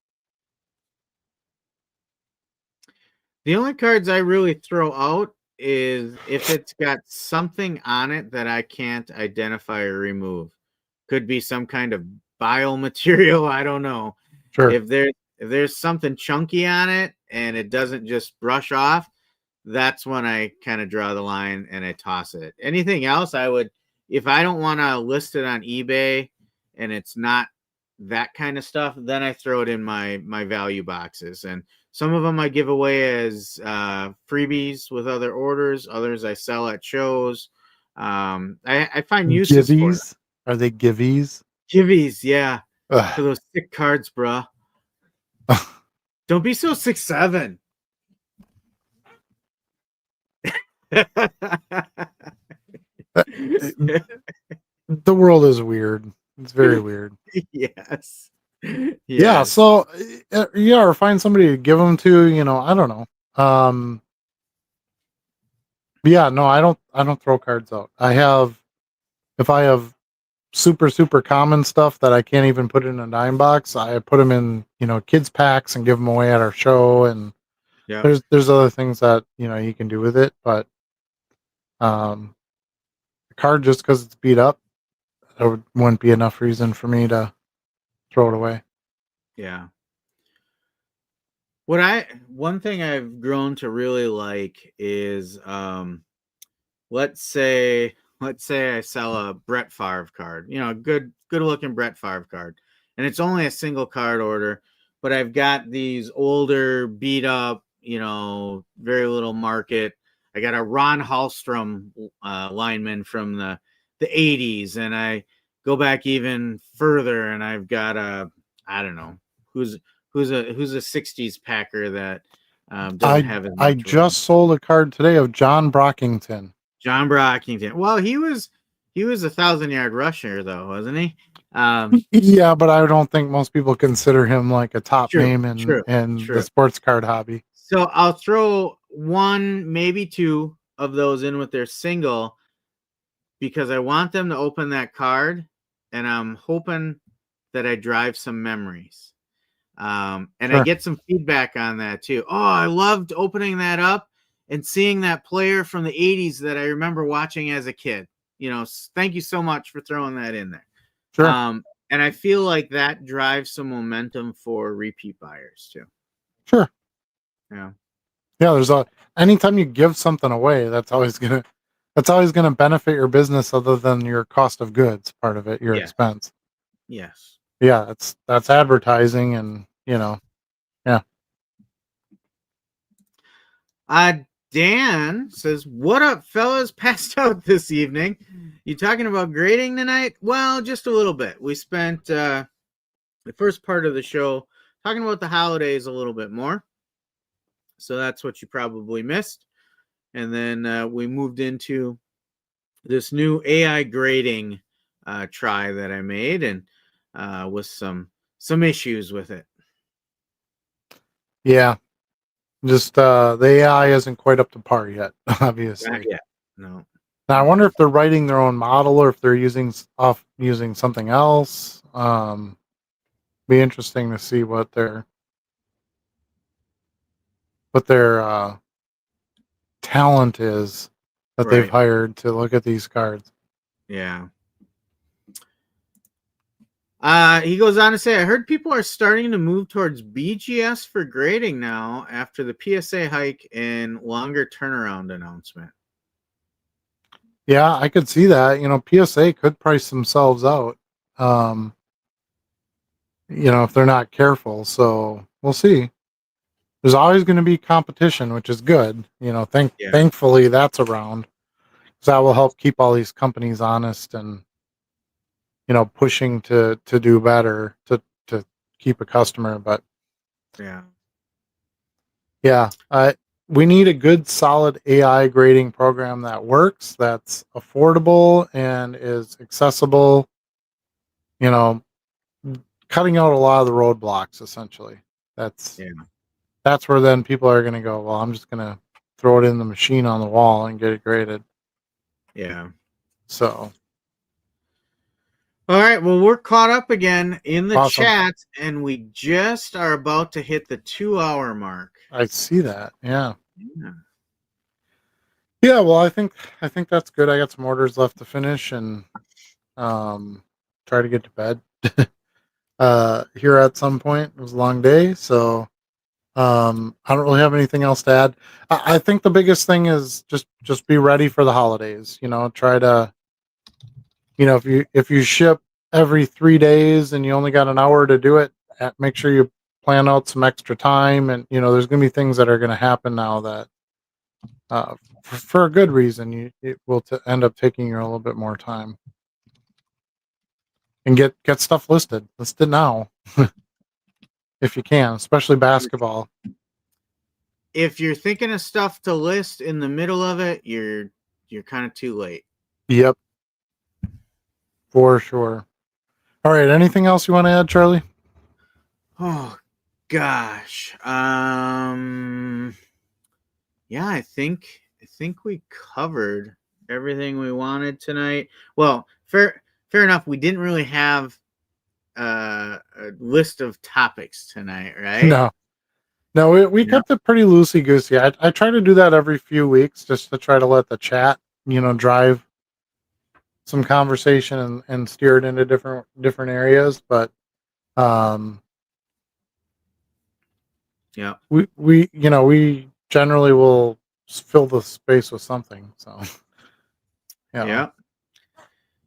Speaker 2: The only cards I really throw out is if it's got something on it that I can't identify or remove. Could be some kind of biomaterial, I don't know.
Speaker 1: Sure.
Speaker 2: If there's something chunky on it and it doesn't just brush off, that's when I kind of draw the line and I toss it. Anything else, if I don't want to list it on eBay and it's not that kind of stuff, then I throw it in my value boxes. And some of them I give away as freebies with other orders. Others I sell at shows. I find uses for them.
Speaker 1: Givvies? Are they givvies?
Speaker 2: Givvies, yeah, for
Speaker 1: Ugh.
Speaker 2: those thick cards, bruh. Don't be so 6'7".
Speaker 1: The world is weird. It's very weird.
Speaker 2: Yes.
Speaker 1: Yeah,
Speaker 2: Yes.
Speaker 1: so yeah, or find somebody to give them to, I don't know. Yeah, no, I don't throw cards out. If I have super super common stuff that I can't even put in a dime box, I put them in, kids packs and give them away at our show, and
Speaker 2: Yep.
Speaker 1: there's other things that, you can do with it, but um the card, just cuz it's beat up, wouldn't be enough reason for me to throw it away.
Speaker 2: Yeah. One thing I've grown to really like is let's say I sell a Brett Favre card, a good looking Brett Favre card, and it's only a single card order, but I've got these older beat up, very little market. I got a Ron Hallstrom lineman from the 80s, and I go back even further, and I've got a, I don't know, who's who's a 60s Packer that doesn't
Speaker 1: I
Speaker 2: have as
Speaker 1: I
Speaker 2: much run.
Speaker 1: just sold a card today of John Brockington.
Speaker 2: John Brockington. Well, he was 1,000 yard rusher though, wasn't he? Um,
Speaker 1: Yeah, but I don't think most people consider him like a top
Speaker 2: true,
Speaker 1: name in
Speaker 2: true,
Speaker 1: in the
Speaker 2: true.
Speaker 1: sports card hobby.
Speaker 2: So I'll throw one, maybe two of those in with their single because I want them to open that card, and I'm hoping that I drive some memories. And I
Speaker 1: Sure.
Speaker 2: get some feedback on that too. Oh, I loved opening that up and seeing that player from the 80s that I remember watching as a kid. Thank you so much for throwing that in there.
Speaker 1: Sure.
Speaker 2: And I feel like that drives some momentum for repeat buyers too.
Speaker 1: Sure.
Speaker 2: Yeah.
Speaker 1: Yeah, anytime you give something away, that's always gonna benefit your business other than your cost of goods part of it, your
Speaker 2: Yes.
Speaker 1: expense.
Speaker 2: Yes.
Speaker 1: Yeah, that's advertising, and yeah.
Speaker 2: Uh, Dan says, "What up, fellas? Passed out this evening. You talking about grading tonight? Well, just a little bit. We spent the first part of the show talking about the holidays a little bit more. So that's what you probably missed. And then we moved into this new AI grading try that I made, and with some issues with it.
Speaker 1: Yeah. Just the AI isn't quite up to par yet,
Speaker 2: Not
Speaker 1: obviously.
Speaker 2: yet. No.
Speaker 1: Now I wonder if they're writing their own model or if they're using something else. Be interesting to see what their talent is that they've
Speaker 2: Right.
Speaker 1: hired to look at these cards.
Speaker 2: Yeah. He goes on to say, I heard people are starting to move towards BGS for grading now after the PSA hike and longer turnaround announcement.
Speaker 1: Yeah, I could see that. PSA could price themselves out, um, if they're not careful. So we'll see. There's always going to be competition, which is good.
Speaker 2: Yeah.
Speaker 1: Thankfully that's around, because that will help keep all these companies honest and pushing to do better to keep a customer. But
Speaker 2: Yeah.
Speaker 1: yeah, we need a good, solid AI grading program that works, that's affordable and is accessible. You know, cutting out a lot of the roadblocks. Essentially, that's
Speaker 2: Yeah.
Speaker 1: that's where then people are going to go. Well, I'm just going to throw it in the machine on the wall and get it graded.
Speaker 2: Yeah.
Speaker 1: So
Speaker 2: All right. Well, we're caught up again in the
Speaker 1: awesome.
Speaker 2: chat, and we just are about to hit the 2 hour mark.
Speaker 1: I see that. Yeah.
Speaker 2: Yeah.
Speaker 1: Yeah. Well, I think that's good. I got some orders left to finish, and um, try to get to bed here at some point. It was a long day, so I don't really have anything else to add. I think the biggest thing is just be ready for the holidays. Try to, if you ship every 3 days and you only got an hour to do it, make sure you plan out some extra time. And there's going to be things that are going to happen now that, for a good reason, it will end up taking you a little bit more time. And get stuff listed. List it now, if you can, especially basketball.
Speaker 2: If you're thinking of stuff to list in the middle of it, you're kind of too late.
Speaker 1: Yep, for sure. All right. Anything else you want to add, Charlie?
Speaker 2: Oh gosh. Yeah, I think we covered everything we wanted tonight. Well, fair enough. We didn't really have a list of topics tonight, right?
Speaker 1: No, no, we
Speaker 2: No.
Speaker 1: kept it pretty loosey goosey. I try to do that every few weeks just to try to let the chat, drive some conversation and steer it into different areas. But um,
Speaker 2: Yeah.
Speaker 1: we generally will fill the space with something. So
Speaker 2: Yeah.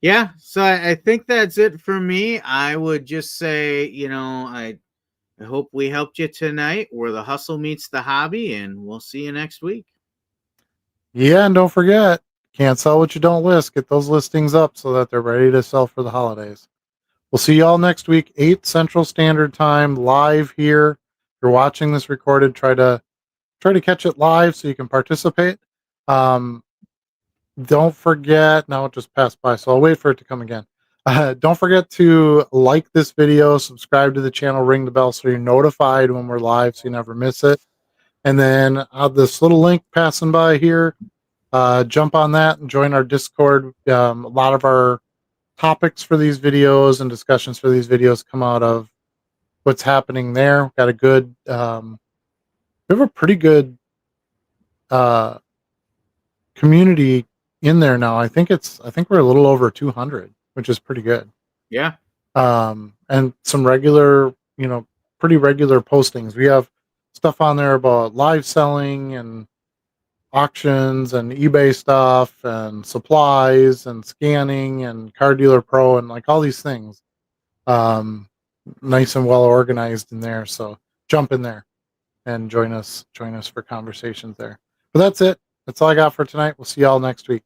Speaker 2: Yeah. So I think that's it for me. I would just say, I hope we helped you tonight where the hustle meets the hobby, and we'll see you next week.
Speaker 1: yeah, and don't forget, can't sell what you don't list. Get those listings up so that they're ready to sell for the holidays. We'll see y'all next week, 8 Central Standard Time, live here. If you're watching this recorded, try to catch it live so you can participate. Um, don't forget, now it just passed by, so I'll wait for it to come again. Don't forget to like this video, subscribe to the channel, ring the bell so you're notified when we're live so you never miss it. And then this little link passing by here, jump on that and join our Discord. A lot of our topics for these videos and discussions for these videos come out of what's happening there. We've got we have a pretty good uh, community in there now. I think we're a little over 200, which is pretty good.
Speaker 2: Yeah.
Speaker 1: And some regular, pretty regular postings. We have stuff on there about live selling and auctions and eBay stuff and supplies and scanning and Car Dealer Pro and like all these things. Nice and well organized in there. So jump in there and join us for conversations there. But that's it. That's all I got for tonight. We'll see y'all next week.